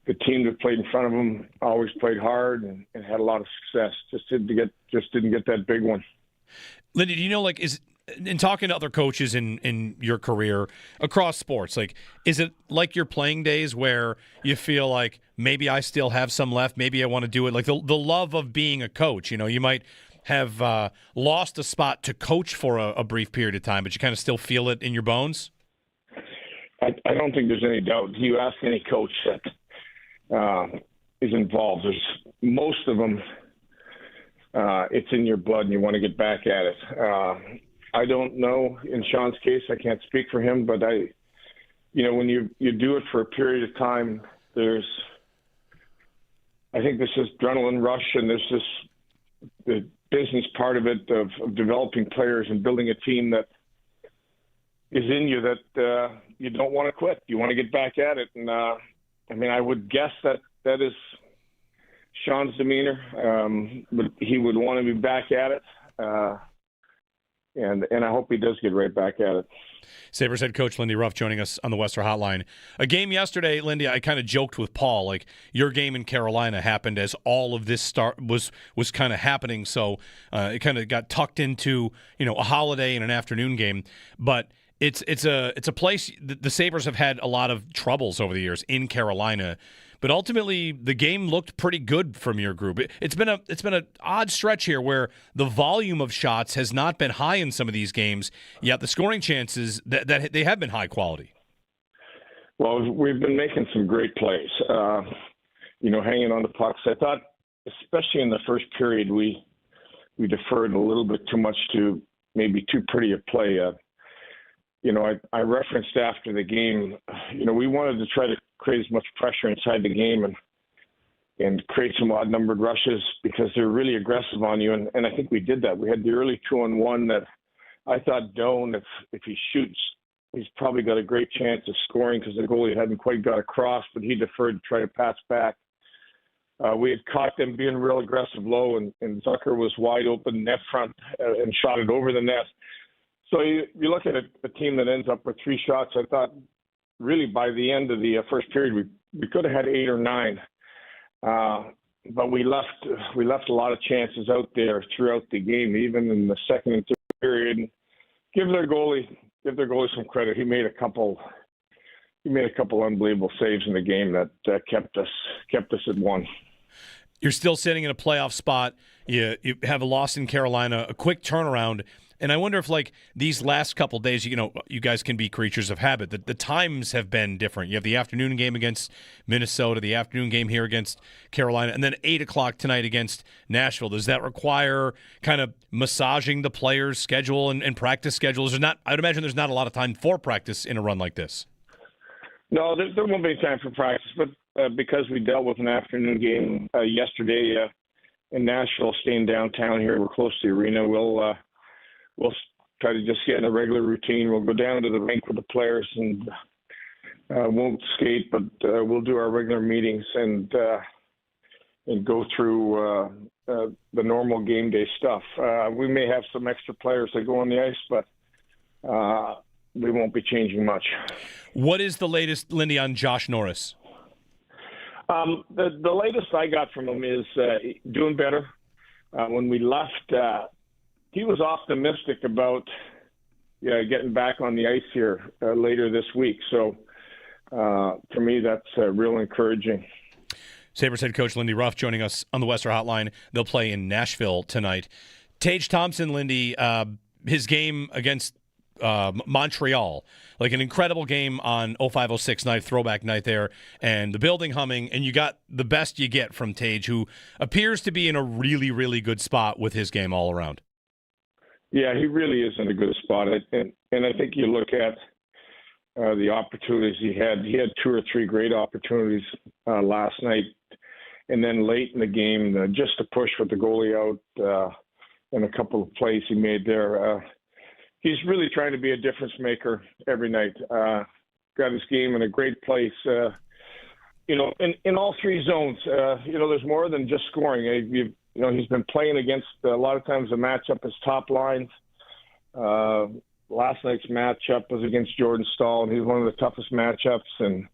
the team that played in front of him always played hard and had a lot of success. Just didn't get that big one. Lindy, do you know, in talking to other coaches in your career across sports, is it like your playing days where you feel like maybe I still have some left, maybe I want to do it? Like the love of being a coach, you might have lost a spot to coach for a brief period of time, but you kind of still feel it in your bones? I don't think there's any doubt. You ask any coach that is involved, most of them, it's in your blood and you want to get back at it. I don't know in Sean's case, I can't speak for him, but when you do it for a period of time, I think this is adrenaline rush, and there's the business part of it of developing players and building a team that is in you that you don't want to quit. You want to get back at it. And I would guess that is Sean's demeanor, but he would want to be back at it. And I hope he does get right back at it. Sabres head coach Lindy Ruff joining us on the Western Hotline. A game yesterday, Lindy, I kind of joked with Paul, your game in Carolina happened as all of this was kind of happening, so it kind of got tucked into a holiday and an afternoon game. But it's a place the Sabres have had a lot of troubles over the years in Carolina. But ultimately, the game looked pretty good from your group. It's been an odd stretch here where the volume of shots has not been high in some of these games, yet the scoring chances that they have been high quality. Well, we've been making some great plays, hanging on the pucks. I thought, especially in the first period, we deferred a little bit too much to maybe too pretty a play. I referenced after the game, we wanted to try to create as much pressure inside the game and create some odd-numbered rushes because they're really aggressive on you. And I think we did that. We had the early 2-on-1 that I thought Doan, if he shoots, he's probably got a great chance of scoring because the goalie hadn't quite got across, but he deferred to try to pass back. We had caught them being real aggressive low, and Zucker was wide open net front and shot it over the net. So you look at a team that ends up with 3 shots. I thought really by the end of the first period we could have had 8 or 9, but we left a lot of chances out there throughout the game, even in the second and third period. Give their goalie some credit. He made a couple unbelievable saves in the game that kept us at 1. You're still sitting in a playoff spot. You have a loss in Carolina, a quick turnaround. And I wonder if, these last couple days, you guys can be creatures of habit. The times have been different. You have the afternoon game against Minnesota, the afternoon game here against Carolina, and then 8 o'clock tonight against Nashville. Does that require kind of massaging the players' schedule and practice schedules? I'd imagine there's not a lot of time for practice in a run like this. No, there won't be time for practice, but because we dealt with an afternoon game yesterday in Nashville, staying downtown here, we're close to the arena, we'll try to just get in a regular routine. We'll go down to the rink with the players and won't skate, but we'll do our regular meetings and go through the normal game day stuff. We may have some extra players that go on the ice, but we won't be changing much. What is the latest, Lindy, on Josh Norris? The latest I got from him is doing better. When we left, he was optimistic about getting back on the ice here later this week. So for me, that's real encouraging. Sabres head coach Lindy Ruff joining us on the Western Hotline. They'll play in Nashville tonight. Tage Thompson, Lindy, his game against Montreal, like an incredible game on 05-06 night, throwback night there, and the building humming, and you got the best you get from Tage, who appears to be in a really, really good spot with his game all around. Yeah, he really is in a good spot. And I think you look at the opportunities he had. He had 2 or 3 great opportunities last night. And then late in the game, just to push with the goalie out and a couple of plays he made there. He's really trying to be a difference maker every night. Got his game in a great place. In all 3 zones, there's more than just scoring. He's been playing against, a lot of times the matchup is top lines. Last night's matchup was against Jordan Staal, and he's one of the toughest matchups, and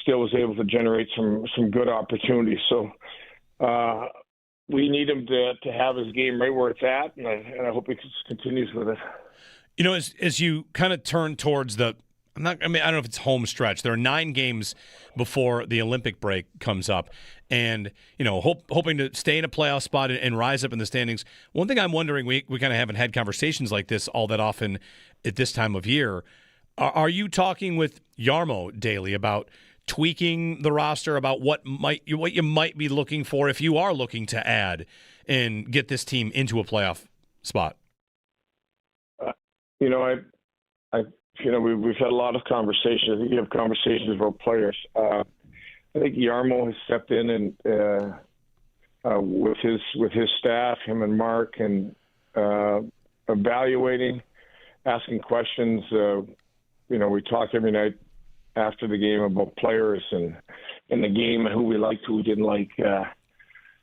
still was able to generate some good opportunities. So we need him to have his game right where it's at, and I hope he continues with it. As you kind of turn towards I don't know if it's home stretch. There are 9 games before the Olympic break comes up, and hoping to stay in a playoff spot and rise up in the standings. One thing I'm wondering, we kind of haven't had conversations like this all that often at this time of year. Are you talking with Jarmo daily about tweaking the roster, about what you might be looking for if you are looking to add and get this team into a playoff spot? We've had a lot of conversations. I think you have conversations about players. I think Jarmo has stepped in and with his staff, him and Mark, and evaluating, asking questions. We talk every night after the game about players and in the game and who we liked, who we didn't like,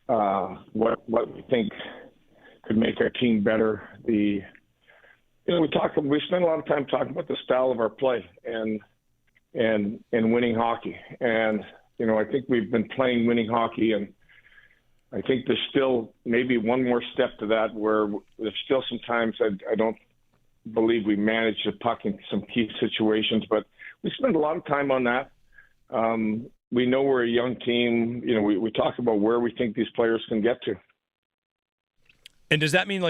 what we think could make our team better. We spend a lot of time talking about the style of our play and winning hockey. And I think we've been playing winning hockey, and I think there's still maybe one more step to that, where there's still some times I don't believe we manage the puck in some key situations, but we spend a lot of time on that. We know we're a young team. We talk about where we think these players can get to. And does that mean,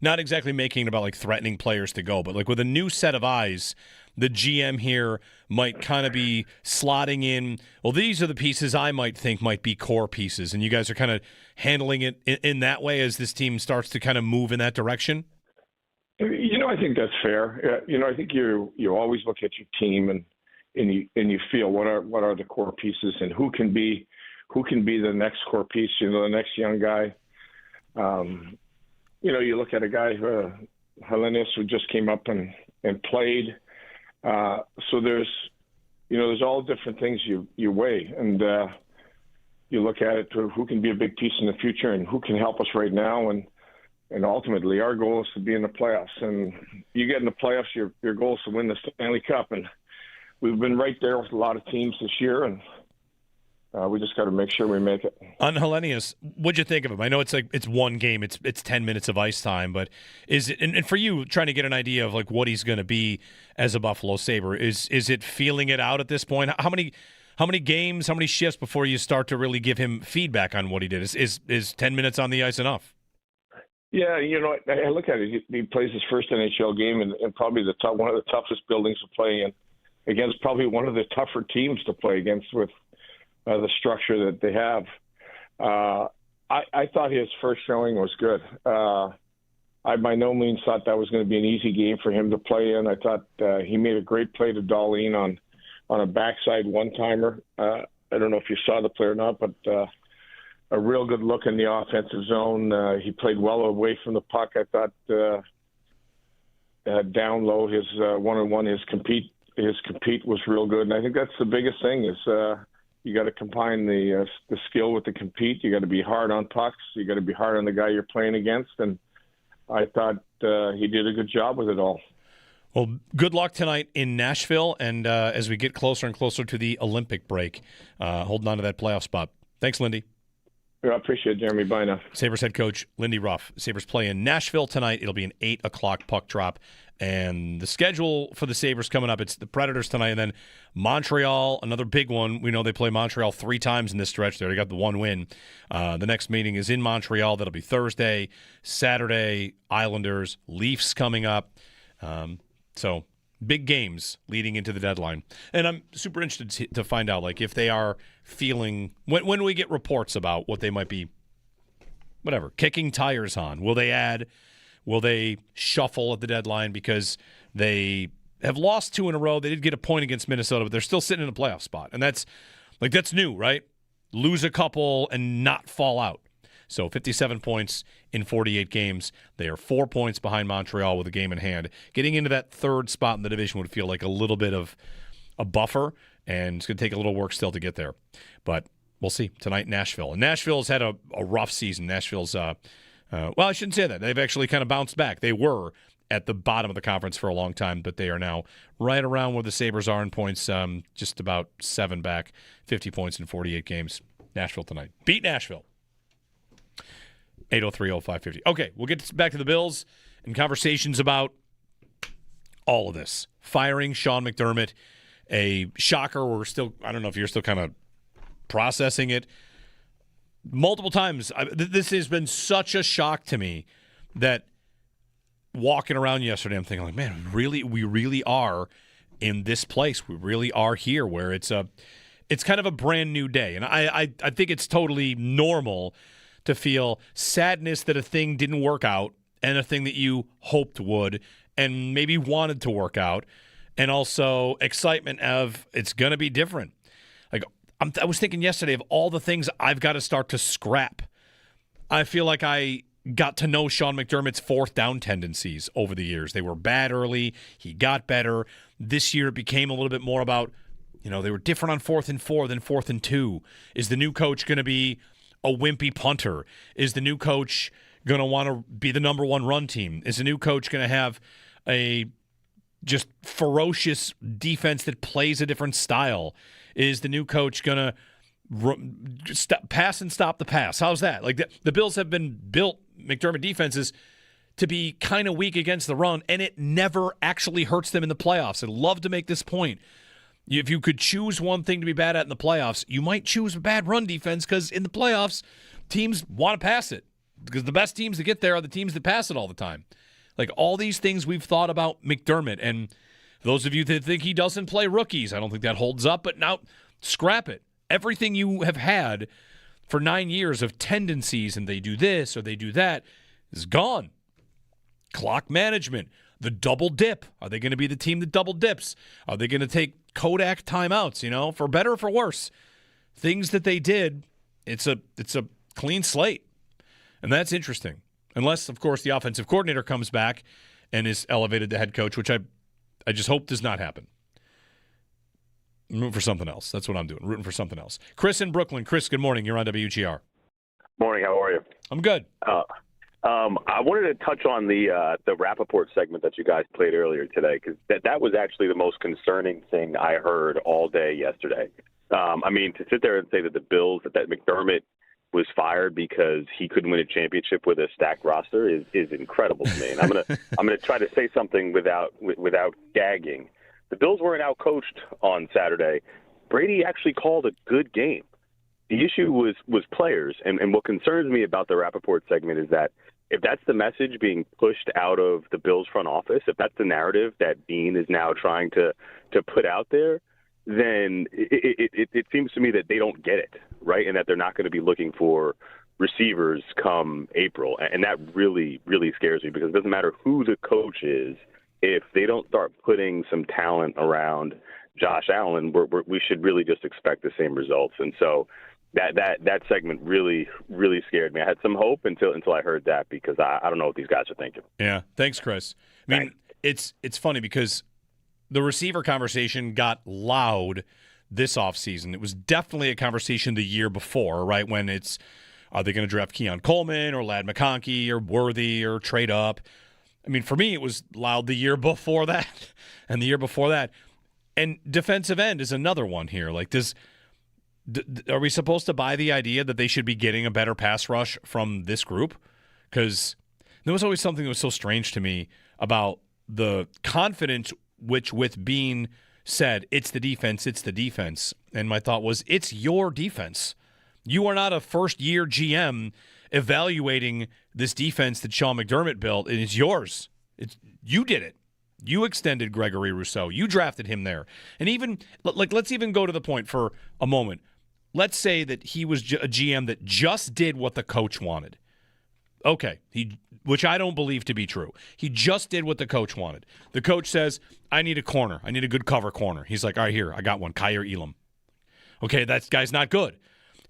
not exactly making it about threatening players to go, but with a new set of eyes, the GM here might kind of be slotting in, well, these are the pieces I might think might be core pieces, and you guys are kind of handling it in that way as this team starts to kind of move in that direction? I think that's fair. I think you always look at your team and you feel what are the core pieces and who can be the next core piece, the next young guy. You look at a guy, Helenis, who just came up and played. So there's all different things you weigh, and you look at it to who can be a big piece in the future and who can help us right now. And ultimately, our goal is to be in the playoffs. And you get in the playoffs, your goal is to win the Stanley Cup. And we've been right there with a lot of teams this year, and we just got to make sure we make it. On Hellenius, what'd you think of him? I know it's one game, it's 10 minutes of ice time, but is it, and for you, trying to get an idea of what he's going to be as a Buffalo Sabre, is it feeling it out at this point? How many games, how many shifts before you start to really give him feedback on what he did? Is 10 minutes on the ice enough? Yeah, I look at it. He plays his first NHL game in probably one of the toughest buildings to play in, against probably one of the tougher teams to play against with the structure that they have. I thought his first showing was good. I by no means thought that was going to be an easy game for him to play in. I thought he made a great play to Dahlin on a backside one-timer. I don't know if you saw the play or not, but a real good look in the offensive zone. He played well away from the puck. I thought down low, his one-on-one, his compete was real good. And I think that's the biggest thing is you got to combine the skill with the compete. You got to be hard on pucks. You got to be hard on the guy you're playing against. And I thought he did a good job with it all. Well, good luck tonight in Nashville. And as we get closer and closer to the Olympic break, holding on to that playoff spot. Thanks, Lindy. I appreciate it, Jeremy. Bye now. Sabres head coach Lindy Ruff. Sabres play in Nashville tonight. It'll be an 8 o'clock puck drop. And the schedule for the Sabres coming up, it's the Predators tonight, and then Montreal, another big one. We know they play Montreal 3 times in this stretch. They already got the 1 win. The next meeting is in Montreal. That'll be Thursday. Saturday, Islanders, Leafs coming up. So big games leading into the deadline. And I'm super interested to find out, like, if they are feeling, when we get reports about what they might be, whatever, kicking tires on. Will they add? Will they shuffle at the deadline because they have lost 2 in a row? They did get a point against Minnesota, but they're still sitting in a playoff spot. And that's new, right? Lose a couple and not fall out. So 57 points in 48 games. They are 4 points behind Montreal with a game in hand. Getting into that 3rd spot in the division would feel like a little bit of a buffer, and it's going to take a little work still to get there. But we'll see. Tonight, Nashville. And Nashville's had a rough season. Nashville's well, I shouldn't say that. They've actually kind of bounced back. They were at the bottom of the conference for a long time, but they are now right around where the Sabres are in points, just about 7 back, 50 points in 48 games. Nashville tonight. Beat Nashville. 803-0550. Okay, we'll get back to the Bills and conversations about all of this. Firing Sean McDermott, a shocker. We're still, I don't know if you're still kind of processing it. Multiple times, this has been such a shock to me that walking around yesterday, I'm thinking, like, man, we really are in this place. We really are here where it's kind of a brand new day. And I think it's totally normal to feel sadness that a thing didn't work out and a thing that you hoped would and maybe wanted to work out, and also excitement of it's going to be different. Like, I was thinking yesterday of all the things I've got to start to scrap. I feel like I got to know Sean McDermott's 4th down tendencies over the years. They were bad early. He got better. This year it became a little bit more about, they were different on 4th and 4 than 4th and 2. Is the new coach going to be a wimpy punter? Is the new coach going to want to be the number 1 run team? Is the new coach going to have a just ferocious defense that plays a different style? Is the new coach going to pass and stop the pass? How's that? Like, the Bills have been built, McDermott defenses, to be kind of weak against the run, and it never actually hurts them in the playoffs. I'd love to make this point. If you could choose one thing to be bad at in the playoffs, you might choose a bad run defense, because in the playoffs, teams want to pass it. Because the best teams that get there are the teams that pass it all the time. Like, all these things we've thought about McDermott, and those of you that think he doesn't play rookies, I don't think that holds up, but now scrap it. Everything you have had for 9 years of tendencies, and they do this or they do that, is gone. Clock management, the double dip. Are they going to be the team that double dips? Are they going to take Kodak timeouts, for better or for worse? Things that they did, it's a clean slate. And that's interesting. Unless, of course, the offensive coordinator comes back and is elevated to head coach, which I just hope does not happen. I'm rooting for something else. That's what I'm doing, rooting for something else. Chris in Brooklyn. Chris, good morning. You're on WGR. Morning. How are you? I'm good. I wanted to touch on the Rappaport segment that you guys played earlier today, because that was actually the most concerning thing I heard all day yesterday. To sit there and say that the Bills, that McDermott was fired because he couldn't win a championship with a stacked roster is incredible to me. And I'm gonna try to say something without gagging. The Bills weren't outcoached on Saturday. Brady actually called a good game. The issue was players, and what concerns me about the Rappaport segment is that if that's the message being pushed out of the Bills front office, if that's the narrative that Beane is now trying to put out there, then it seems to me that they don't get it, right? And that they're not going to be looking for receivers come April. And that really, really scares me, because it doesn't matter who the coach is. If they don't start putting some talent around Josh Allen, we should really just expect the same results. And so that segment really, really scared me. I had some hope until I heard that, because I don't know what these guys are thinking. Yeah, thanks, Chris. I mean, it's funny because the receiver conversation got loud this offseason. It was definitely a conversation the year before, right, when it's, are they going to draft Keon Coleman or Ladd McConkey or Worthy or trade up? I mean, for me, it was loud the year before that and the year before that. And defensive end is another one here. Like, Are we supposed to buy the idea that they should be getting a better pass rush from this group? Because there was always something that was so strange to me about the confidence with Beane said, it's the defense. And my thought was, it's your defense. You are not a first-year GM evaluating this defense that Sean McDermott built, and it's yours. You did it. You extended Gregory Rousseau. You drafted him there. And even, let's even go to the point for a moment. Let's say that he was a GM that just did what the coach wanted. Okay, which I don't believe to be true. He just did what the coach wanted. The coach says, I need a corner. I need a good cover corner. He's like, all right, here, I got one, Kyer Elam. Okay, that guy's not good.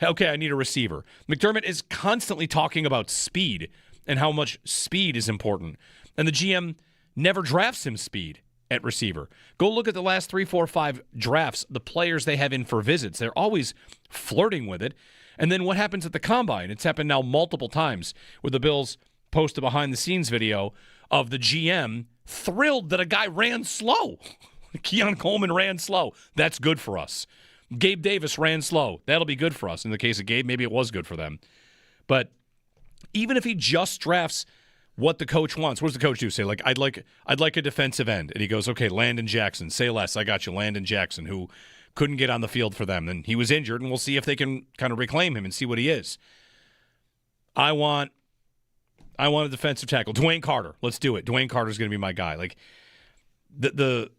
Okay, I need a receiver. McDermott is constantly talking about speed and how much speed is important. And the GM never drafts him speed at receiver. Go look at the last 3, 4, 5 drafts, the players they have in for visits. They're always flirting with it. And then what happens at the combine? It's happened now multiple times where the Bills post a behind-the-scenes video of the GM thrilled that a guy ran slow. Keon Coleman ran slow. That's good for us. Gabe Davis ran slow. That'll be good for us. In the case of Gabe, maybe it was good for them. But even if he just drafts what the coach wants, what does the coach do? Say, like, I'd like a defensive end. And he goes, okay, Landon Jackson. Say less. I got you, Landon Jackson, who couldn't get on the field for them. And he was injured, and we'll see if they can kind of reclaim him and see what he is. I want a defensive tackle. Dwayne Carter. Let's do it. Dwayne Carter's going to be my guy. Like, the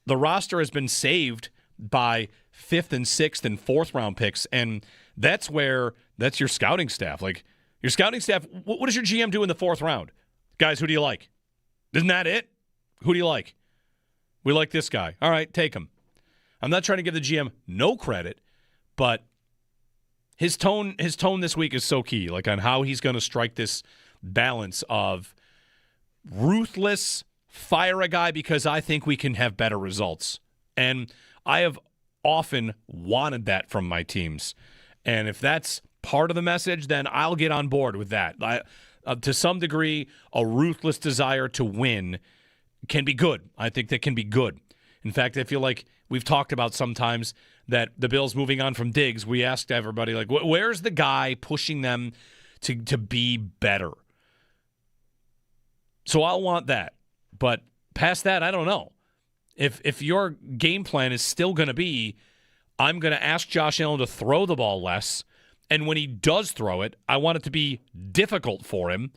roster has been saved by 5th and 6th and 4th round picks, and that's your scouting staff. Like, your scouting staff, what does your GM do in the 4th round? Guys, who do you like? Isn't that it? Who do you like? We like this guy. All right, take him. I'm not trying to give the GM no credit, but his tone this week is so key, like on how he's going to strike this balance of ruthless, fire a guy because I think we can have better results. And I have often wanted that from my teams. And if that's part of the message, then I'll get on board with that. To some degree, a ruthless desire to win can be good. I think that can be good. In fact, I feel like we've talked about sometimes that the Bills moving on from Diggs, we asked everybody, like, where's the guy pushing them to be better? So I'll want that. But past that, I don't know. If your game plan is still going to be, I'm going to ask Josh Allen to throw the ball less, and when he does throw it, I want it to be difficult for him.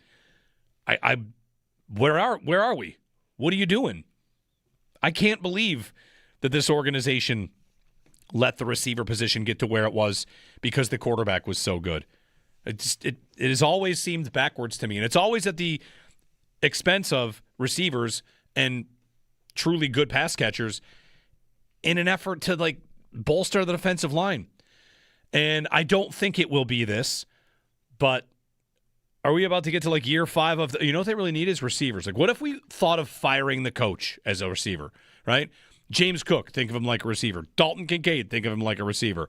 Where are we? What are you doing? I can't believe that this organization let the receiver position get to where it was because the quarterback was so good. It has always seemed backwards to me, and it's always at the expense of receivers and truly good pass catchers in an effort to, like, bolster the defensive line. And I don't think it will be this, but are we about to get to, like, year 5 of you know what they really need is receivers. Like, what if we thought of firing the coach as a receiver, right? James Cook, think of him like a receiver. Dalton Kincaid, think of him like a receiver.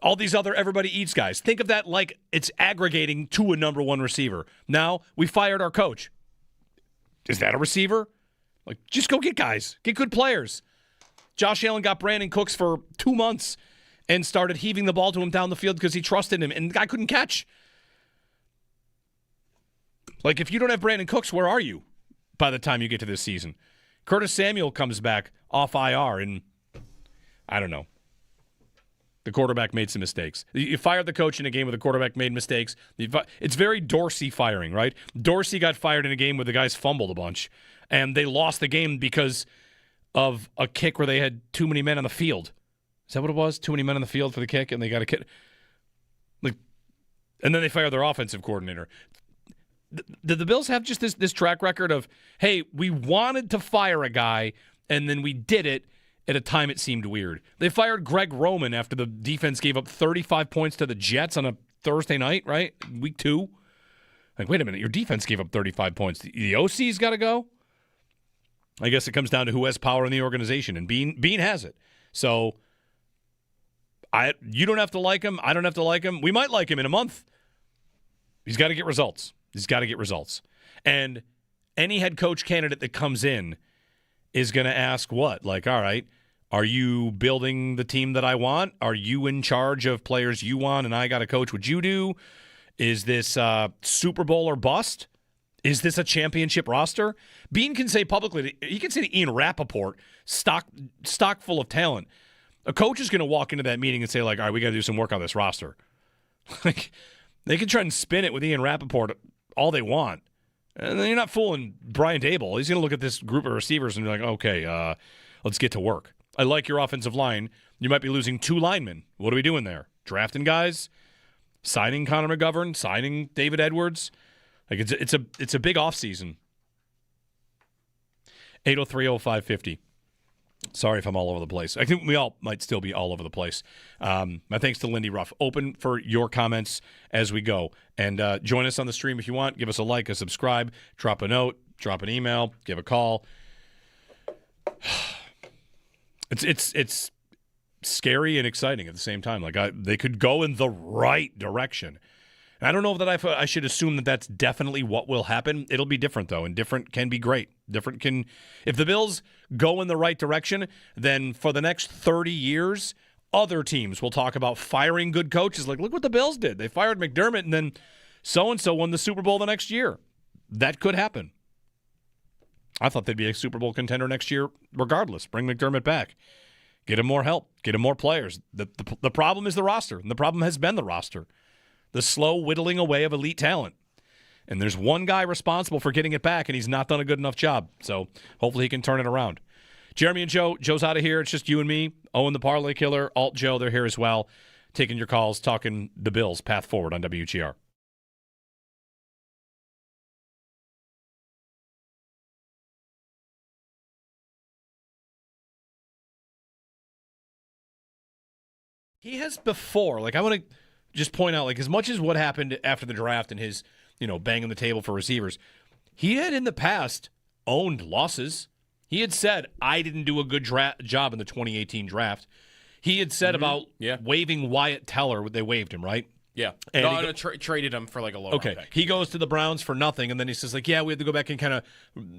All these other everybody eats guys, think of that like it's aggregating to a number 1 receiver. Now we fired our coach. Is that a receiver? Like, just go get guys. Get good players. Josh Allen got Brandon Cooks for 2 months and started heaving the ball to him down the field because he trusted him, and the guy couldn't catch. Like, if you don't have Brandon Cooks, where are you by the time you get to this season? Curtis Samuel comes back off IR, and I don't know. The quarterback made some mistakes. You fired the coach in a game where the quarterback made mistakes. It's very Dorsey firing, right? Dorsey got fired in a game where the guys fumbled a bunch, and they lost the game because of a kick where they had too many men on the field. Is that what it was? Too many men on the field for the kick, and they got a kick. Like, and then they fired their offensive coordinator. Did the Bills have just this track record of, hey, we wanted to fire a guy, and then we did it at a time it seemed weird? They fired Greg Roman after the defense gave up 35 points to the Jets on a Thursday night, right? Week 2. Like, wait a minute, your defense gave up 35 points. The OC's got to go? I guess it comes down to who has power in the organization, and Beane has it. So you don't have to like him. I don't have to like him. We might like him in a month. He's got to get results. And any head coach candidate that comes in is going to ask what? Like, all right, Are you building the team that I want? Are you in charge of players you want and I got to coach what you do? Is this Super Bowl or bust? Is this a championship roster? Beane can say publicly, he can say to Ian Rappaport, stock full of talent. A coach is going to walk into that meeting and say, like, all right, we got to do some work on this roster. Like, they can try and spin it with Ian Rappaport all they want. And then you're not fooling Brian Dable. He's going to look at this group of receivers and be like, okay, let's get to work. I like your offensive line. You might be losing 2 linemen. What are we doing there? Drafting guys? Signing Connor McGovern? Signing David Edwards? Like it's a big offseason. 803-0550. Sorry if I'm all over the place. I think we all might still be all over the place. My thanks to Lindy Ruff. Open for your comments as we go. And join us on the stream if you want. Give us a like, a subscribe, drop a note, drop an email, give a call. It's scary and exciting at the same time. Like they could go in the right direction. And I don't know that I should assume that that's definitely what will happen. It'll be different, though, and different can be great. If the Bills go in the right direction, then for the next 30 years, other teams will talk about firing good coaches. Like, look what the Bills did. They fired McDermott, and then so-and-so won the Super Bowl the next year. That could happen. I thought they'd be a Super Bowl contender next year regardless. Bring McDermott back. Get him more help. Get him more players. The problem is the roster, and the problem has been the roster. The slow whittling away of elite talent. And there's one guy responsible for getting it back, and he's not done a good enough job. So hopefully he can turn it around. Jeremy and Joe. Joe's out of here. It's just you and me. Owen the Parlay Killer, Alt Joe, they're here as well. Taking your calls, talking the Bills' path forward on WGR. He has before, I want to just point out, as much as what happened after the draft and his, banging the table for receivers, he had in the past owned losses. He had said, I didn't do a good job in the 2018 draft. He had said about waiving Wyatt Teller. They waived him, right? Yeah. And traded him for a low okay. pick. He goes to the Browns for nothing, and then he says, we have to go back and kind of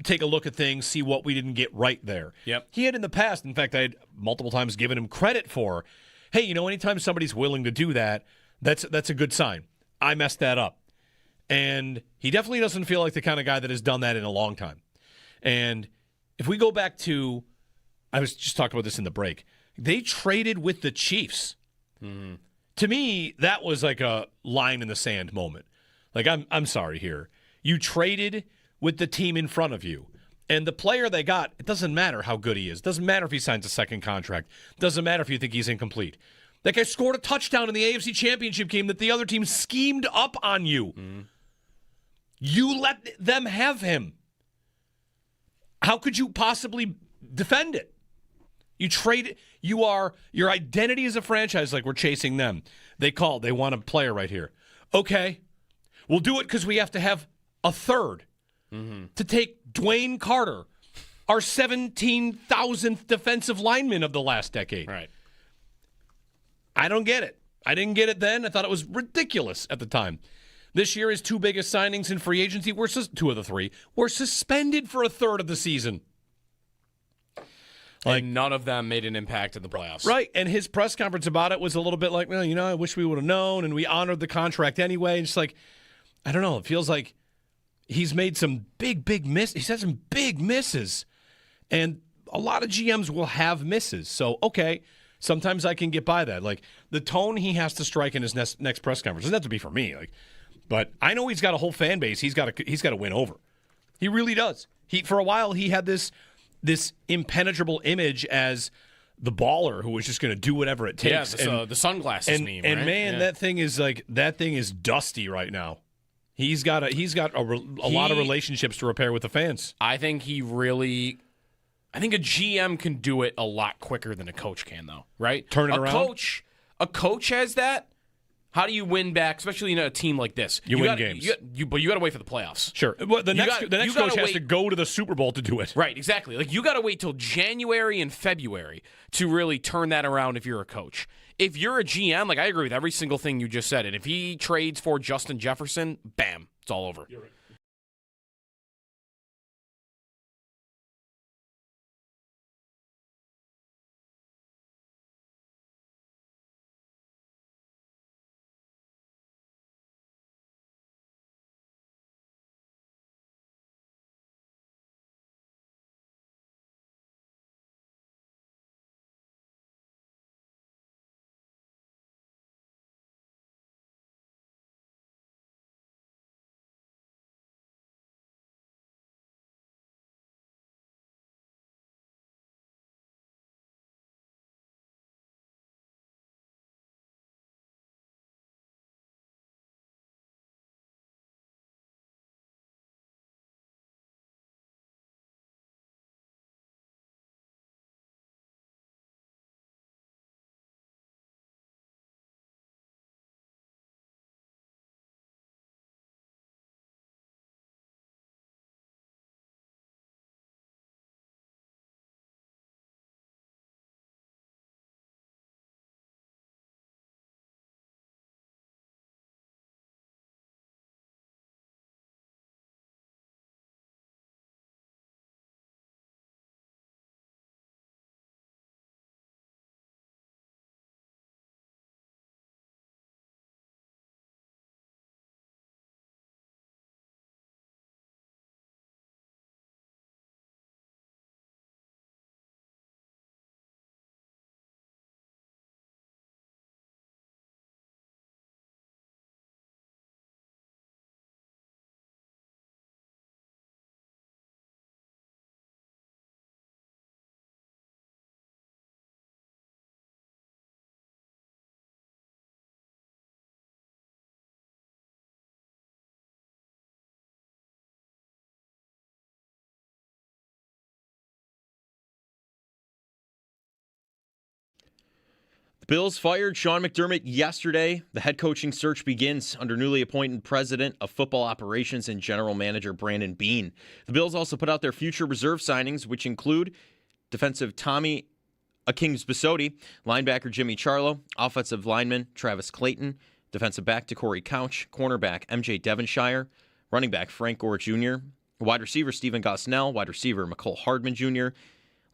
take a look at things, see what we didn't get right there. Yep. He had in the past, in fact, I had multiple times given him credit for, hey, anytime somebody's willing to do that, that's a good sign. I messed that up. And he definitely doesn't feel like the kind of guy that has done that in a long time. And if we go back to, I was just talking about this in the break, they traded with the Chiefs. Mm-hmm. To me, that was like a line in the sand moment. I'm sorry here. You traded with the team in front of you. And the player they got, it doesn't matter how good he is. It doesn't matter if he signs a second contract. It doesn't matter if you think he's incomplete. That guy scored a touchdown in the AFC Championship game that the other team schemed up on you. Mm-hmm. You let them have him. How could you possibly defend it? You trade it. Your identity as a franchise, we're chasing them. They want a player right here. Okay, we'll do it because we have to have a third to take Dwayne Carter, our 17,000th defensive lineman of the last decade. Right. I don't get it. I didn't get it then. I thought it was ridiculous at the time. This year, his 2 biggest signings in free agency, 2 of the 3, were suspended for a third of the season. And none of them made an impact in the playoffs. Right, and his press conference about it was a little bit like, I wish we would have known, and we honored the contract anyway. And just I don't know, it feels like he's made some big misses. He's had some big misses. And a lot of GMs will have misses. So, okay, sometimes I can get by that. The tone he has to strike in his next press conference doesn't have to be for me. But I know he's got a whole fan base he's got to win over. He really does. For a while, he had this impenetrable image as the baller who was just going to do whatever it takes. Yeah, the sunglasses meme. And right? man, that thing is dusty right now. He's got a lot of relationships to repair with the fans. I think a GM can do it a lot quicker than a coach can, though. Right? Turn it around. A coach has that. How do you win back, especially in a team like this? You win games. But you got to wait for the playoffs. Sure. Well, the next coach has to go to the Super Bowl to do it. Right, exactly. You got to wait till January and February to really turn that around if you're a coach. If you're a GM, I agree with every single thing you just said. And if he trades for Justin Jefferson, bam, it's all over. You're right. Bills fired Sean McDermott yesterday. The head coaching search begins under newly appointed president of football operations and general manager Brandon Beane. The Bills also put out their future reserve signings, which include defensive Tommy Akingbissote, linebacker Jimmy Charlo, offensive lineman Travis Clayton, defensive back DeCorey Couch, cornerback MJ Devonshire, running back Frank Gore Jr., wide receiver Stephen Gosnell, wide receiver McCole Hardman Jr.,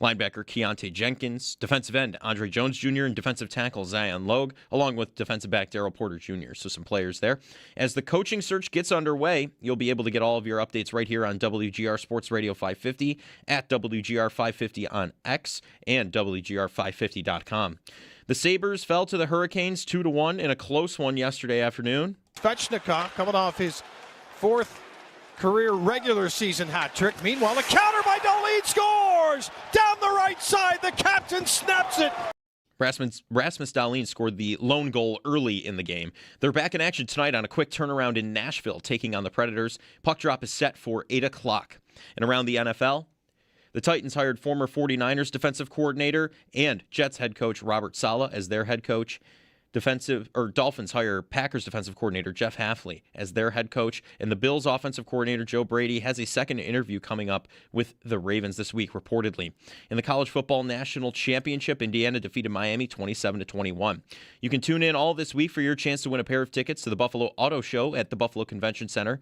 linebacker Keontae Jenkins, defensive end Andre Jones Jr., and defensive tackle Zion Logue, along with defensive back Darryl Porter Jr. So some players there. As the coaching search gets underway, you'll be able to get all of your updates right here on WGR Sports Radio 550, at WGR 550 on X, and WGR550.com. The Sabres fell to the Hurricanes 2-1 in a close one yesterday afternoon. Svechnikov coming off his fourth career regular season hat trick. Meanwhile, a counter by Dahlin scores! Down the right side, the captain snaps it! Rasmus Dahlin scored the lone goal early in the game. They're back in action tonight on a quick turnaround in Nashville, taking on the Predators. Puck drop is set for 8 o'clock. And around the NFL, the Titans hired former 49ers defensive coordinator and Jets head coach Robert Saleh as their head coach. Dolphins hire Packers defensive coordinator Jeff Hafley as their head coach, and the Bills offensive coordinator Joe Brady has a second interview coming up with the Ravens this week, reportedly. In the College Football National Championship, Indiana defeated Miami 27-21. You can tune in all this week for your chance to win a pair of tickets to the Buffalo Auto Show at the Buffalo Convention Center,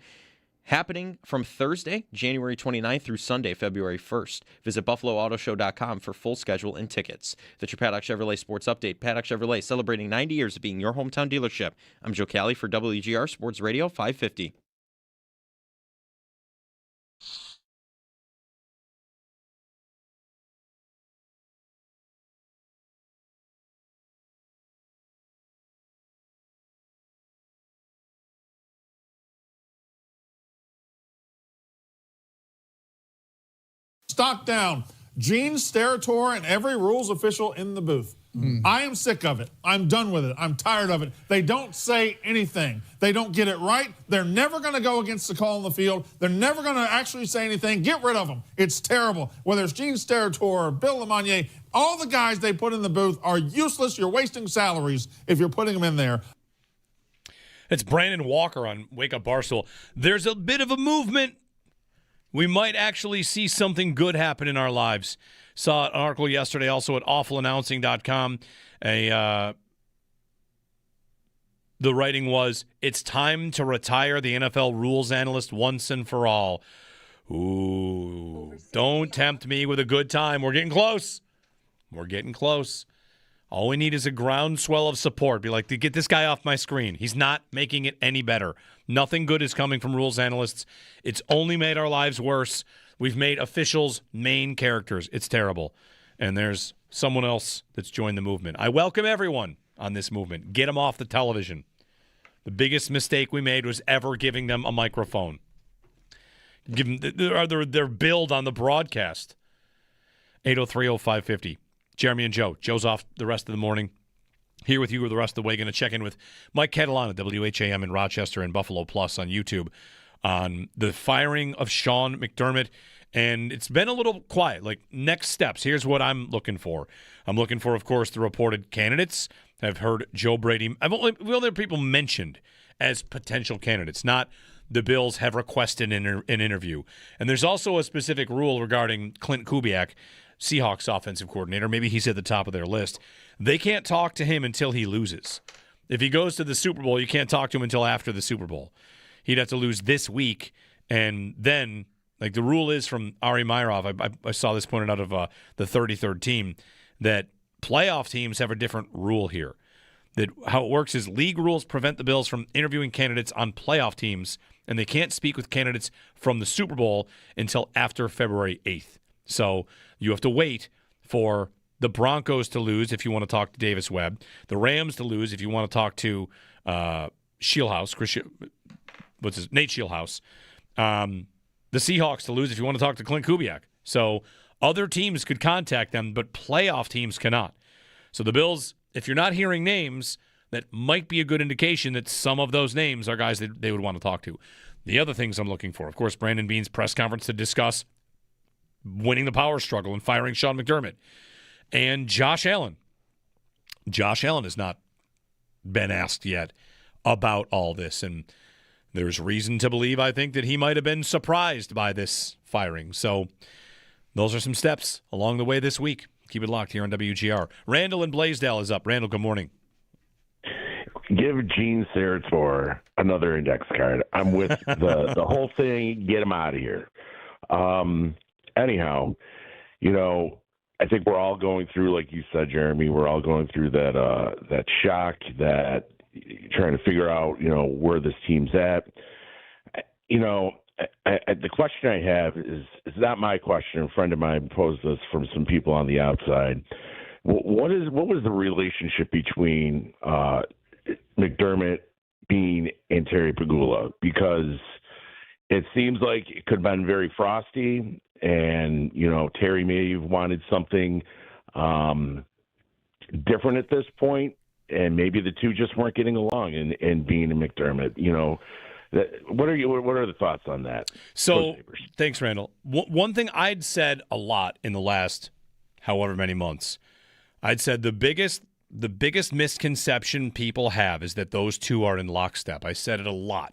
happening from Thursday, January 29th through Sunday, February 1st. Visit BuffaloAutoShow.com for full schedule and tickets. That's your Paddock Chevrolet Sports Update. Paddock Chevrolet, celebrating 90 years of being your hometown dealership. I'm Joe Cali for WGR Sports Radio 550. Stock down. Gene Steratore and every rules official in the booth. I am sick of it. I'm done with it. I'm tired of it. They don't say anything. They don't get it right. They're never going to go against the call on the field. They're never going to actually say anything. Get rid of them. It's terrible. Whether it's Gene Steratore or Bill LeMonnier, all the guys they put in the booth are useless. You're wasting salaries if you're putting them in there. It's Brandon Walker on Wake Up Barstool. There's a bit of a movement. We might actually see something good happen in our lives. Saw an article yesterday also at awfulannouncing.com. The writing was, it's time to retire the NFL rules analyst once and for all. Ooh, don't tempt me with a good time. We're getting close. We're getting close. All we need is a groundswell of support. Be like, to get this guy off my screen. He's not making it any better. Nothing good is coming from rules analysts. It's only made our lives worse. We've made officials main characters. It's terrible. And there's someone else that's joined the movement. I welcome everyone on this movement. Get them off the television. The biggest mistake we made was ever giving them a microphone. Give them their build on the broadcast. 803-0550. Jeremy and Joe. Joe's off the rest of the morning. Here with you the rest of the way. Going to check in with Mike Catalana, WHAM in Rochester and Buffalo Plus on YouTube, on the firing of Sean McDermott. And it's been a little quiet. Like, next steps. Here's what I'm looking for. I'm looking for, of course, the reported candidates. I've heard Joe Brady. We only have people mentioned as potential candidates, not the Bills have requested an interview. And there's also a specific rule regarding Clint Kubiak, Seahawks offensive coordinator. Maybe he's at the top of their list. They can't talk to him until he loses. If he goes to the Super Bowl, you can't talk to him until after the Super Bowl. He'd have to lose this week, and then, like, the rule is from Ari Meirov, I saw this pointed out of the 33rd team, that playoff teams have a different rule here. That how it works is league rules prevent the Bills from interviewing candidates on playoff teams, and they can't speak with candidates from the Super Bowl until after February 8th. So you have to wait for the Broncos to lose if you want to talk to Davis Webb, the Rams to lose if you want to talk to Shieldhouse, Nate Shieldhouse, the Seahawks to lose if you want to talk to Clint Kubiak. So other teams could contact them, but playoff teams cannot. So the Bills, if you're not hearing names, that might be a good indication that some of those names are guys that they would want to talk to. The other things I'm looking for, of course, Brandon Beane's press conference to discuss winning the power struggle and firing Sean McDermott. And Josh Allen Josh Allen has not been asked yet about all this, and there's reason to believe, I think, that he might have been surprised by this firing. So those are some steps along the way this week. Keep it locked here on WGR. Randall in Blaisdell is up. Randall, good morning. Give Gene Steratore another index card. I'm with the whole thing. Get him out of here. Anyhow, I think we're all going through, like you said, Jeremy, we're all going through that shock, that trying to figure out, where this team's at. The question I have is not my question. A friend of mine posed this from some people on the outside. What was the relationship between McDermott, Beane, and Terry Pegula? Because it seems like it could have been very frosty, and Terry may have wanted something different at this point, and maybe the two just weren't getting along. And Beane and McDermott, what are the thoughts on that? So, thanks, Randall. One thing I'd said a lot in the last however many months, I'd said the biggest misconception people have is that those two are in lockstep. I said it a lot.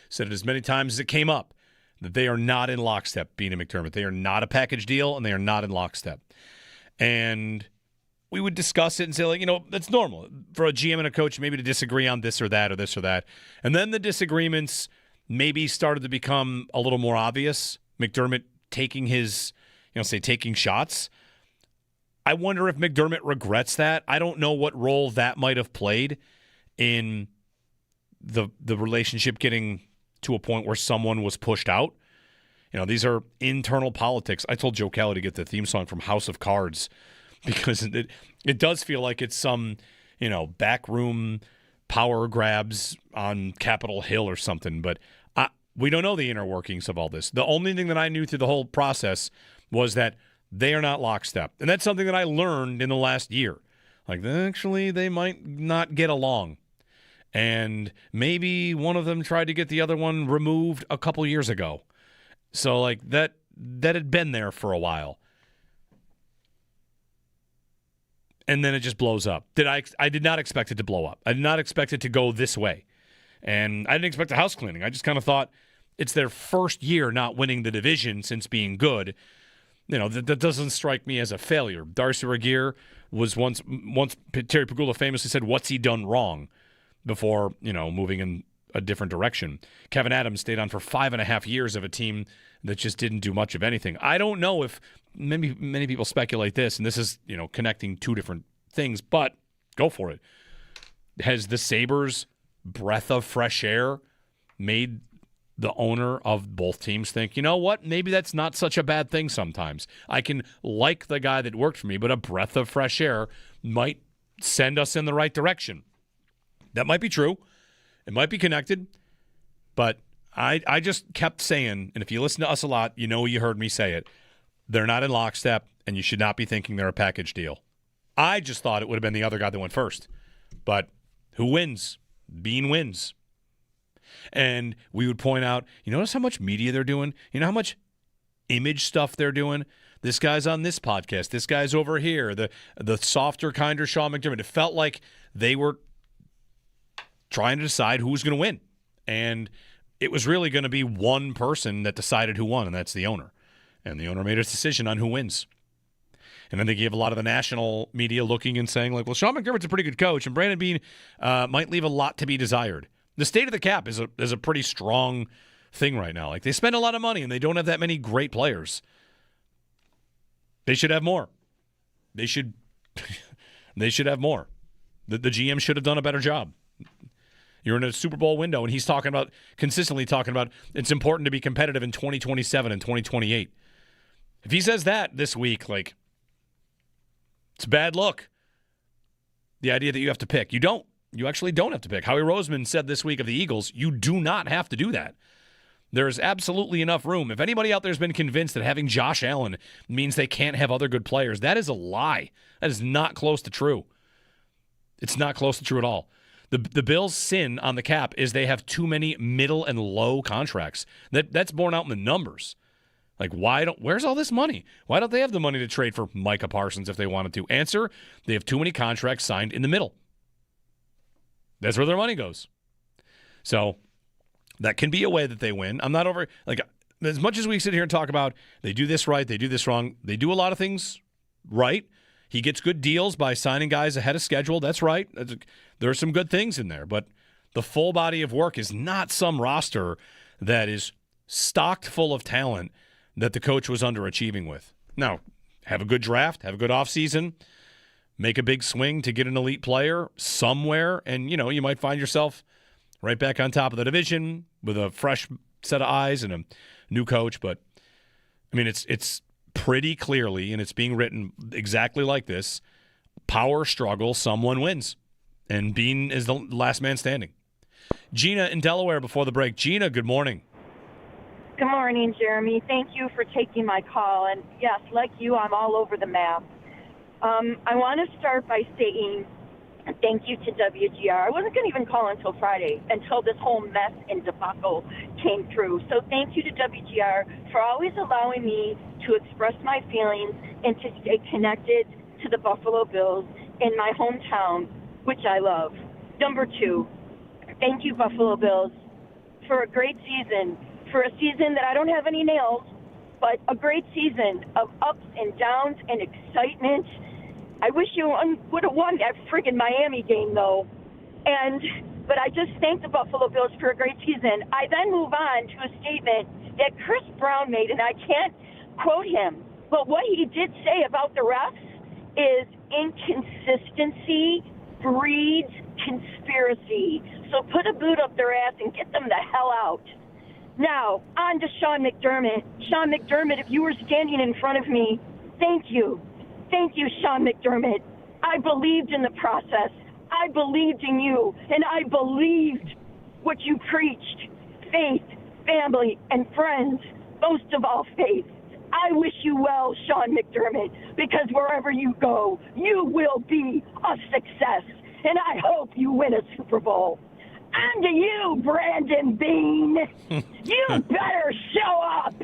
Said it as many times as it came up, that they are not in lockstep, Beane and McDermott. They are not a package deal, and they are not in lockstep. And we would discuss it and say, that's normal for a GM and a coach maybe to disagree on this or that or this or that. And then the disagreements maybe started to become a little more obvious. McDermott taking his, taking shots. I wonder if McDermott regrets that. I don't know what role that might have played in the relationship getting to a point where someone was pushed out. These are internal politics. I told Joe Kelly to get the theme song from House of Cards because it does feel like it's some, backroom power grabs on Capitol Hill or something. But we don't know the inner workings of all this. The only thing that I knew through the whole process was that they are not lockstep. And that's something that I learned in the last year. Actually, they might not get along. And maybe one of them tried to get the other one removed a couple years ago. So, that had been there for a while. And then it just blows up. I did not expect it to blow up. I did not expect it to go this way. And I didn't expect a house cleaning. I just kind of thought it's their first year not winning the division since being good. That doesn't strike me as a failure. Darcy Regier was once Terry Pegula famously said, "What's he done wrong?" before, moving in a different direction. Kevin Adams stayed on for 5.5 years of a team that just didn't do much of anything. I don't know if many people speculate this, and this is, connecting two different things, but go for it. Has the Sabres' breath of fresh air made the owner of both teams think, maybe that's not such a bad thing sometimes. I can like the guy that worked for me, but a breath of fresh air might send us in the right direction. That might be true. It might be connected. But I just kept saying, and if you listen to us a lot, you heard me say it, they're not in lockstep, and you should not be thinking they're a package deal. I just thought it would have been the other guy that went first. But who wins? Beane wins. And we would point out, notice how much media they're doing? How much image stuff they're doing? This guy's on this podcast. This guy's over here. The softer, kinder Sean McDermott. It felt like they were trying to decide who was going to win. And it was really going to be one person that decided who won, and that's the owner. And the owner made a decision on who wins. And then they gave a lot of the national media looking and saying, Sean McDermott's a pretty good coach, and Brandon Beane might leave a lot to be desired. The state of the cap is a pretty strong thing right now. They spend a lot of money, and they don't have that many great players. They should have more. They should have more. The GM should have done a better job. You're in a Super Bowl window, and he's consistently talking about it's important to be competitive in 2027 and 2028. If he says that this week, it's a bad look. The idea that you have to pick. You don't. You actually don't have to pick. Howie Roseman said this week of the Eagles, you do not have to do that. There's absolutely enough room. If anybody out there has been convinced that having Josh Allen means they can't have other good players, that is a lie. That is not close to true. It's not close to true at all. The Bills' sin on the cap is they have too many middle and low contracts. That's borne out in the numbers. Like, where's all this money? Why don't they have the money to trade for Micah Parsons if they wanted to? Answer, they have too many contracts signed in the middle. That's where their money goes. So that can be a way that they win. I'm not over, like, as much as we sit here and talk about they do this right, they do this wrong, they do a lot of things right. He gets good deals by signing guys ahead of schedule. That's right. There are some good things in there, but the full body of work is not some roster that is stocked full of talent that the coach was underachieving with. Now, have a good draft, have a good offseason, make a big swing to get an elite player somewhere, and, you might find yourself right back on top of the division with a fresh set of eyes and a new coach. But, I mean, it's pretty clearly, and it's being written exactly like this, power struggle, someone wins. And Beane is the last man standing. Gina in Delaware before the break. Gina, good morning. Good morning, Jeremy. Thank you for taking my call. And yes, like you, I'm all over the map. I want to start by saying thank you to WGR. I wasn't going to even call until Friday, until this whole mess and debacle came through. So thank you to WGR for always allowing me to express my feelings and to stay connected to the Buffalo Bills in my hometown, which I love. Number 2, thank you, Buffalo Bills, for a great season. For a season that I don't have any nails, but a great season of ups and downs and excitement. I wish you would have won that friggin' Miami game, though. But I just thank the Buffalo Bills for a great season. I then move on to a statement that Chris Brown made, and I can't quote him, but what he did say about the refs is inconsistency breeds conspiracy. So put a boot up their ass and get them the hell out. Now, on to Sean McDermott. Sean McDermott, if you were standing in front of me, thank you. Thank you, Sean McDermott. I believed in the process. I believed in you, and I believed what you preached. Faith, family, and friends, most of all faith. I wish you well, Sean McDermott, because wherever you go, you will be a success, and I hope you win a Super Bowl. On to you, Brandon Beane. You better show up.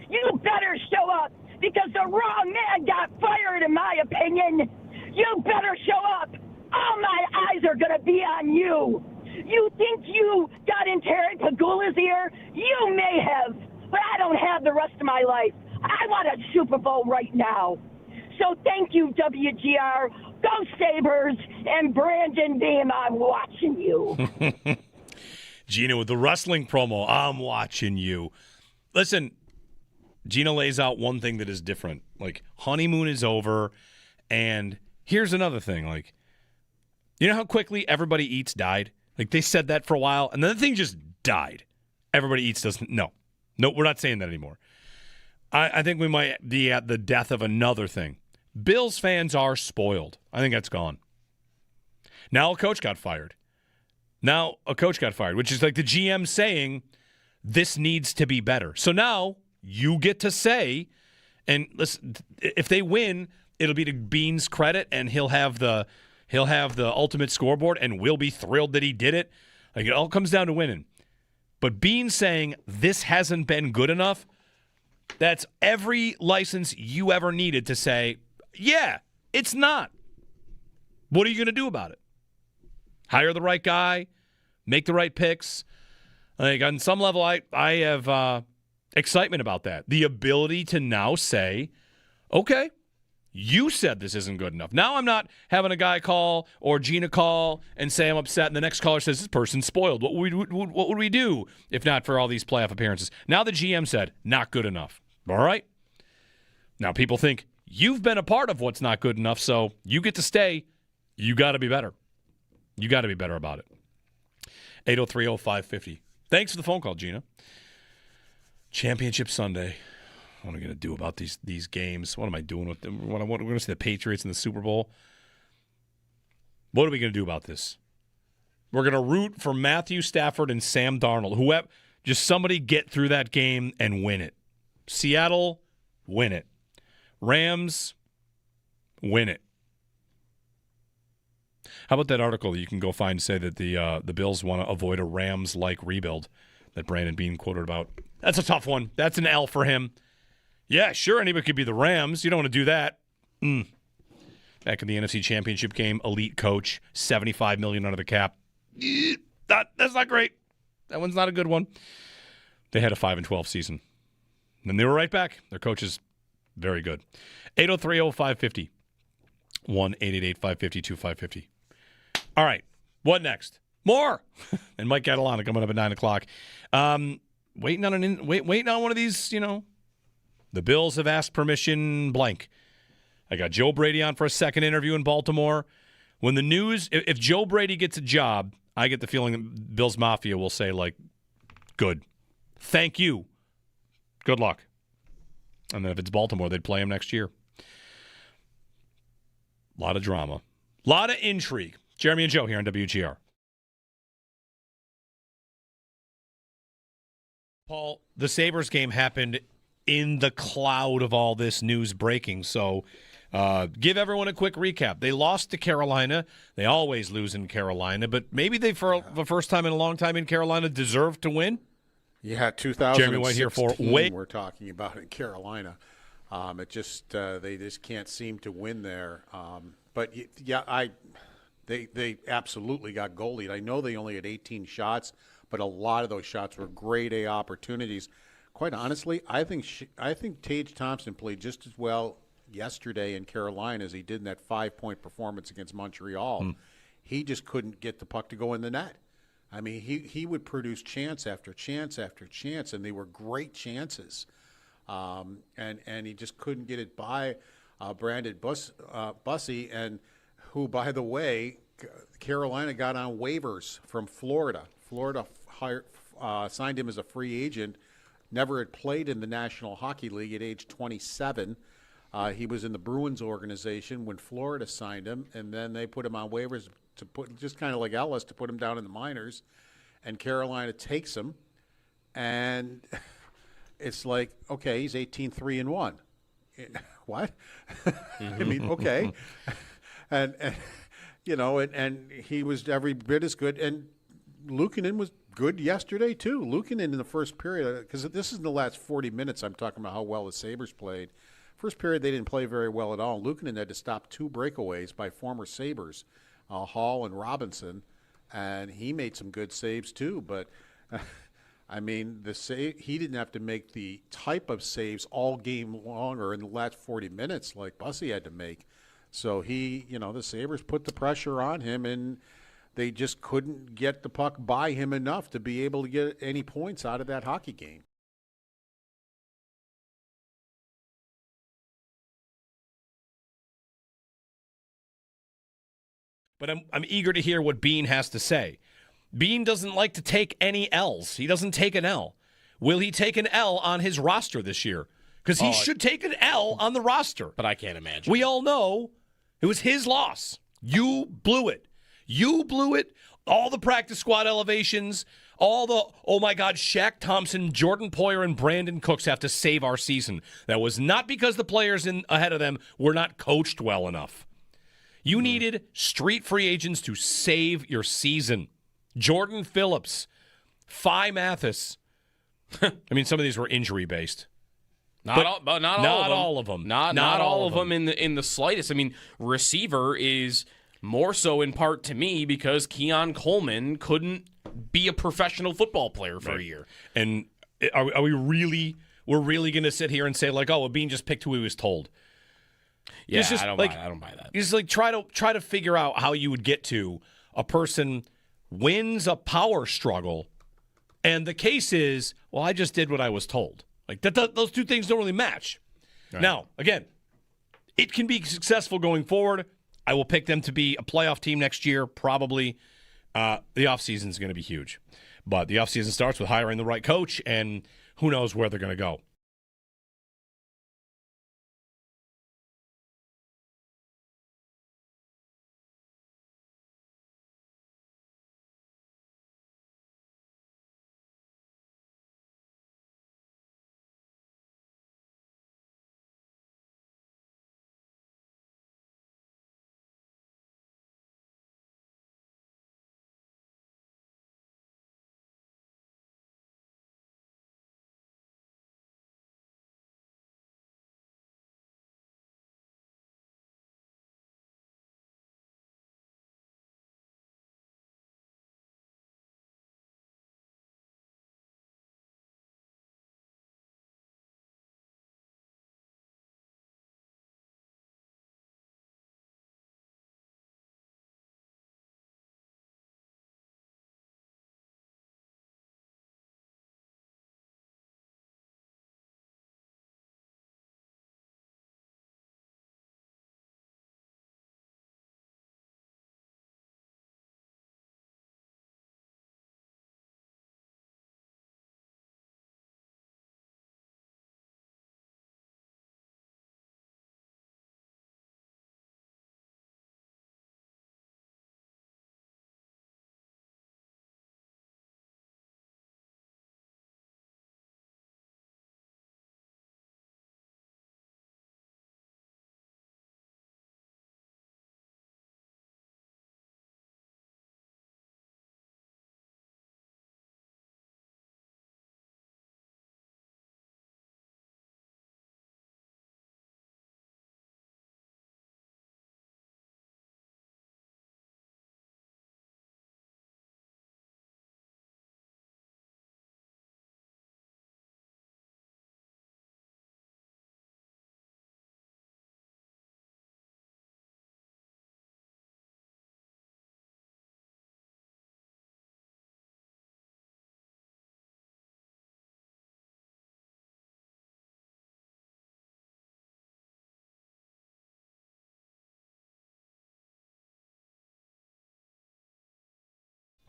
You better show up because the wrong man got fired, in my opinion. You better show up. All my eyes are going to be on you. You think you got in Terry Pagula's ear? You may have, but I don't have the rest of my life. I want a Super Bowl right now. So thank you, WGR. Go Sabres, and Brandon Beane, I'm watching you. Gina with the wrestling promo, I'm watching you. Listen, Gina lays out one thing that is different. Like, honeymoon is over, and here's another thing. Like, you know how quickly Everybody Eats died? Like, they said that for a while, and then the thing just died. Everybody Eats doesn't. No, we're not saying that anymore. I think we might be at the death of another thing. Bills fans are spoiled. I think that's gone. Now a coach got fired, which is like the GM saying this needs to be better. So now you get to say, and listen, if they win, it'll be to Beane's credit, and he'll have the ultimate scoreboard, and we'll be thrilled that he did it. Like, it all comes down to winning. But Beane saying this hasn't been good enough, that's every license you ever needed to say, yeah, it's not. What are you going to do about it? Hire the right guy, make the right picks. Like, on some level, I have excitement about that. The ability to now say, okay, you said this isn't good enough. Now I'm not having a guy call or Gina call and say I'm upset, and the next caller says this person's spoiled. What would we do if not for all these playoff appearances? Now the GM said, not good enough. All right. Now people think you've been a part of what's not good enough, so you get to stay. You got to be better. You got to be better about it. 803-0550. Thanks for the phone call, Gina. Championship Sunday. What am I going to do about these games? What am I doing with them? We're going to see the Patriots in the Super Bowl. What are we going to do about this? We're going to root for Matthew Stafford and Sam Darnold. Whoever, just somebody get through that game and win it. Seattle, win it. Rams, win it. How about that article that you can go find and say that the Bills want to avoid a Rams-like rebuild that Brandon Beane quoted about? That's a tough one. That's an L for him. Yeah, sure, anybody could be the Rams. You don't want to do that. Back in the NFC Championship game, elite coach, $75 million under the cap. That's not great. That one's not a good one. They had a 5-12 season. And they were right back. Their coach is very good. 803-0550. 1-888-550-2550. All right. What next? More. And Mike Catalana coming up at 9 o'clock. Waiting on one of these, the Bills have asked permission blank. I got Joe Brady on for a second interview in Baltimore. When the news, if Joe Brady gets a job, I get the feeling that Bills Mafia will say, good. Thank you. Good luck. And then if it's Baltimore, they'd play him next year. A lot of drama. A lot of intrigue. Jeremy and Joe here on WGR. Paul, the Sabres game happened in the cloud of all this news breaking, so give everyone a quick recap. They lost to Carolina. They always lose in Carolina, but maybe they, for the first time in a long time in Carolina, deserved to win? Yeah, 2016 Jeremy White here for we're talking about in Carolina. It just they just can't seem to win there. But yeah, they absolutely got goalied. I know they only had 18 shots, but a lot of those shots were grade A opportunities. Quite honestly, I think Tage Thompson played just as well yesterday in Carolina as he did in that 5-point performance against Montreal. He just couldn't get the puck to go in the net. I mean, he would produce chance after chance after chance, and they were great chances. And he just couldn't get it by Brandon Bussey, and who, by the way, Carolina got on waivers from Florida. Florida signed him as a free agent. Never had played in the National Hockey League at age 27. He was in the Bruins organization when Florida signed him, and then they put him on waivers to put, just kind of like Ellis, to put him down in the minors. And Carolina takes him, and it's like, okay, he's 18-3-1. What? I mean, okay. and he was every bit as good. And Luukkonen was good yesterday, too. Luukkonen in the first period, because this is in the last 40 minutes I'm talking about how well the Sabres played. First period, they didn't play very well at all. Luukkonen had to stop 2 breakaways by former Sabres, Hall and Robinson, and he made some good saves, too. But, I mean, he didn't have to make the type of saves all game long or in the last 40 minutes like Bussey had to make. So the Sabres put the pressure on him, and they just couldn't get the puck by him enough to be able to get any points out of that hockey game. But I'm eager to hear what Beane has to say. Beane doesn't like to take any L's. He doesn't take an L. Will he take an L on his roster this year? Because he should take an L on the roster. But I can't imagine. We all know it was his loss. You blew it. You blew it. All the practice squad elevations, all the, oh my God, Shaq Thompson, Jordan Poyer, and Brandon Cooks have to save our season. That was not because the players ahead of them were not coached well enough. You needed street free agents to save your season. Jordan Phillips, Phi Mathis. I mean, some of these were injury based. Not all of them. Not all of them in the slightest. I mean, receiver is more so in part to me because Keon Coleman couldn't be a professional football player for a year. And are we really going to sit here and say Beane just picked who he was told? Yeah, I don't buy that. You just try to figure out how you would get to a person wins a power struggle, and the case is, well, I just did what I was told. Those two things don't really match. Right. Now, again, it can be successful going forward. I will pick them to be a playoff team next year, probably. The offseason is going to be huge. But the offseason starts with hiring the right coach, and who knows where they're going to go.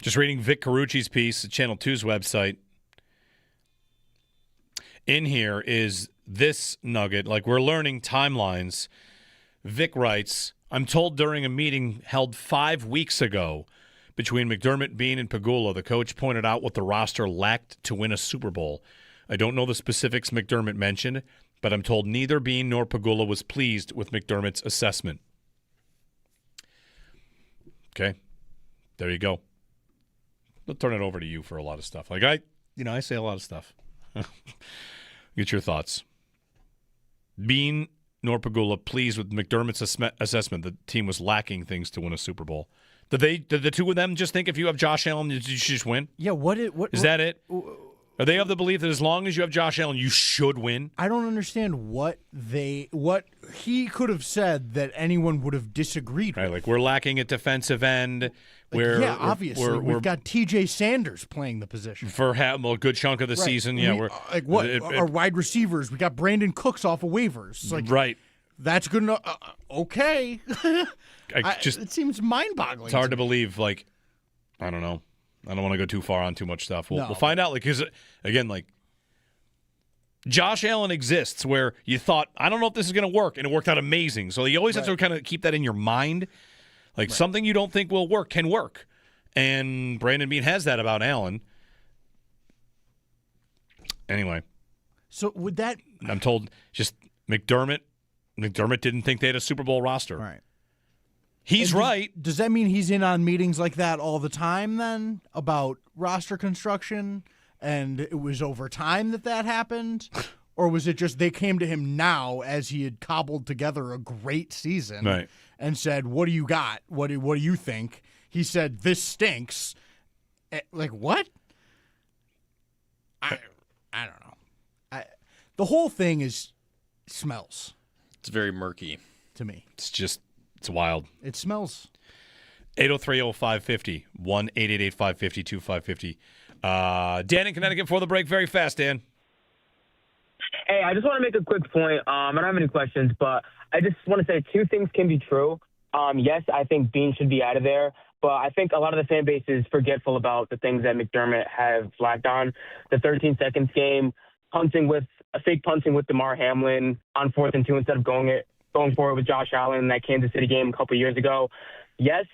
Just reading Vic Carucci's piece at Channel 2's website. In here is this nugget. Like, we're learning timelines. Vic writes, I'm told during a meeting held 5 weeks ago between McDermott, Beane, and Pegula, the coach pointed out what the roster lacked to win a Super Bowl. I don't know the specifics McDermott mentioned, but I'm told neither Beane nor Pegula was pleased with McDermott's assessment. Okay, there you go. I'll turn it over to you for a lot of stuff. Like, I say a lot of stuff. Get your thoughts. Beane nor Pegula pleased with McDermott's assessment that the team was lacking things to win a Super Bowl. Did the two of them just think if you have Josh Allen, you should just win? Yeah, Is that it? Are they of the belief that as long as you have Josh Allen, you should win? I don't understand what he could have said that anyone would have disagreed with. Right, like we're lacking at defensive end. Obviously. We've got T.J. Sanders playing the position. For a good chunk of the season. Yeah, we're like what? Our wide receivers, we got Brandon Cooks off of waivers. Like, right. That's good enough. Okay. It seems mind-boggling. It's hard to believe, like, I don't know. I don't want to go too far on too much stuff. We'll find out. Like, because again, like, Josh Allen exists where you thought, I don't know if this is going to work, and it worked out amazing. So you always have to kind of keep that in your mind. Like, something you don't think will work can work. And Brandon Beane has that about Allen. Anyway. So would that... I'm told just McDermott didn't think they had a Super Bowl roster. Right. He's right. Does that mean he's in on meetings like that all the time then about roster construction and it was over time that happened? Or was it just they came to him now as he had cobbled together a great season and said, what do you got? What do you think? He said, this stinks. Like, what? I don't know. The whole thing smells. It's very murky. To me. It's wild. It smells. 803-0550, 1-888-550-2550. Dan in Connecticut for the break. Very fast, Dan. Hey, I just want to make a quick point. I don't have any questions, but I just want to say two things can be true. Yes, I think Beane should be out of there, but I think a lot of the fan base is forgetful about the things that McDermott have flagged on. The 13 seconds game, fake punting with DeMar Hamlin on 4th and 2 instead of going for it with Josh Allen in that Kansas City game a couple years ago. Yes,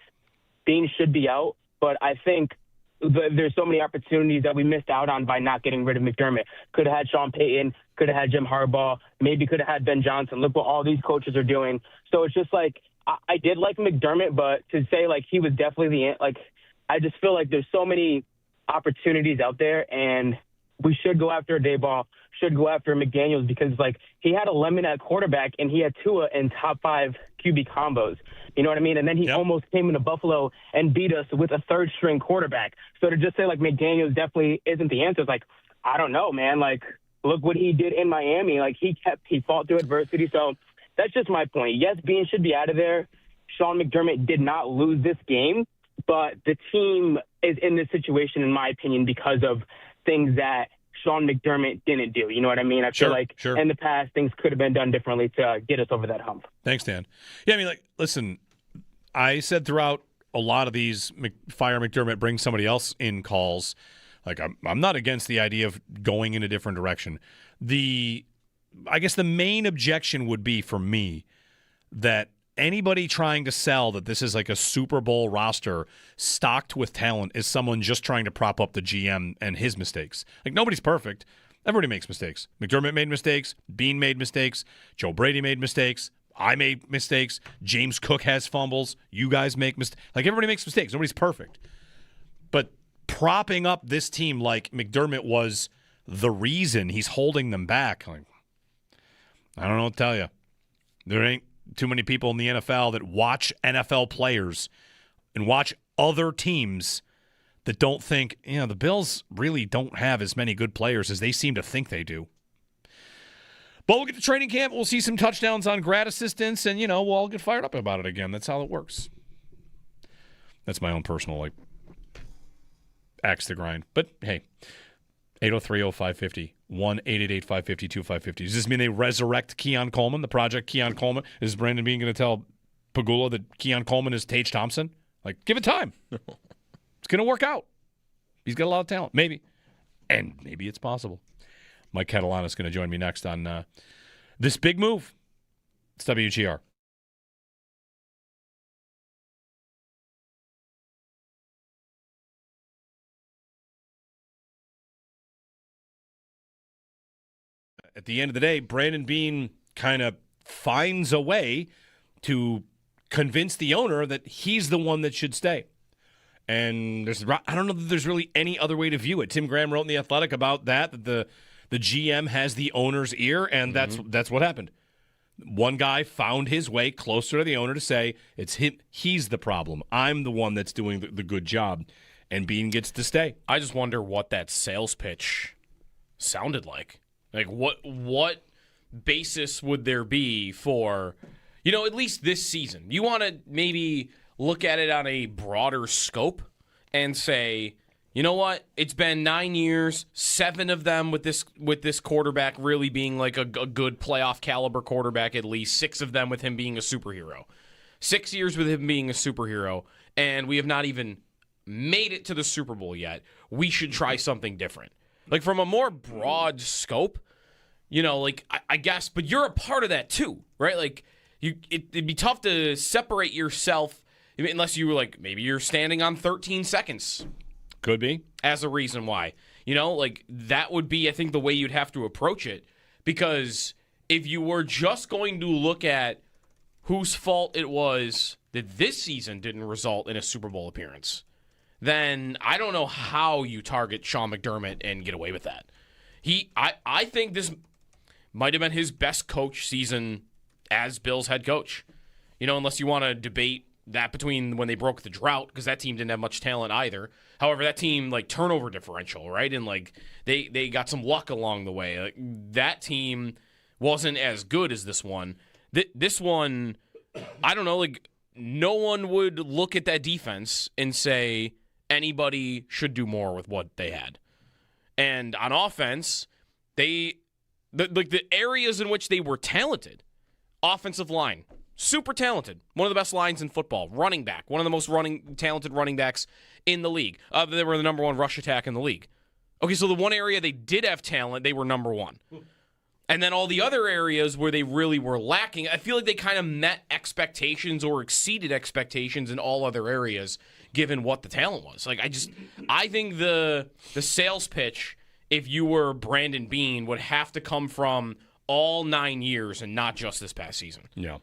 Beane should be out, but I think there's so many opportunities that we missed out on by not getting rid of McDermott. Could have had Sean Payton, could have had Jim Harbaugh, maybe could have had Ben Johnson. Look what all these coaches are doing. So it's just like, I did like McDermott, but to say like he was definitely I just feel like there's so many opportunities out there, and we should go after Daboll, should go after McDaniels, because like he had a lemon at quarterback and he had Tua in top 5 QB combos. You know what I mean? And then he almost came into Buffalo and beat us with a 3rd-string quarterback. So to just say like McDaniels definitely isn't the answer, it's like, I don't know, man. Like, look what he did in Miami. Like he fought through adversity. So that's just my point. Yes, Beane should be out of there. Sean McDermott did not lose this game, but the team is in this situation, in my opinion, because of things that Sean McDermott didn't do. You know what I mean? I feel like in the past things could have been done differently to get us over that hump. Thanks, Dan. Yeah, I mean, like, listen, I said throughout a lot of these fire McDermott, bring somebody else in calls, like I'm not against the idea of going in a different direction. I guess the main objection would be for me that anybody trying to sell that this is like a Super Bowl roster stocked with talent is someone just trying to prop up the GM and his mistakes. Like, nobody's perfect. Everybody makes mistakes. McDermott made mistakes. Beane made mistakes. Joe Brady made mistakes. I made mistakes. James Cook has fumbles. You guys make mistakes. Like, everybody makes mistakes. Nobody's perfect. But propping up this team like McDermott was the reason he's holding them back, like, I don't know what to tell you. There ain't too many people in the NFL that watch NFL players and watch other teams that don't think, the Bills really don't have as many good players as they seem to think they do. But we'll get to training camp. We'll see some touchdowns on grad assistants, and, we'll all get fired up about it again. That's how it works. That's my own personal, axe to grind. But, hey, 803-0550, 1-888-550-2550. Does this mean they resurrect Keon Coleman, the project Keon Coleman? Is Brandon Beane going to tell Pegula that Keon Coleman is Tage Thompson? Like, give it time. it's going to work out. He's got a lot of talent. Maybe. And maybe it's possible. Mike Catalana is going to join me next on this big move. It's WGR. At the end of the day, Brandon Beane kind of finds a way to convince the owner that he's the one that should stay. And I don't know that there's really any other way to view it. Tim Graham wrote in The Athletic about that the GM has the owner's ear, and that's what happened. One guy found his way closer to the owner to say, it's him, he's the problem. I'm the one that's doing the good job, and Beane gets to stay. I just wonder what that sales pitch sounded like. Like, what basis would there be for, at least this season? You want to maybe look at it on a broader scope and say, you know what? It's been 9 years, 7 of them with this quarterback really being like a good playoff caliber quarterback at least, 6 of them with him being a superhero. 6 years with him being a superhero, and we have not even made it to the Super Bowl yet. We should try something different. Like, from a more broad scope, I guess, but you're a part of that too, right? Like, it'd be tough to separate yourself unless you were like, maybe you're standing on 13 seconds. Could be. As a reason why. That would be, I think, the way you'd have to approach it. Because if you were just going to look at whose fault it was that this season didn't result in a Super Bowl appearance, then I don't know how you target Sean McDermott and get away with that. I think this might have been his best coach season as Bills head coach. Unless you want to debate that between when they broke the drought, because that team didn't have much talent either. However, that team, turnover differential, right? And, they got some luck along the way. That team wasn't as good as this one. This one, I don't know, no one would look at that defense and say anybody should do more with what they had. And on offense, the areas in which they were talented, offensive line, super talented, one of the best lines in football. Running back, one of the most talented running backs in the league. They were the number 1 rush attack in the league. Okay, so the one area they did have talent, they were number 1. And then all the other areas where they really were lacking, I feel like they kind of met expectations or exceeded expectations in all other areas, given what the talent was. I think the sales pitch, if you were Brandon Beane, would have to come from all 9 years and not just this past season. Yeah.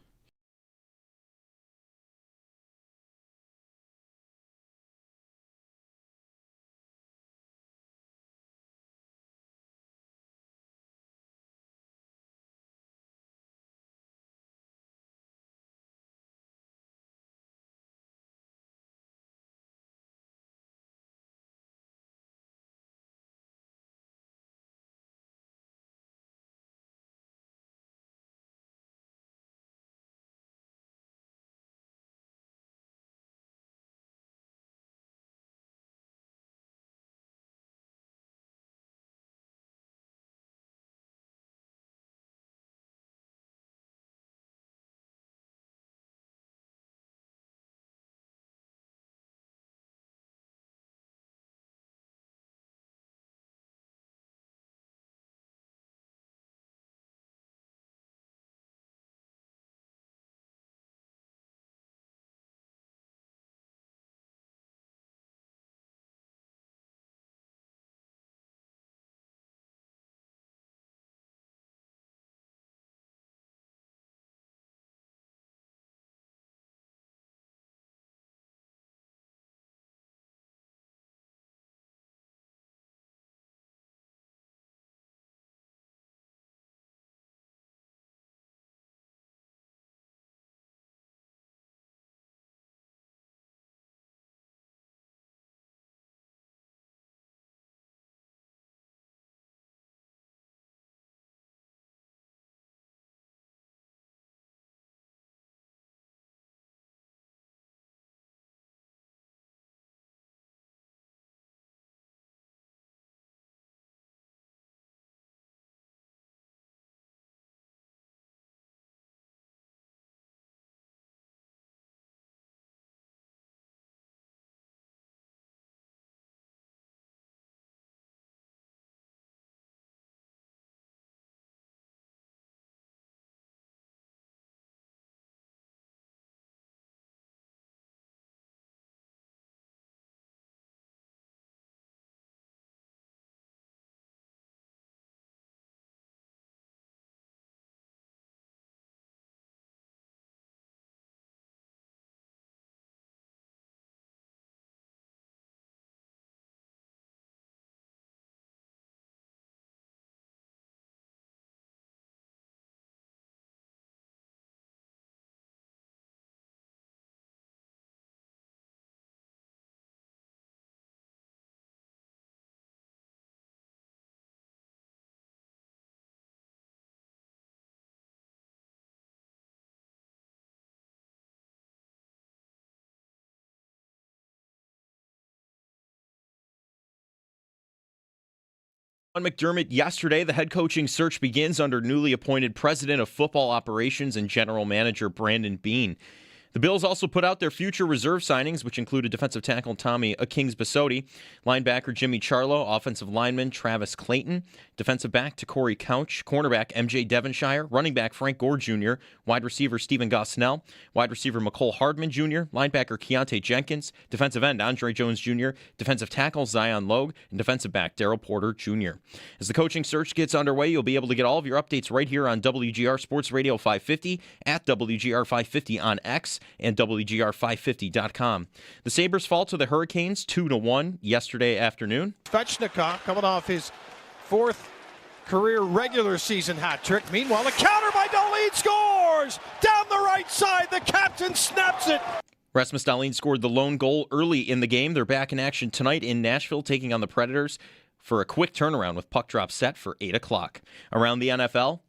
McDermott yesterday. The head coaching search begins under newly appointed president of football operations and general manager Brandon Beane. The Bills also put out their future reserve signings, which included defensive tackle Tommy Kings-Basotti, linebacker Jimmy Charlo, offensive lineman Travis Clayton, defensive back Corey Couch, cornerback MJ Devonshire, running back Frank Gore Jr., wide receiver Stephen Gosnell, wide receiver McCole Hardman Jr., linebacker Keontae Jenkins, defensive end Andre Jones Jr., defensive tackle Zion Logue, and defensive back Daryl Porter Jr. As the coaching search gets underway, you'll be able to get all of your updates right here on WGR Sports Radio 550, at WGR 550 on X, and WGR550.com. The Sabres fall to the Hurricanes 2-1 yesterday afternoon. Svechnikov coming off his fourth career regular season hat trick. Meanwhile, a counter by Dahlin scores! Down the right side, the captain snaps it! Rasmus Dahlin scored the lone goal early in the game. They're back in action tonight in Nashville, taking on the Predators for a quick turnaround with puck drop set for 8 o'clock. Around the NFL,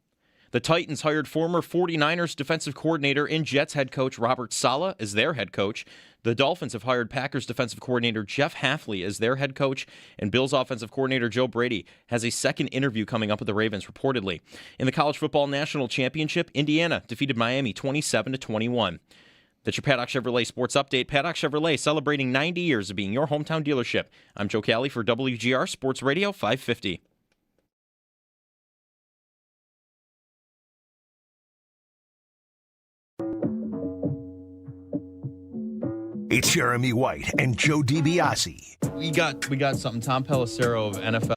the Titans hired former 49ers defensive coordinator and Jets head coach Robert Saleh as their head coach. The Dolphins have hired Packers defensive coordinator Jeff Hafley as their head coach, and Bills offensive coordinator Joe Brady has a second interview coming up with the Ravens, reportedly. In the College Football National Championship, Indiana defeated Miami 27-21. That's your Paddock Chevrolet Sports Update. Paddock Chevrolet celebrating 90 years of being your hometown dealership. I'm Joe Cali for WGR Sports Radio 550. It's Jeremy White and Joe DiBiase. We got something. Tom Pelissero of NFL.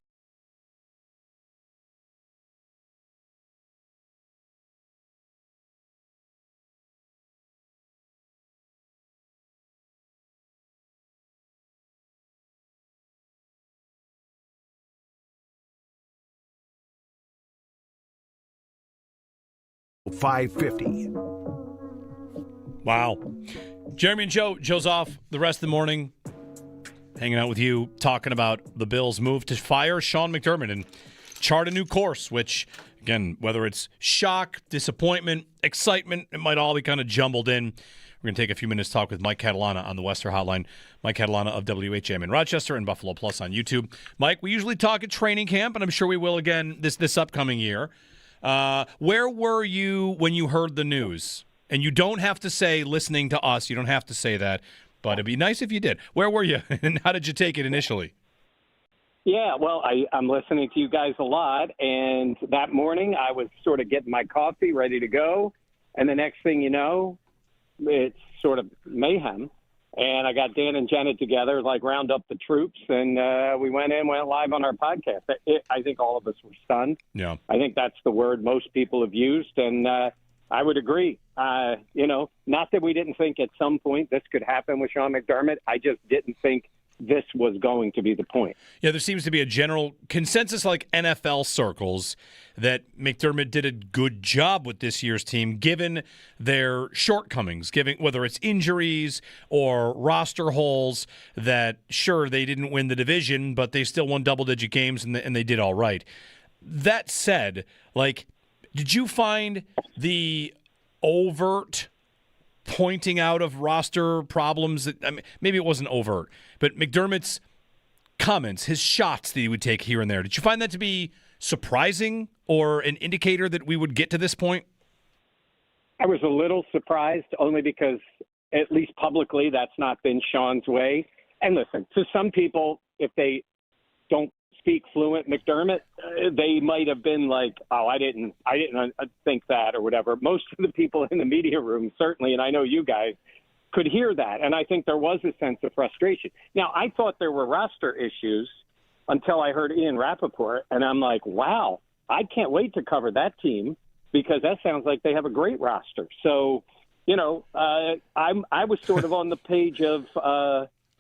.550. Wow. Jeremy and Joe. Joe's off the rest of the morning, hanging out with you, talking about the Bills' move to fire Sean McDermott and chart a new course, which, again, whether it's shock, disappointment, excitement, it might all be kind of jumbled in. We're going to take a few minutes to talk with Mike Catalana on the Western Hotline. Mike Catalana of WHM in Rochester and Buffalo Plus on YouTube. Mike, we usually talk at training camp, and I'm sure we will again this upcoming year. Where were you when you heard the news? And you don't have to say listening to us. You don't have to say that. But it'd be nice if you did. Where were you, and how did you take it initially? Yeah, well, I'm listening to you guys a lot. And that morning, I was sort of getting my coffee ready to go. And the next thing you know, it's sort of mayhem. And I got Dan and Jenna together, like round up the troops. And we went live on our podcast. I think all of us were stunned. Yeah. I think that's the word most people have used. And I would agree. Not that we didn't think at some point this could happen with Sean McDermott. I just didn't think this was going to be the point. Yeah, there seems to be a general consensus, like NFL circles, that McDermott did a good job with this year's team, given their shortcomings, given whether it's injuries or roster holes. That sure, they didn't win the division, but they still won double-digit games, and they did all right. That said, did you find the overt pointing out of roster problems maybe it wasn't overt, but McDermott's comments, his shots that he would take here and there, did you find that to be surprising or an indicator that we would get to this point? I was a little surprised, only because at least publicly that's not been Sean's way. And listen, to some people, if they don't speak fluent McDermott, they might have been like, oh, I didn't think that or whatever. Most of the people in the media room, certainly, and I know you guys, could hear that. And I think there was a sense of frustration. Now, I thought there were roster issues until I heard Ian Rappaport, and I'm like, wow, I can't wait to cover that team because that sounds like they have a great roster. So, I was sort of on the page of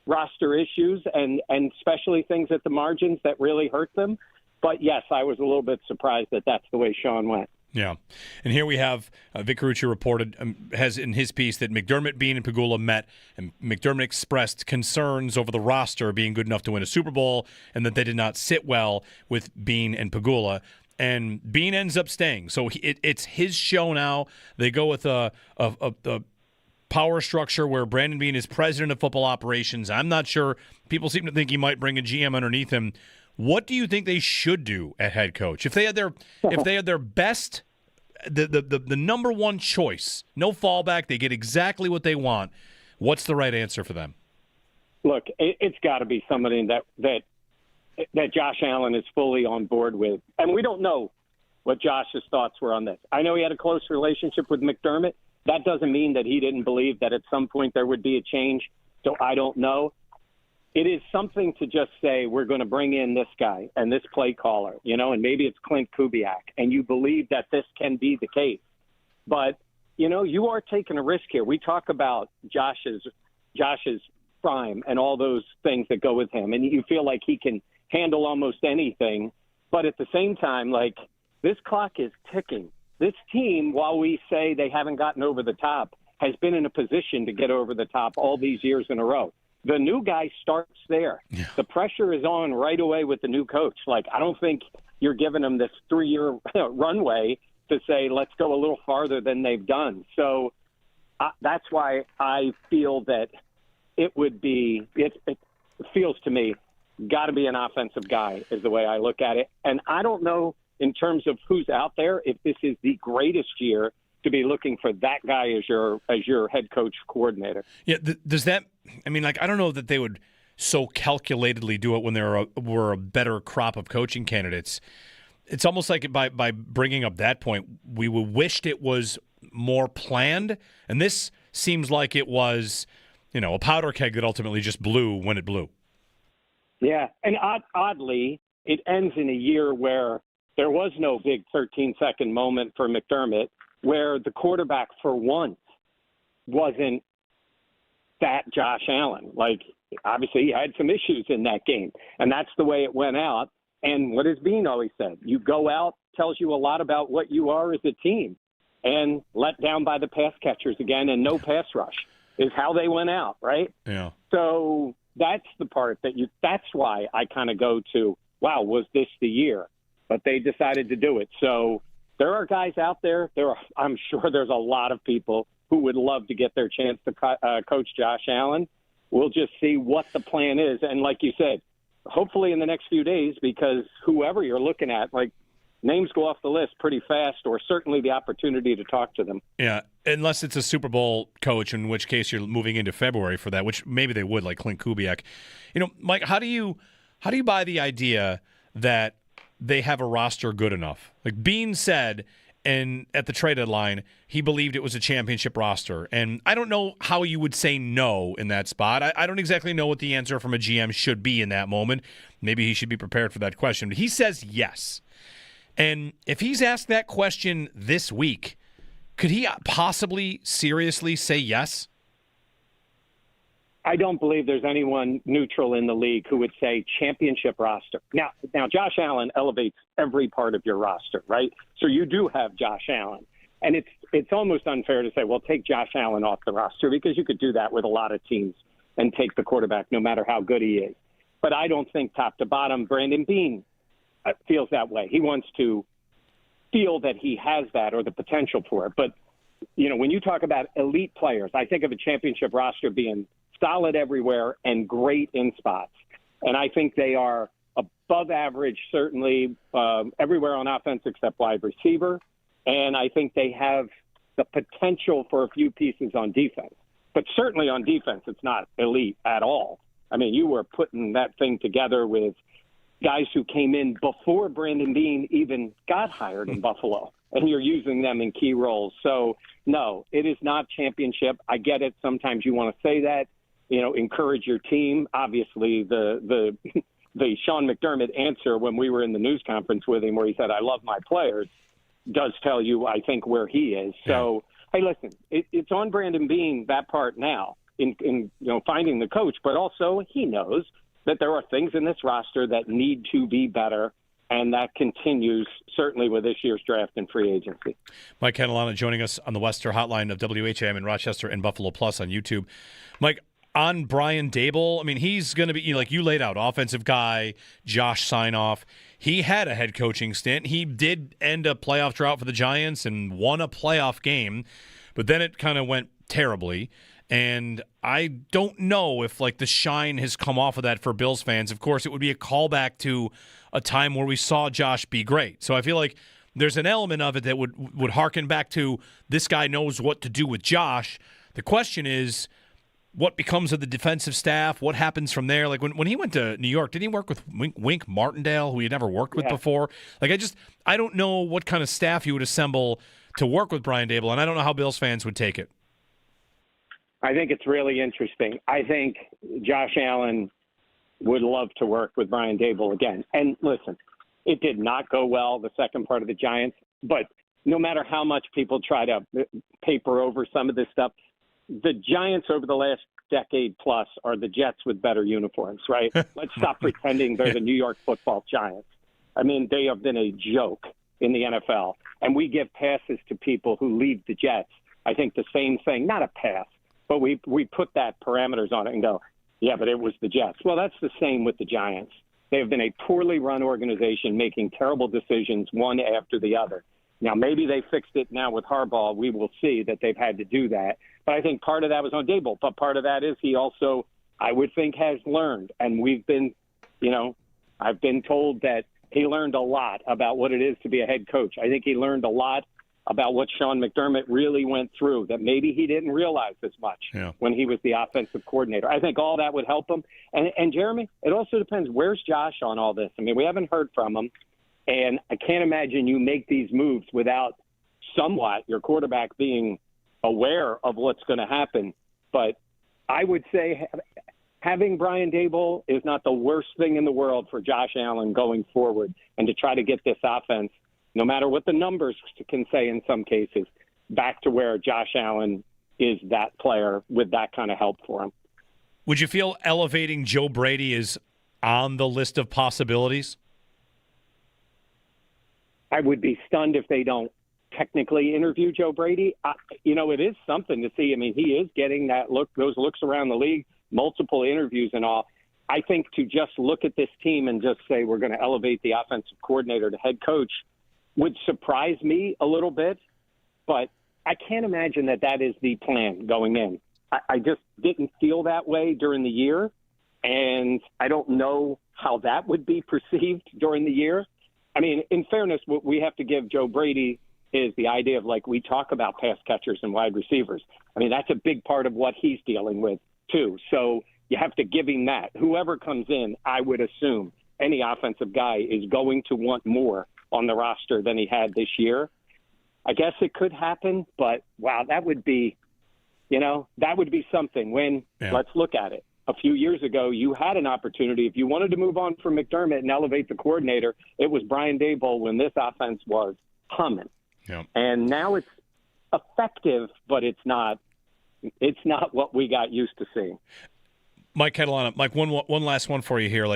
roster issues and especially things at the margins that really hurt them. But yes, I was a little bit surprised that that's the way Sean went. Yeah. And here we have Vic Carucci reported, has in his piece that McDermott, Beane, and Pegula met, and McDermott expressed concerns over the roster being good enough to win a Super Bowl and that they did not sit well with Beane and Pegula. And Beane ends up staying. So it's his show now. They go with a power structure where Brandon Beane is president of football operations. I'm not sure. People seem to think he might bring a GM underneath him. What do you think they should do at head coach? If they had their best, the number one choice, no fallback, they get exactly what they want. What's the right answer for them? Look, it's got to be somebody that Josh Allen is fully on board with, and we don't know what Josh's thoughts were on this. I know he had a close relationship with McDermott. That doesn't mean that he didn't believe that at some point there would be a change. So I don't know. It is something to just say we're going to bring in this guy and this play caller, and maybe it's Clint Kubiak, and you believe that this can be the case. But, you are taking a risk here. We talk about Josh's prime and all those things that go with him, and you feel like he can handle almost anything. But at the same time, this clock is ticking. This team, while we say they haven't gotten over the top, has been in a position to get over the top all these years in a row. The new guy starts there. Yeah. The pressure is on right away with the new coach. I don't think you're giving them this 3-year runway to say, let's go a little farther than they've done. So that's why I feel that it feels to me, got to be an offensive guy is the way I look at it. And I don't know in terms of who's out there, if this is the greatest year to be looking for that guy as your head coach coordinator. Yeah, does that – I don't know that they would so calculatedly do it when there were a better crop of coaching candidates. It's almost like by bringing up that point, we wished it was more planned, and this seems like it was, a powder keg that ultimately just blew when it blew. Yeah, and oddly, it ends in a year where there was no big 13-second moment for McDermott, where the quarterback for once wasn't that Josh Allen. Obviously, he had some issues in that game, and that's the way it went out. And what has Beane always said? You go out, tells you a lot about what you are as a team, and let down by the pass catchers again, and no pass rush is how they went out, right? Yeah. So that's the part that's why I kind of go to, wow, was this the year? But they decided to do it. So there are guys out there. I'm sure there's a lot of people who would love to get their chance to coach Josh Allen. We'll just see what the plan is. And like you said, hopefully in the next few days, because whoever you're looking at, names go off the list pretty fast, or certainly the opportunity to talk to them. Yeah, unless it's a Super Bowl coach, in which case you're moving into February for that, which maybe they would, like Clint Kubiak. Mike, how do you buy the idea that they have a roster good enough? Beane said, and at the trade deadline, he believed it was a championship roster. And I don't know how you would say no in that spot. I don't exactly know what the answer from a GM should be in that moment. Maybe he should be prepared for that question. But he says yes. And if he's asked that question this week, could he possibly seriously say yes? I don't believe there's anyone neutral in the league who would say championship roster. Now, Josh Allen elevates every part of your roster, right? So you do have Josh Allen. And it's almost unfair to say, well, take Josh Allen off the roster, because you could do that with a lot of teams and take the quarterback no matter how good he is. But I don't think top to bottom Brandon Beane feels that way. He wants to feel that he has that or the potential for it. But, when you talk about elite players, I think of a championship roster being solid everywhere and great in spots. And I think they are above average, certainly everywhere on offense except wide receiver. And I think they have the potential for a few pieces on defense. But certainly on defense, it's not elite at all. You were putting that thing together with guys who came in before Brandon Beane even got hired in Buffalo, and you're using them in key roles. So, no, it is not championship. I get it. Sometimes you want to say that, encourage your team. Obviously, the Sean McDermott answer when we were in the news conference with him where he said, I love my players, does tell you, I think, where he is. So, hey, listen, it's on Brandon Beane, that part now, in finding the coach, but also he knows that there are things in this roster that need to be better, and that continues certainly with this year's draft and free agency. Mike Catalana joining us on the Wester Hotline of WHAM in Rochester and Buffalo Plus on YouTube. Mike, on Brian Daboll, he's going to be, like you laid out, offensive guy, Josh Signoff. He had a head coaching stint. He did end a playoff drought for the Giants and won a playoff game, but then it kind of went terribly. And I don't know if the shine has come off of that for Bills fans. Of course, it would be a callback to a time where we saw Josh be great. So I feel like there's an element of it that would harken back to this guy knows what to do with Josh. The question is, what becomes of the defensive staff? What happens from there? When he went to New York, did he work with Wink Martindale, who he had never worked with before? I don't know what kind of staff you would assemble to work with Brian Daboll, and I don't know how Bills fans would take it. I think it's really interesting. I think Josh Allen would love to work with Brian Daboll again. And listen, it did not go well the second part of the Giants, but no matter how much people try to paper over some of this stuff, the Giants over the last decade plus are the Jets with better uniforms, right? Let's stop pretending they're the New York Football Giants. I mean, they have been a joke in the NFL, and we give passes to people who leave the Jets. I think the same thing, not a pass, but we put that parameters on it and go, yeah, but it was the Jets. Well, that's the same with the Giants. They have been a poorly run organization making terrible decisions one after the other. Now, maybe they fixed it now with Harbaugh. We will see that they've had to do that. But I think part of that was on Daboll. But part of that is he also, I would think, has learned. And we've been, I've been told that he learned a lot about what it is to be a head coach. I think he learned a lot about what Sean McDermott really went through that maybe he didn't realize as much when he was the offensive coordinator. I think all that would help him. And Jeremy, it also depends, where's Josh on all this? I mean, we haven't heard from him, and I can't imagine you make these moves without somewhat your quarterback being aware of what's going to happen. But I would say having Brian Daboll is not the worst thing in the world for Josh Allen going forward, and to try to get this offense, no matter what the numbers can say in some cases, back to where Josh Allen is that player with that kind of help for him. Would you feel elevating Joe Brady is on the list of possibilities? I would be stunned if they don't technically interview Joe Brady. It is something to see. I mean, he is getting those looks around the league, multiple interviews and all. I think to just look at this team and just say we're going to elevate the offensive coordinator to head coach would surprise me a little bit, but I can't imagine that is the plan going in. I just didn't feel that way during the year, and I don't know how that would be perceived during the year. I mean, in fairness, what we have to give Joe Brady is the idea of, we talk about pass catchers and wide receivers. I mean, that's a big part of what he's dealing with, too. So you have to give him that. Whoever comes in, I would assume any offensive guy is going to want more on the roster than he had this year. I guess it could happen, but wow, that would be, something let's look at it. A few years ago, you had an opportunity. If you wanted to move on from McDermott and elevate the coordinator, it was Brian Daboll when this offense was humming. Yeah. And now it's effective, but it's not what we got used to seeing. Mike Catalana, Mike, one last one for you here.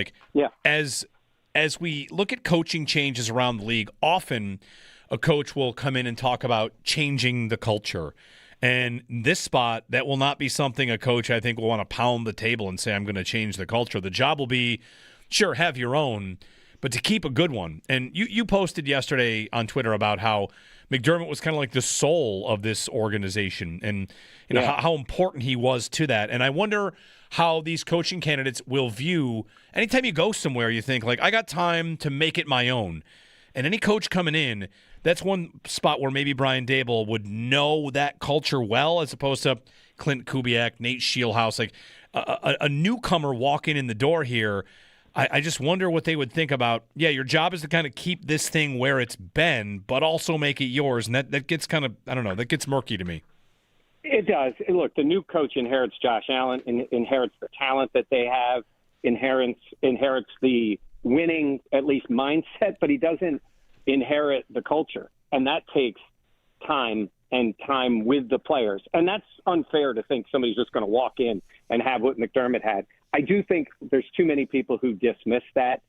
As we look at coaching changes around the league, often a coach will come in and talk about changing the culture. And this spot, that will not be something a coach, I think, will want to pound the table and say, I'm going to change the culture. The job will be, sure, have your own, but to keep a good one. And you posted yesterday on Twitter about how McDermott was kind of like the soul of this organization and how important he was to that. And I wonder how these coaching candidates will view anytime you go somewhere, you think, I got time to make it my own. And any coach coming in, that's one spot where maybe Brian Daboll would know that culture well, as opposed to Clint Kubiak, Nate Shieldhouse, a newcomer walking in the door here. I just wonder what they would think about, your job is to kind of keep this thing where it's been, but also make it yours. And that gets kind of, I don't know, that gets murky to me. It does. Look, the new coach inherits Josh Allen, inherits the talent that they have, inherits the winning, at least, mindset, but he doesn't inherit the culture. And that takes time and time with the players. And that's unfair to think somebody's just going to walk in and have what McDermott had. I do think there's too many people who dismiss that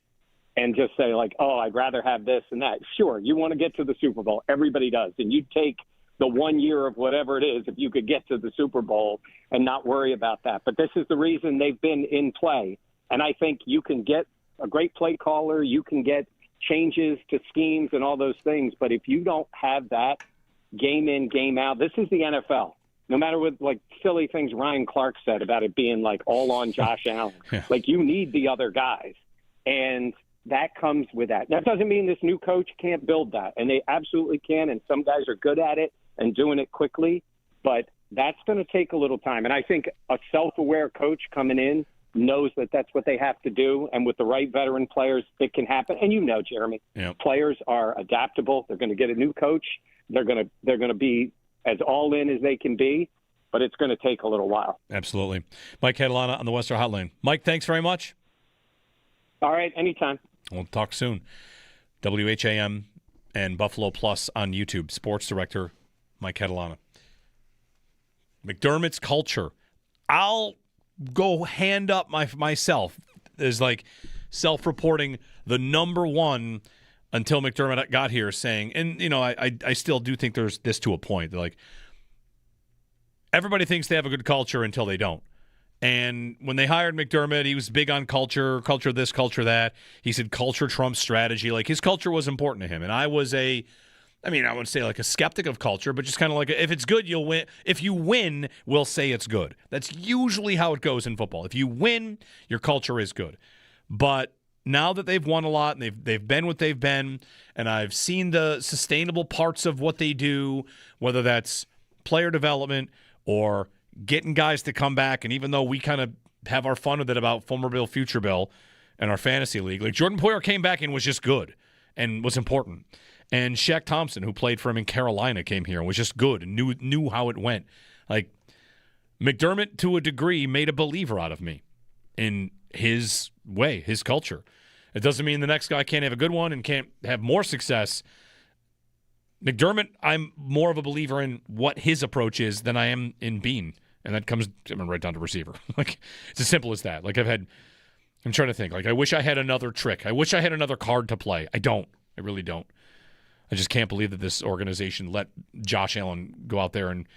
and just say, I'd rather have this and that. Sure, you want to get to the Super Bowl. Everybody does. And you'd take the 1 year of whatever it is if you could get to the Super Bowl and not worry about that. But this is the reason they've been in play. And I think you can get a great play caller. You can get changes to schemes and all those things. But if you don't have that game in, game out, this is the NFL. No matter what, like, silly things Ryan Clark said about it being, like, all on Josh Allen. Yeah. Like, you need the other guys. And that comes with that. That doesn't mean this new coach can't build that. And they absolutely can, and some guys are good at it and doing it quickly. But that's going to take a little time. And I think a self-aware coach coming in knows that that's what they have to do. And with the right veteran players, it can happen. And you know, Jeremy, players are adaptable. They're going to get a new coach. They're going to be as all in as they can be, but it's going to take a little while. Absolutely. Mike Catalana on the Western Hotline. Mike, thanks very much. All right, anytime. We'll talk soon. WHAM and Buffalo Plus on YouTube. Sports director Mike Catalana. McDermott's culture. I'll go hand up myself as like self-reporting the number one until McDermott got here, saying, and I still do think there's this to a point. Like, everybody thinks they have a good culture until they don't. And when they hired McDermott, he was big on culture this, culture that. He said culture trumps strategy. Like, his culture was important to him. And I was I wouldn't say like a skeptic of culture, but just kind of like, if it's good, you'll win. If you win, we'll say it's good. That's usually how it goes in football. If you win, your culture is good. But now that they've won a lot and they've been what they've been, and I've seen the sustainable parts of what they do, whether that's player development or getting guys to come back, and even though we kind of have our fun with it about former Bill, future Bill, and our fantasy league, like Jordan Poyer came back and was just good and was important. And Shaq Thompson, who played for him in Carolina, came here and was just good and knew how it went. Like, McDermott, to a degree, made a believer out of me in his way, his culture. It doesn't mean the next guy can't have a good one and can't have more success. McDermott, I'm more of a believer in what his approach is than I am in Beane. And that comes right down to receiver. Like, it's as simple as that. Like, I'm trying to think. Like, I wish I had another trick. I wish I had another card to play. I don't. I really don't. I just can't believe that this organization let Josh Allen go out there and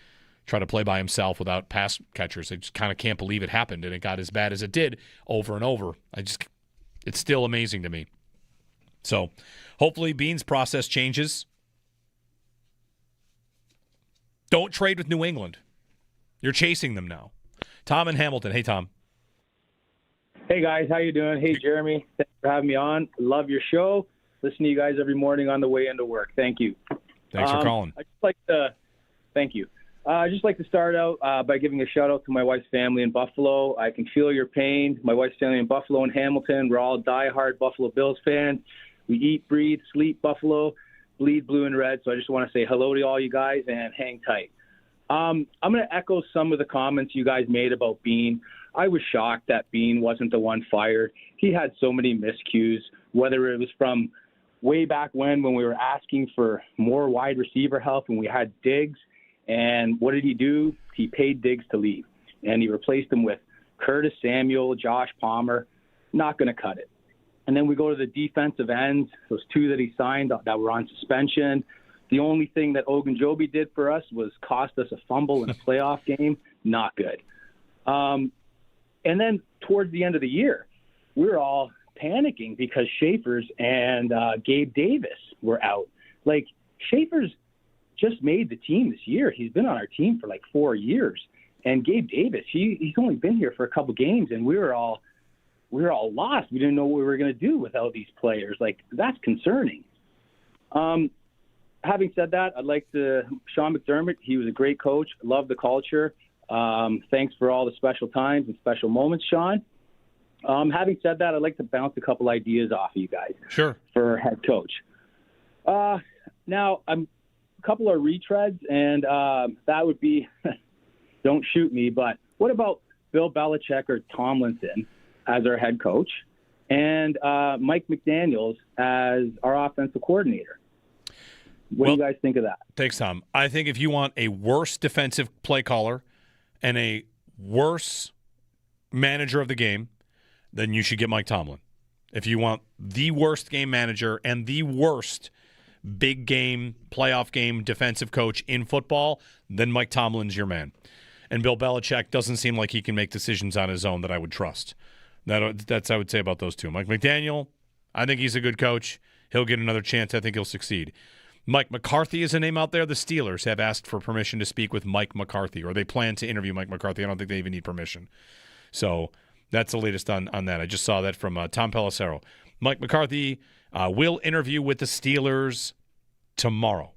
try to play by himself without pass catchers. I just kind of can't believe it happened, and it got as bad as it did over and over. It's still amazing to me. So, hopefully Beane's process changes. Don't trade with New England. You're chasing them now. Tom in Hamilton. Hey, Tom. Hey, guys. How you doing? Hey, Jeremy. Thanks for having me on. Love your show. Listen to you guys every morning on the way into work. Thank you. Thanks for calling. Thank you. I'd just like to start out by giving a shout-out to my wife's family in Buffalo. I can feel your pain. My wife's family in Buffalo and Hamilton, we're all diehard Buffalo Bills fans. We eat, breathe, sleep Buffalo, bleed blue and red. So I just want to say hello to all you guys and hang tight. I'm going to echo some of the comments you guys made about Beane. I was shocked that Beane wasn't the one fired. He had so many miscues, whether it was from way back when we were asking for more wide receiver help and we had Diggs. And what did he do? He paid Diggs to leave. And he replaced him with Curtis Samuel, Josh Palmer. Not going to cut it. And then we go to the defensive ends, those two that he signed that were on suspension. The only thing that Ogunjobi did for us was cost us a fumble in a playoff game. Not good. And then towards the end of the year, we were all panicking because Schaefer's and Gabe Davis were out. Like, Schaefer's just made the team this year. He's been on our team for like 4 years. And Gabe Davis, he's only been here for a couple games, and we were all lost. We didn't know what we were going to do without these players. Like, that's concerning. Having said that, I'd like to Sean McDermott. He was a great coach. Love the culture. Thanks for all the special times and special moments, Sean. Having said that, I'd like to bounce a couple ideas off of you guys. Sure. For head coach. Now, a couple of retreads, and that would be, don't shoot me, but what about Bill Belichick or Tomlinson as our head coach and Mike McDaniels as our offensive coordinator? What do you guys think of that? Thanks, Tom. I think if you want a worse defensive play caller and a worse manager of the game, then you should get Mike Tomlin. If you want the worst game manager and the worst big game, playoff game defensive coach in football, then Mike Tomlin's your man. And Bill Belichick doesn't seem like he can make decisions on his own that I would trust. That's I would say about those two. Mike McDaniel, I think he's a good coach. He'll get another chance. I think he'll succeed. Mike McCarthy is a name out there. The Steelers have asked for permission to speak with Mike McCarthy, or they plan to interview Mike McCarthy. I don't think they even need permission. So that's the latest on that. I just saw that from Tom Pelissero. Mike McCarthy will interview with the Steelers tomorrow.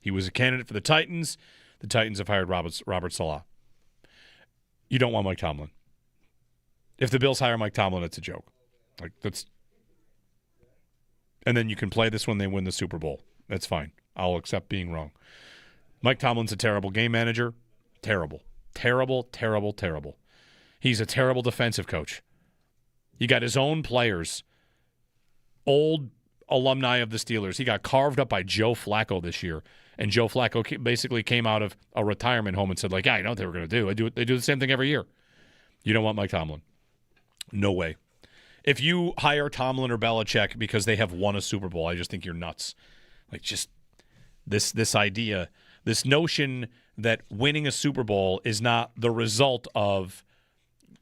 He was a candidate for the Titans. The Titans have hired Robert Saleh. You don't want Mike Tomlin. If the Bills hire Mike Tomlin, it's a joke. And then you can play this when they win the Super Bowl. That's fine. I'll accept being wrong. Mike Tomlin's a terrible game manager. Terrible. Terrible, terrible, terrible. He's a terrible defensive coach. You got his own players, old alumni of the Steelers. He got carved up by Joe Flacco this year. And Joe Flacco basically came out of a retirement home and said, like, yeah, I know what they were going to do. They do the same thing every year. You don't want Mike Tomlin. No way. If you hire Tomlin or Belichick because they have won a Super Bowl, I just think you're nuts. Like, just this idea, this notion that winning a Super Bowl is not the result of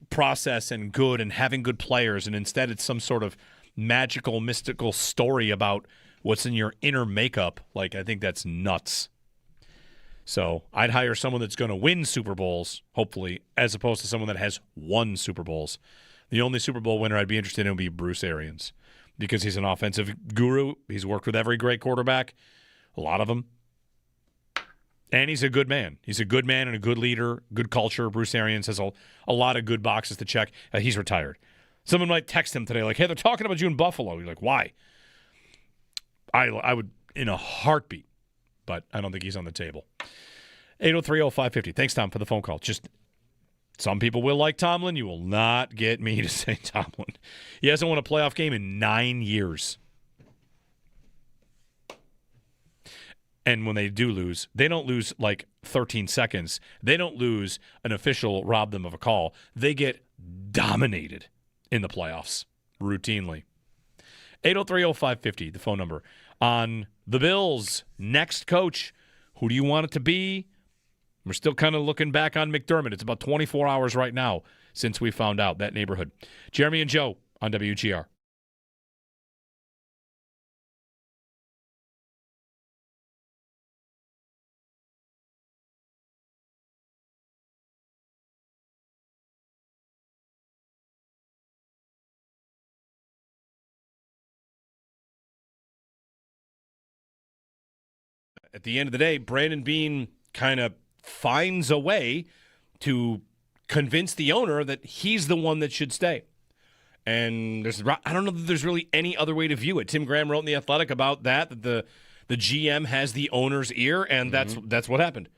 process and good and having good players, and instead it's some sort of magical, mystical story about what's in your inner makeup. Like, I think that's nuts. So I'd hire someone that's going to win Super Bowls, hopefully, as opposed to someone that has won Super Bowls. The only Super Bowl winner I'd be interested in would be Bruce Arians, because he's an offensive guru. He's worked with every great quarterback, a lot of them. And he's a good man. He's a good man and a good leader, good culture. Bruce Arians has a lot of good boxes to check. He's retired. Someone might text him today like, hey, they're talking about you in Buffalo. You're like, why? I would in a heartbeat, but I don't think he's on the table. 803-0550. Thanks, Tom, for the phone call. Just some people will like Tomlin. You will not get me to say Tomlin. He hasn't won a playoff game in 9 years. And when they do lose, they don't lose like 13 seconds. They don't lose an official rob them of a call. They get dominated in the playoffs routinely. 803-0550, the phone number. On the Bills' next coach, who do you want it to be? We're still kind of looking back on McDermott. It's about 24 hours right now since we found out that neighborhood. Jeremy and Joe on WGR. At the end of the day, Brandon Beane kind of finds a way to convince the owner that he's the one that should stay. And I don't know that there's really any other way to view it. Tim Graham wrote in The Athletic about that the GM has the owner's ear, and that's what happened.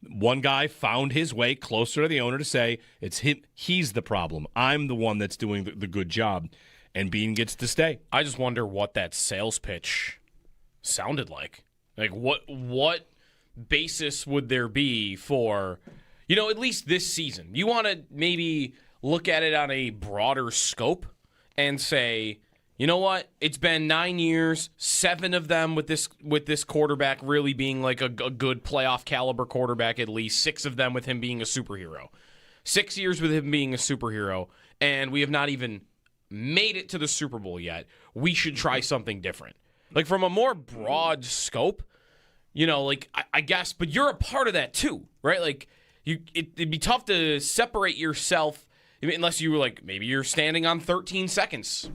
One guy found his way closer to the owner to say, it's him, he's the problem. I'm the one that's doing the good job, and Beane gets to stay. I just wonder what that sales pitch sounded like. Like, what basis would there be for, at least this season? You want to maybe look at it on a broader scope and say, you know what? It's been 9 years, 7 of them with this quarterback really being like a good playoff caliber quarterback, at least 6 of them with him being a superhero. 6 years with him being a superhero, and we have not even made it to the Super Bowl yet. We should try something different. Like, from a more broad scope, I guess, but you're a part of that too, right? Like, it'd be tough to separate yourself, unless you were like, maybe you're standing on 13 seconds.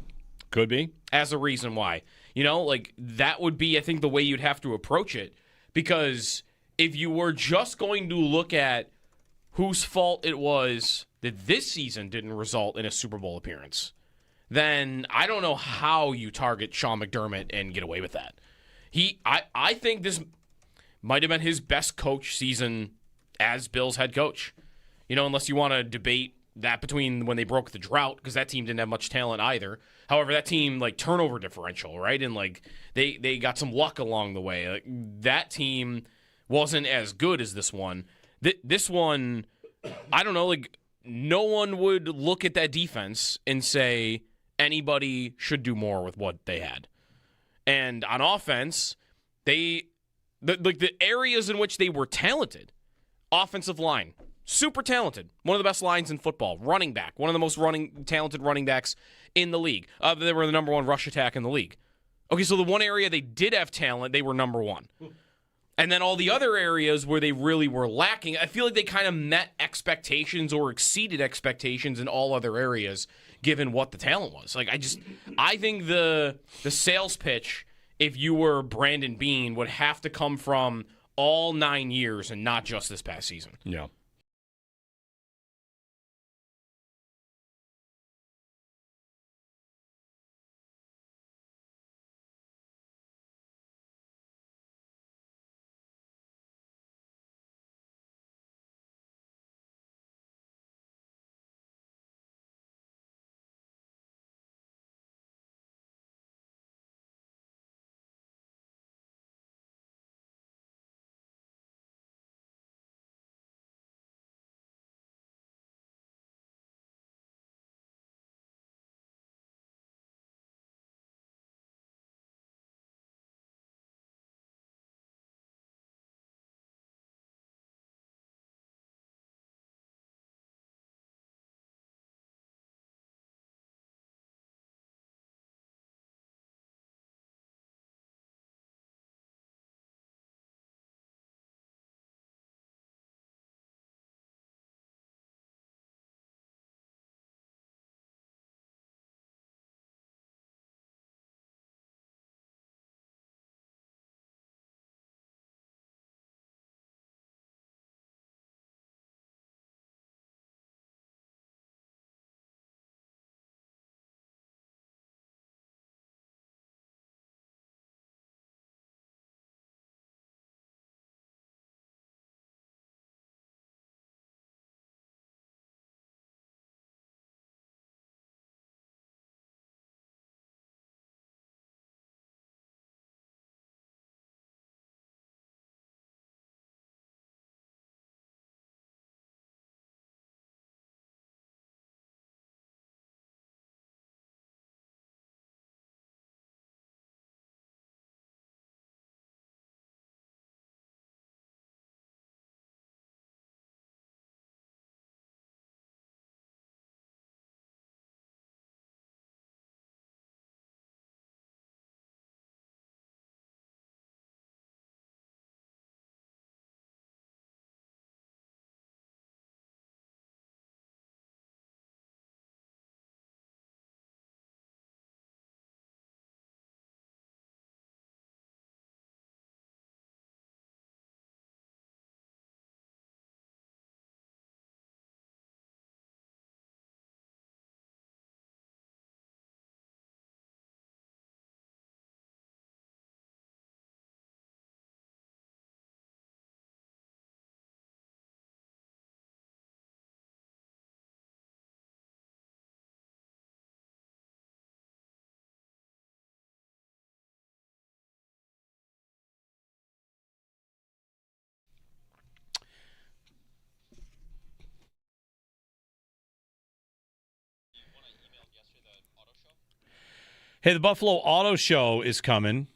Could be. As a reason why. That would be, I think, the way you'd have to approach it. Because if you were just going to look at whose fault it was that this season didn't result in a Super Bowl appearance, then I don't know how you target Sean McDermott and get away with that. I think this might have been his best coach season as Bills head coach. Unless you want to debate that between when they broke the drought, because that team didn't have much talent either. However, that team, turnover differential, right? And, they got some luck along the way. That team wasn't as good as this one. This one, I don't know, no one would look at that defense and say anybody should do more with what they had. And on offense, the areas in which they were talented, offensive line, super talented, one of the best lines in football, running back, one of the most talented running backs in the league. They were the number one rush attack in the league. Okay, so the one area they did have talent, they were number one. And then all the other areas where they really were lacking, I feel like they kind of met expectations or exceeded expectations in all other areas, given what the talent was. Like, I think the sales pitch, if you were Brandon Beane, would have to come from all 9 years and not just this past season. Yeah. Hey, the Buffalo Auto Show is coming.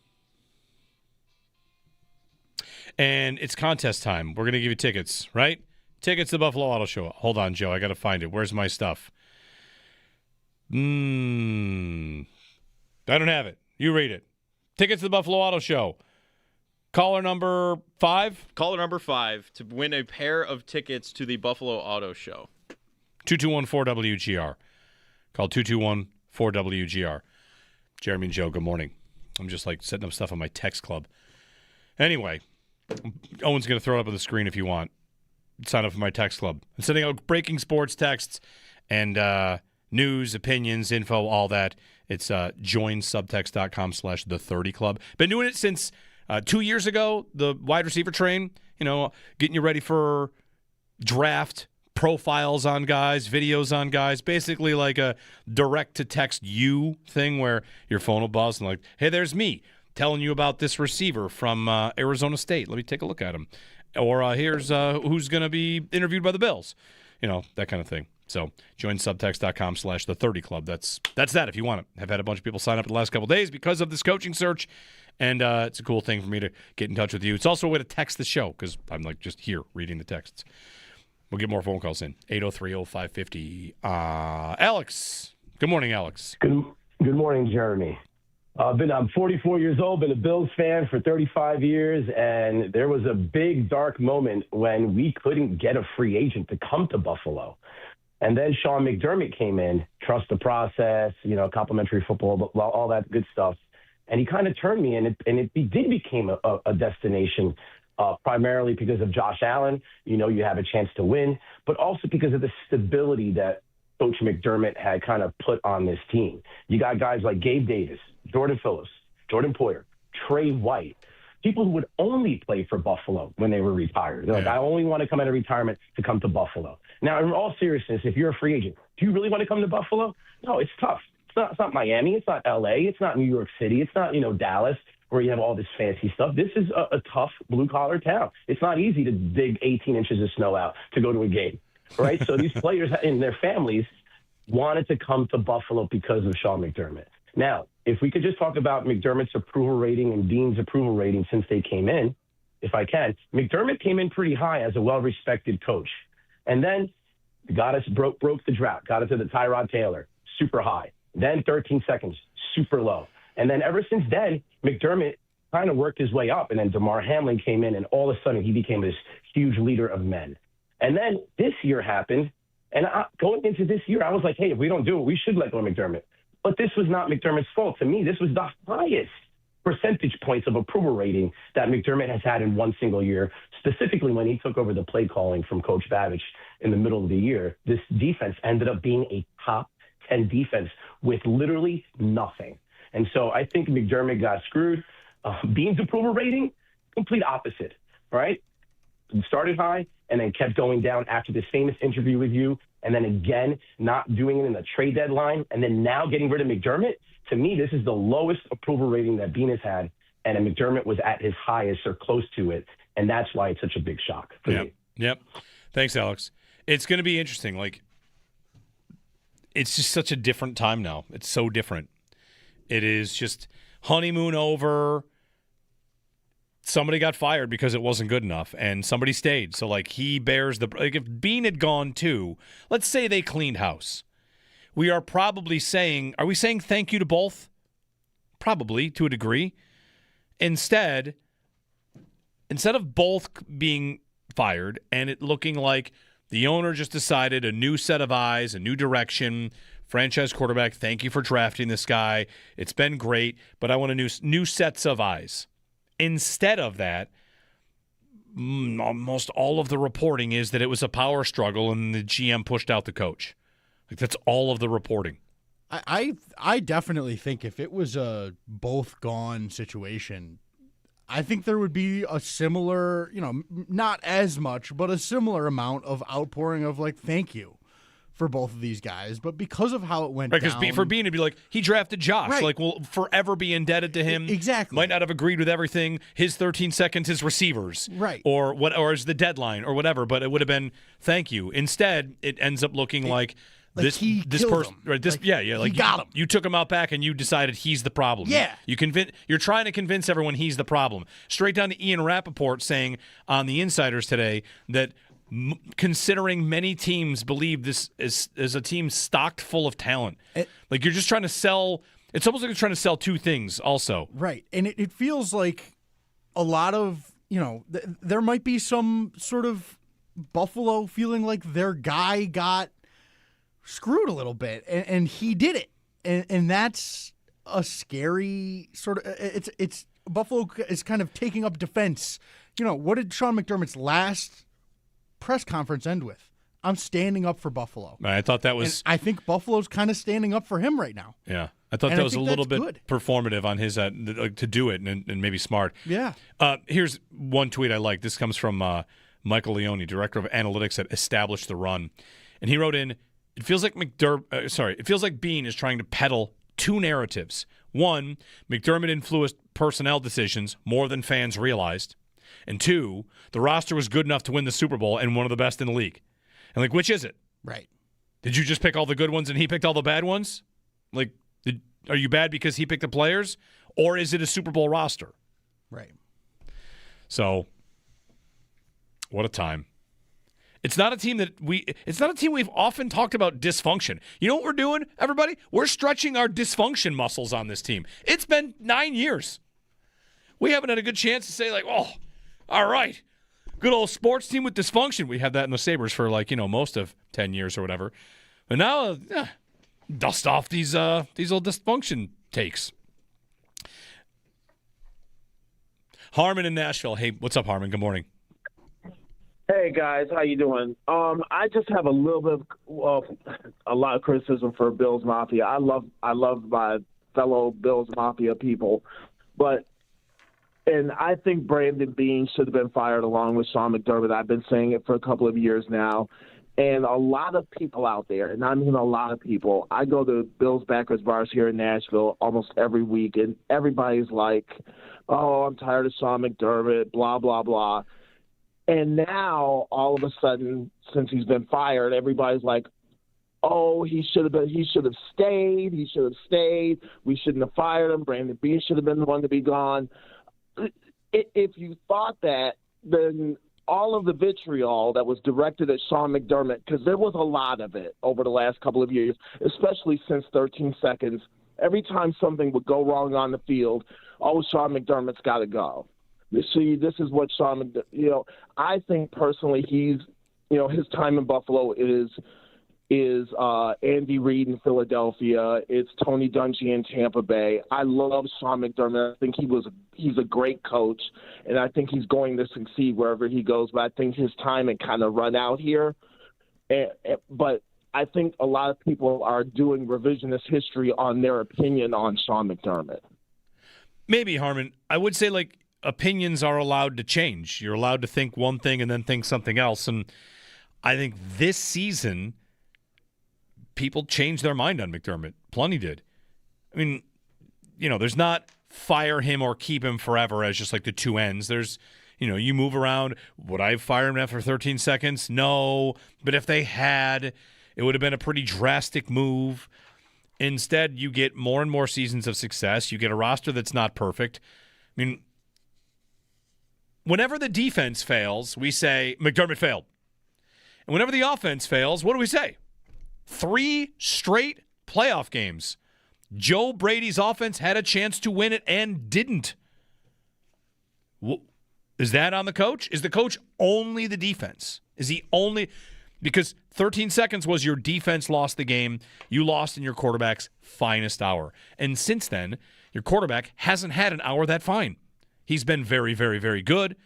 And it's contest time. We're going to give you tickets, right? Tickets to the Buffalo Auto Show. Hold on, Joe. I got to find it. Where's my stuff? I don't have it. You read it. Tickets to the Buffalo Auto Show. Caller number 5? Caller number 5 to win a pair of tickets to the Buffalo Auto Show. 221-4WGR. Call 221-4WGR. Jeremy and Joe, good morning. I'm just like setting up stuff on my text club. Anyway, Owen's going to throw it up on the screen if you want. Sign up for my text club. I'm sending out breaking sports texts and news, opinions, info, all that. It's joinsubtext.com/the30club. Been doing it since 2 years ago, the wide receiver train, getting you ready for draft, profiles on guys, videos on guys, basically like a direct-to-text you thing where your phone will buzz and like, hey, there's me telling you about this receiver from Arizona State. Let me take a look at him. Or here's who's going to be interviewed by the Bills. That kind of thing. So join subtext.com/the30club. That's that if you want it. I've had a bunch of people sign up in the last couple of days because of this coaching search, and it's a cool thing for me to get in touch with you. It's also a way to text the show because I'm like just here reading the texts. We'll get more phone calls in. 803-0550. Alex. Good morning, Alex. Good morning, Jeremy. I'm 44 years old, been a Bills fan for 35 years, and there was a big dark moment when we couldn't get a free agent to come to Buffalo. And then Sean McDermott came in, trust the process, complimentary football, all that good stuff. And he kind of turned me, and it did become a destination, primarily because of Josh Allen. You have a chance to win, but also because of the stability that Coach McDermott had kind of put on this team. You got guys like Gabe Davis, Jordan Phillips, Jordan Poyer, Trey White, people who would only play for Buffalo when they were retired. They're like, I only want to come out of retirement to come to Buffalo. Now, in all seriousness, if you're a free agent, do you really want to come to Buffalo? No, it's tough. It's not Miami. It's not L.A. It's not New York City. It's not, Dallas, where you have all this fancy stuff. This is a tough blue-collar town. It's not easy to dig 18 inches of snow out to go to a game, right? So these players and their families wanted to come to Buffalo because of Sean McDermott. Now, if we could just talk about McDermott's approval rating and Beane's approval rating since they came in, if I can. McDermott came in pretty high as a well-respected coach. And then broke the drought, got it to the Tyrod Taylor, super high. Then 13 seconds, super low. And then ever since then, McDermott kind of worked his way up. And then DeMar Hamlin came in, and all of a sudden he became this huge leader of men. And then this year happened. And going into this year, I was like, hey, if we don't do it, we should let go of McDermott. But this was not McDermott's fault. To me, this was the highest percentage points of approval rating that McDermott has had in one single year, specifically when he took over the play calling from Coach Babich in the middle of the year. This defense ended up being a top 10 defense with literally nothing. And so I think McDermott got screwed. Beane's approval rating, complete opposite, right? Started high and then kept going down after this famous interview with you, and then again not doing it in the trade deadline, and then now getting rid of McDermott. To me, this is the lowest approval rating that Beane has had, and McDermott was at his highest or close to it, and that's why it's such a big shock for me. Yep. Thanks, Alex. It's going to be interesting. It's just such a different time now. It's so different. It is just honeymoon over. Somebody got fired because it wasn't good enough, and somebody stayed. So, he bears the – if Beane had gone too, let's say they cleaned house. We are probably saying – are we saying thank you to both? Probably, to a degree. Instead of both being fired and it looking like the owner just decided a new set of eyes, a new direction, franchise quarterback, thank you for drafting this guy. It's been great, but I want a new sets of eyes. Instead of that, almost all of the reporting is that it was a power struggle and the GM pushed out the coach. That's all of the reporting. I definitely think if it was a both gone situation, I think there would be a similar, not as much, but a similar amount of outpouring of thank you for both of these guys. But because of how it went down. Because for Beane, it'd be he drafted Josh. Right. We'll forever be indebted to him. Exactly. Might not have agreed with everything. His 13 seconds, his receivers. Right. Or is the deadline or whatever. But it would have been thank you. Instead, it ends up looking this person, right? He got him. You took him out back, and you decided he's the problem. Yeah, you're trying to convince everyone he's the problem. Straight down to Ian Rappaport saying on the Insiders today that considering many teams believe this is a team stocked full of talent, you're just trying to sell. It's almost like you're trying to sell two things, also. Right, and it feels like a lot of there might be some sort of Buffalo feeling like their guy got screwed a little bit, and he did it, and that's a scary sort of. It's Buffalo is kind of taking up defense. What did Sean McDermott's last press conference end with? I'm standing up for Buffalo. I thought that was. And I think Buffalo's kind of standing up for him right now. Yeah, I thought that was a little bit performative on his to do it and maybe smart. Yeah. Here's one tweet I like. This comes from Michael Leone, director of analytics at Establish the Run, and he wrote in. It feels like Beane is trying to peddle two narratives. One, McDermott influenced personnel decisions more than fans realized. And two, the roster was good enough to win the Super Bowl and one of the best in the league. And which is it? Right. Did you just pick all the good ones and he picked all the bad ones? Are you bad because he picked the players? Or is it a Super Bowl roster? Right. So, what a time. It's not a team we've often talked about dysfunction. You know what we're doing, everybody? We're stretching our dysfunction muscles on this team. It's been 9 years. We haven't had a good chance to say, like, oh, all right, good old sports team with dysfunction. We had that in the Sabres for, like, most of 10 years or whatever. But now, dust off these old dysfunction takes. Harmon in Nashville. Hey, what's up, Harmon? Good morning. Hey guys, how you doing? I just have a little bit of a lot of criticism for Bills Mafia. I love my fellow Bills Mafia people, and I think Brandon Beane should have been fired along with Sean McDermott. I've been saying it for a couple of years now, and a lot of people out there, and I mean a lot of people. I go to Bills backers bars here in Nashville almost every week, and everybody's like, "Oh, I'm tired of Sean McDermott," blah blah blah. And now, all of a sudden, since he's been fired, everybody's like, "Oh, he should have stayed. He should have stayed. We shouldn't have fired him. Brandon Beane should have been the one to be gone." If you thought that, then all of the vitriol that was directed at Sean McDermott, because there was a lot of it over the last couple of years, especially since 13 seconds, every time something would go wrong on the field, "Oh, Sean McDermott's got to go." See, this is what Sean, I think personally he's, his time in Buffalo is Andy Reid in Philadelphia. It's Tony Dungy in Tampa Bay. I love Sean McDermott. I think he's a great coach, and I think he's going to succeed wherever he goes. But I think his time had kind of run out here. But I think a lot of people are doing revisionist history on their opinion on Sean McDermott. Maybe, Harmon. I would say, like, opinions are allowed to change. You're allowed to think one thing and then think something else. And I think this season, people changed their mind on McDermott. Plenty did. I mean, there's not fire him or keep him forever as just like the two ends. There's, you move around. Would I fire him after 13 seconds? No. But if they had, it would have been a pretty drastic move. Instead, you get more and more seasons of success. You get a roster that's not perfect. I mean, whenever the defense fails, we say McDermott failed. And whenever the offense fails, what do we say? 3 straight playoff games. Joe Brady's offense had a chance to win it and didn't. Is that on the coach? Is the coach only the defense? Is he only... Because 13 seconds was your defense lost the game. You lost in your quarterback's finest hour. And since then, your quarterback hasn't had an hour that fine. He's been very, very, very good.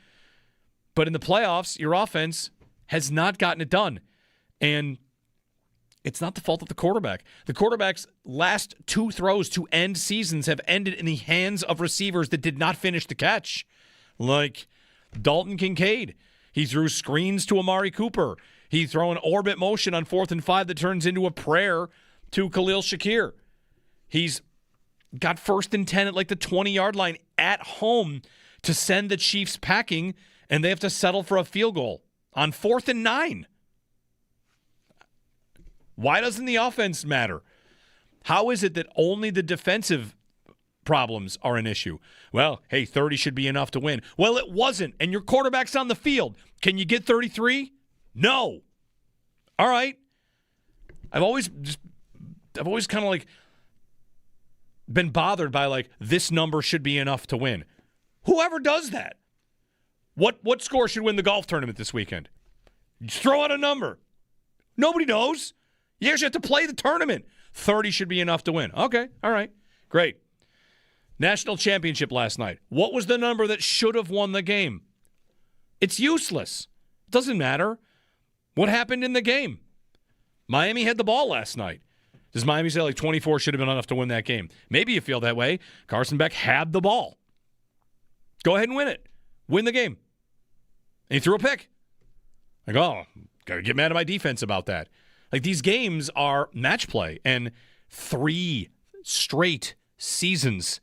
But in the playoffs, your offense has not gotten it done. And it's not the fault of the quarterback. The quarterback's last 2 throws to end seasons have ended in the hands of receivers that did not finish the catch. Like Dalton Kincaid. He threw screens to Amari Cooper. He threw an orbit motion on 4th and 5 that turns into a prayer to Khalil Shakir. He's got 1st and 10 at like the 20-yard line at home to send the Chiefs packing, and they have to settle for a field goal on 4th and 9. Why doesn't the offense matter? How is it that only the defensive problems are an issue? Well, hey, 30 should be enough to win. Well, it wasn't, and your quarterback's on the field. Can you get 33? No. All right. I've always kind of like been bothered by like this number should be enough to win. Whoever does that. What score should win the golf tournament this weekend? Just throw out a number. Nobody knows. You actually have to play the tournament. 30 should be enough to win. Okay. All right. Great. National championship last night. What was the number that should have won the game? It's useless. It doesn't matter. What happened in the game? Miami had the ball last night. Does Miami say like 24 should have been enough to win that game? Maybe you feel that way. Carson Beck had the ball. Go ahead and win it. Win the game. And he threw a pick. Like, oh, got to get mad at my defense about that. Like, these games are match play. And 3 straight seasons,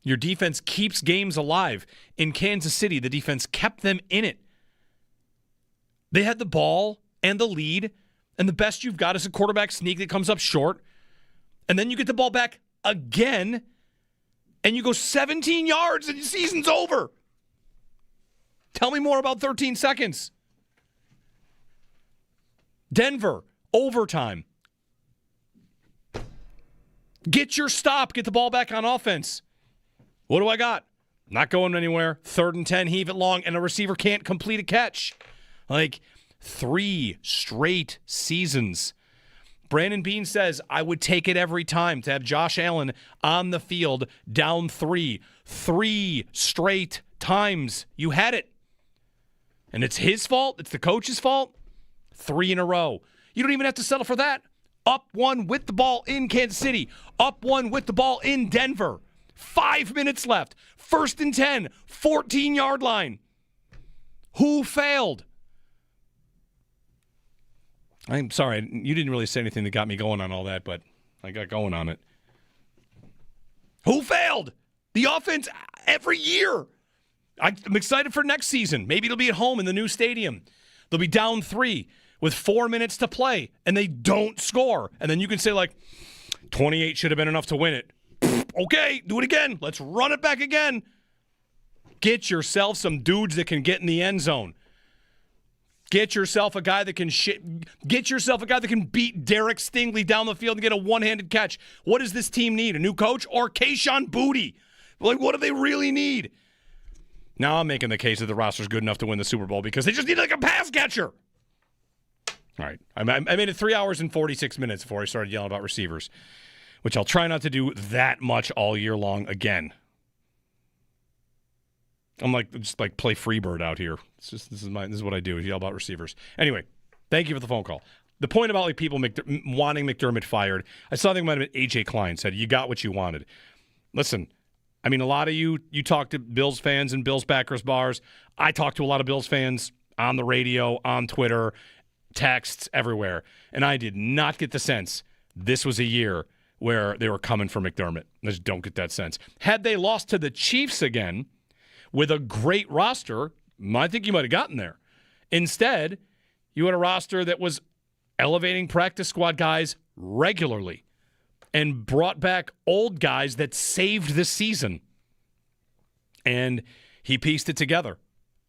your defense keeps games alive. In Kansas City, the defense kept them in it. They had the ball and the lead, and the best you've got is a quarterback sneak that comes up short, and then you get the ball back again, and you go 17 yards, and the season's over. Tell me more about 13 seconds. Denver, overtime. Get your stop. Get the ball back on offense. What do I got? Not going anywhere. 3rd and 10, heave it long, and a receiver can't complete a catch. Like 3 straight seasons. Brandon Beane says, I would take it every time to have Josh Allen on the field down 3. 3 straight times. You had it. And it's his fault. It's the coach's fault. 3 in a row. You don't even have to settle for that. Up 1 with the ball in Kansas City. Up 1 with the ball in Denver. 5 minutes left. 1st and 10. 14-yard line. Who failed? I'm sorry. You didn't really say anything that got me going on all that, but I got going on it. Who failed? The offense every year. I'm excited for next season. Maybe it'll be at home in the new stadium. They'll be down 3 with 4 minutes to play, and they don't score. And then you can say, 28 should have been enough to win it. Okay, do it again. Let's run it back again. Get yourself some dudes that can get in the end zone. Get yourself a guy that can Get yourself a guy that can beat Derek Stingley down the field and get a one-handed catch. What does this team need? A new coach or Kayshon Boutte? What do they really need? Now I'm making the case that the roster's good enough to win the Super Bowl because they just need a pass catcher. All right. I made it 3 hours and 46 minutes before I started yelling about receivers, which I'll try not to do that much all year long again. I'm just play Freebird out here. This is what I do, is yell about receivers. Anyway, thank you for the phone call. The point about people wanting McDermott fired, I saw I think it might have been AJ Klein said, you got what you wanted. Listen, a lot of you talk to Bills fans and Bills backers bars. I talk to a lot of Bills fans on the radio, on Twitter, texts, everywhere. And I did not get the sense this was a year where they were coming for McDermott. I just don't get that sense. Had they lost to the Chiefs again with a great roster, I think you might have gotten there. Instead, you had a roster that was elevating practice squad guys regularly and brought back old guys that saved the season. And he pieced it together.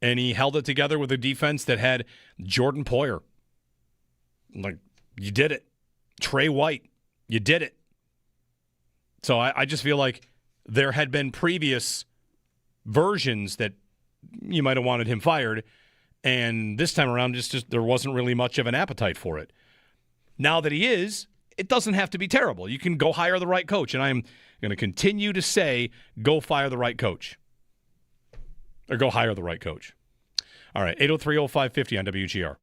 And he held it together with a defense that had Jordan Poyer. You did it. Trey White, you did it. So I just feel like there had been previous versions that you might have wanted him fired, and this time around, just there wasn't really much of an appetite for it. Now that he is, it doesn't have to be terrible. You can go hire the right coach, and I'm going to continue to say go fire the right coach. Or go hire the right coach. All right, 803-0550 on WGR.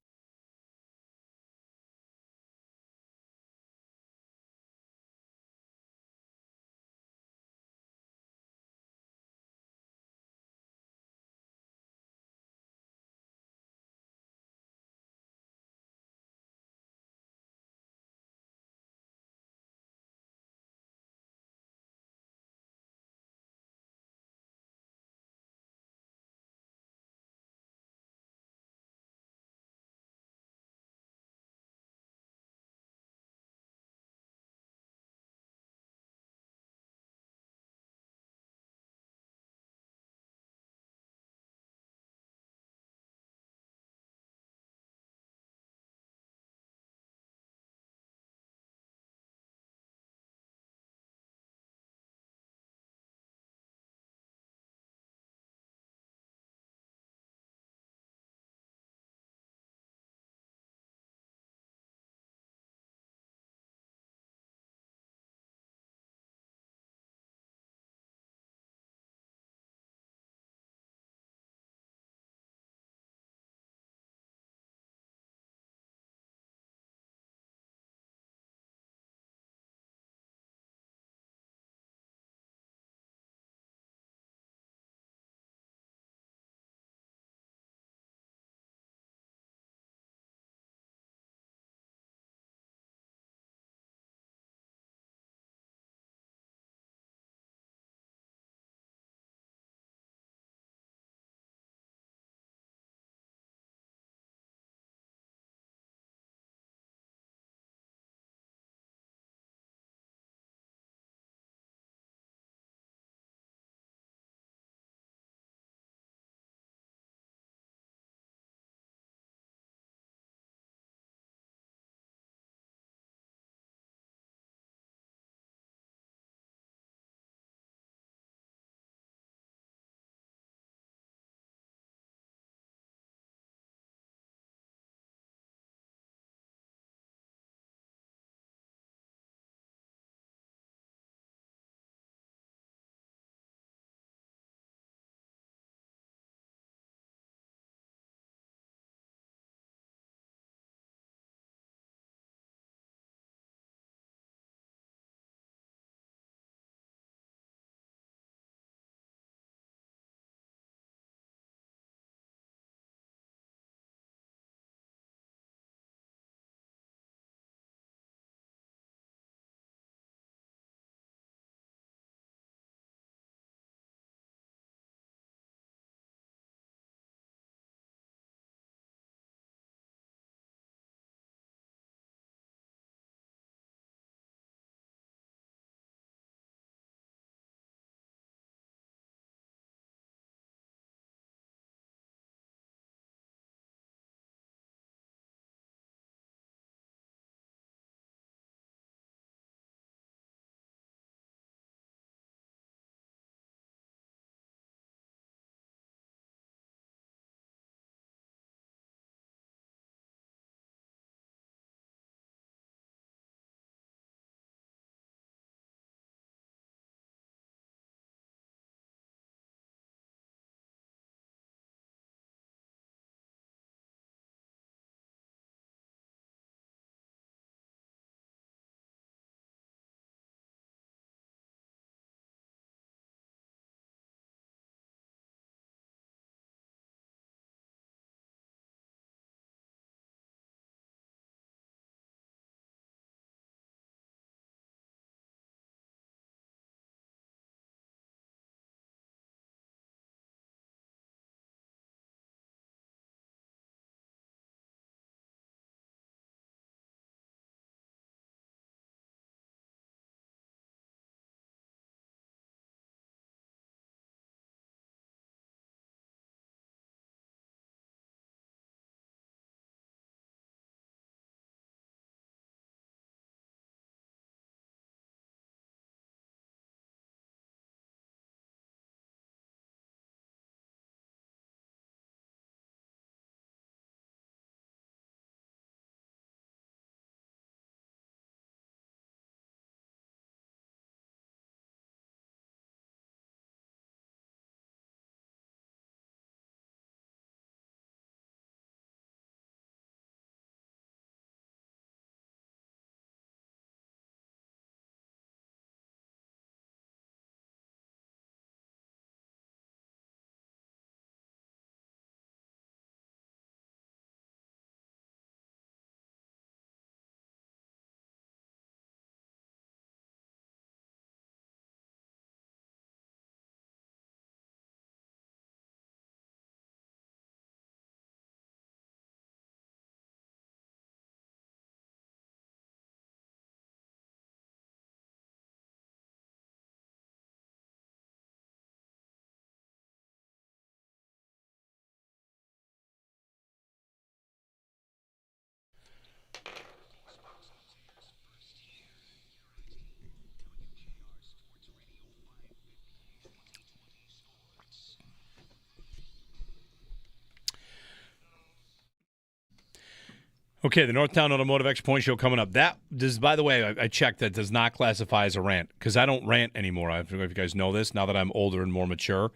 Okay, the Northtown Automotive Extra Point Show coming up. That does, by the way, I checked, that does not classify as a rant because I don't rant anymore. I don't know if you guys know this. Now that I'm older and more mature,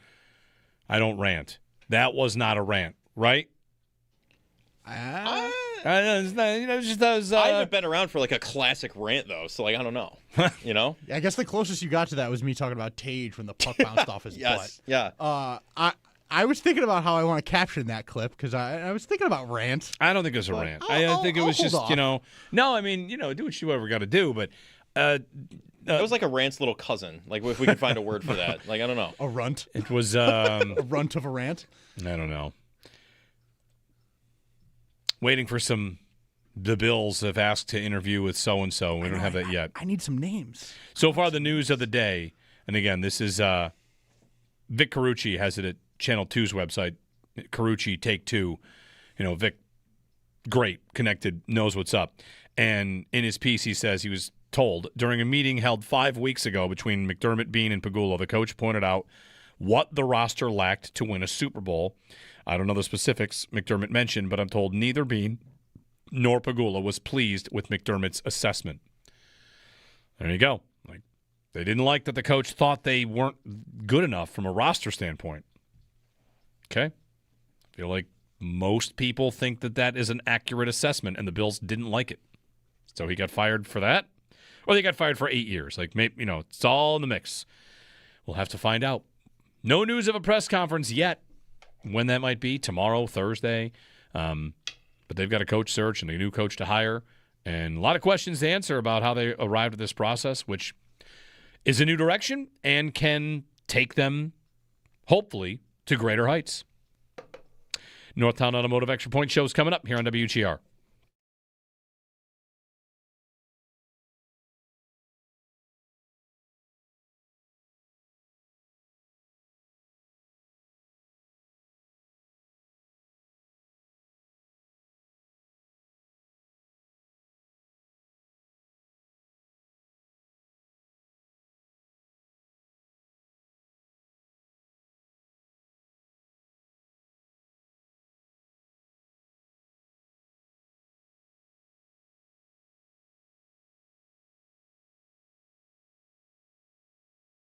I don't rant. That was not a rant, right? It's just those, I haven't been around for like a classic rant though, so like I don't know. You know? I guess the closest you got to that was me talking about Tage when the puck bounced off his butt. Yeah. I was thinking about how I want to caption that clip because I was thinking about rant. I don't think it was a rant. I think it was just, no, I mean, do what you ever got to do, but it was like a rant's little cousin. Like if we can find a word for that. Like I don't know. A runt. It was a runt of a rant. I don't know. Waiting for the Bills have asked to interview with so-and-so. We don't have that yet. I need some names. So far, the news of the day, and again, this is Vic Carucci has it at Channel 2's website, Carucci Take 2. Vic, great, connected, knows what's up. And in his piece, he says he was told during a meeting held 5 weeks ago between McDermott, Beane, and Pegula, the coach pointed out what the roster lacked to win a Super Bowl. I don't know the specifics McDermott mentioned, but I'm told neither Beane nor Pegula was pleased with McDermott's assessment. There you go. They didn't like that the coach thought they weren't good enough from a roster standpoint. Okay. I feel like most people think that is an accurate assessment, and the Bills didn't like it. So he got fired for that, or they got fired for 8 years. It's all in the mix. We'll have to find out. No news of a press conference yet. When that might be, tomorrow, Thursday. But they've got a coach search and a new coach to hire, and a lot of questions to answer about how they arrived at this process, which is a new direction and can take them, hopefully, to greater heights. Northtown Automotive Extra Point Show is coming up here on WGR.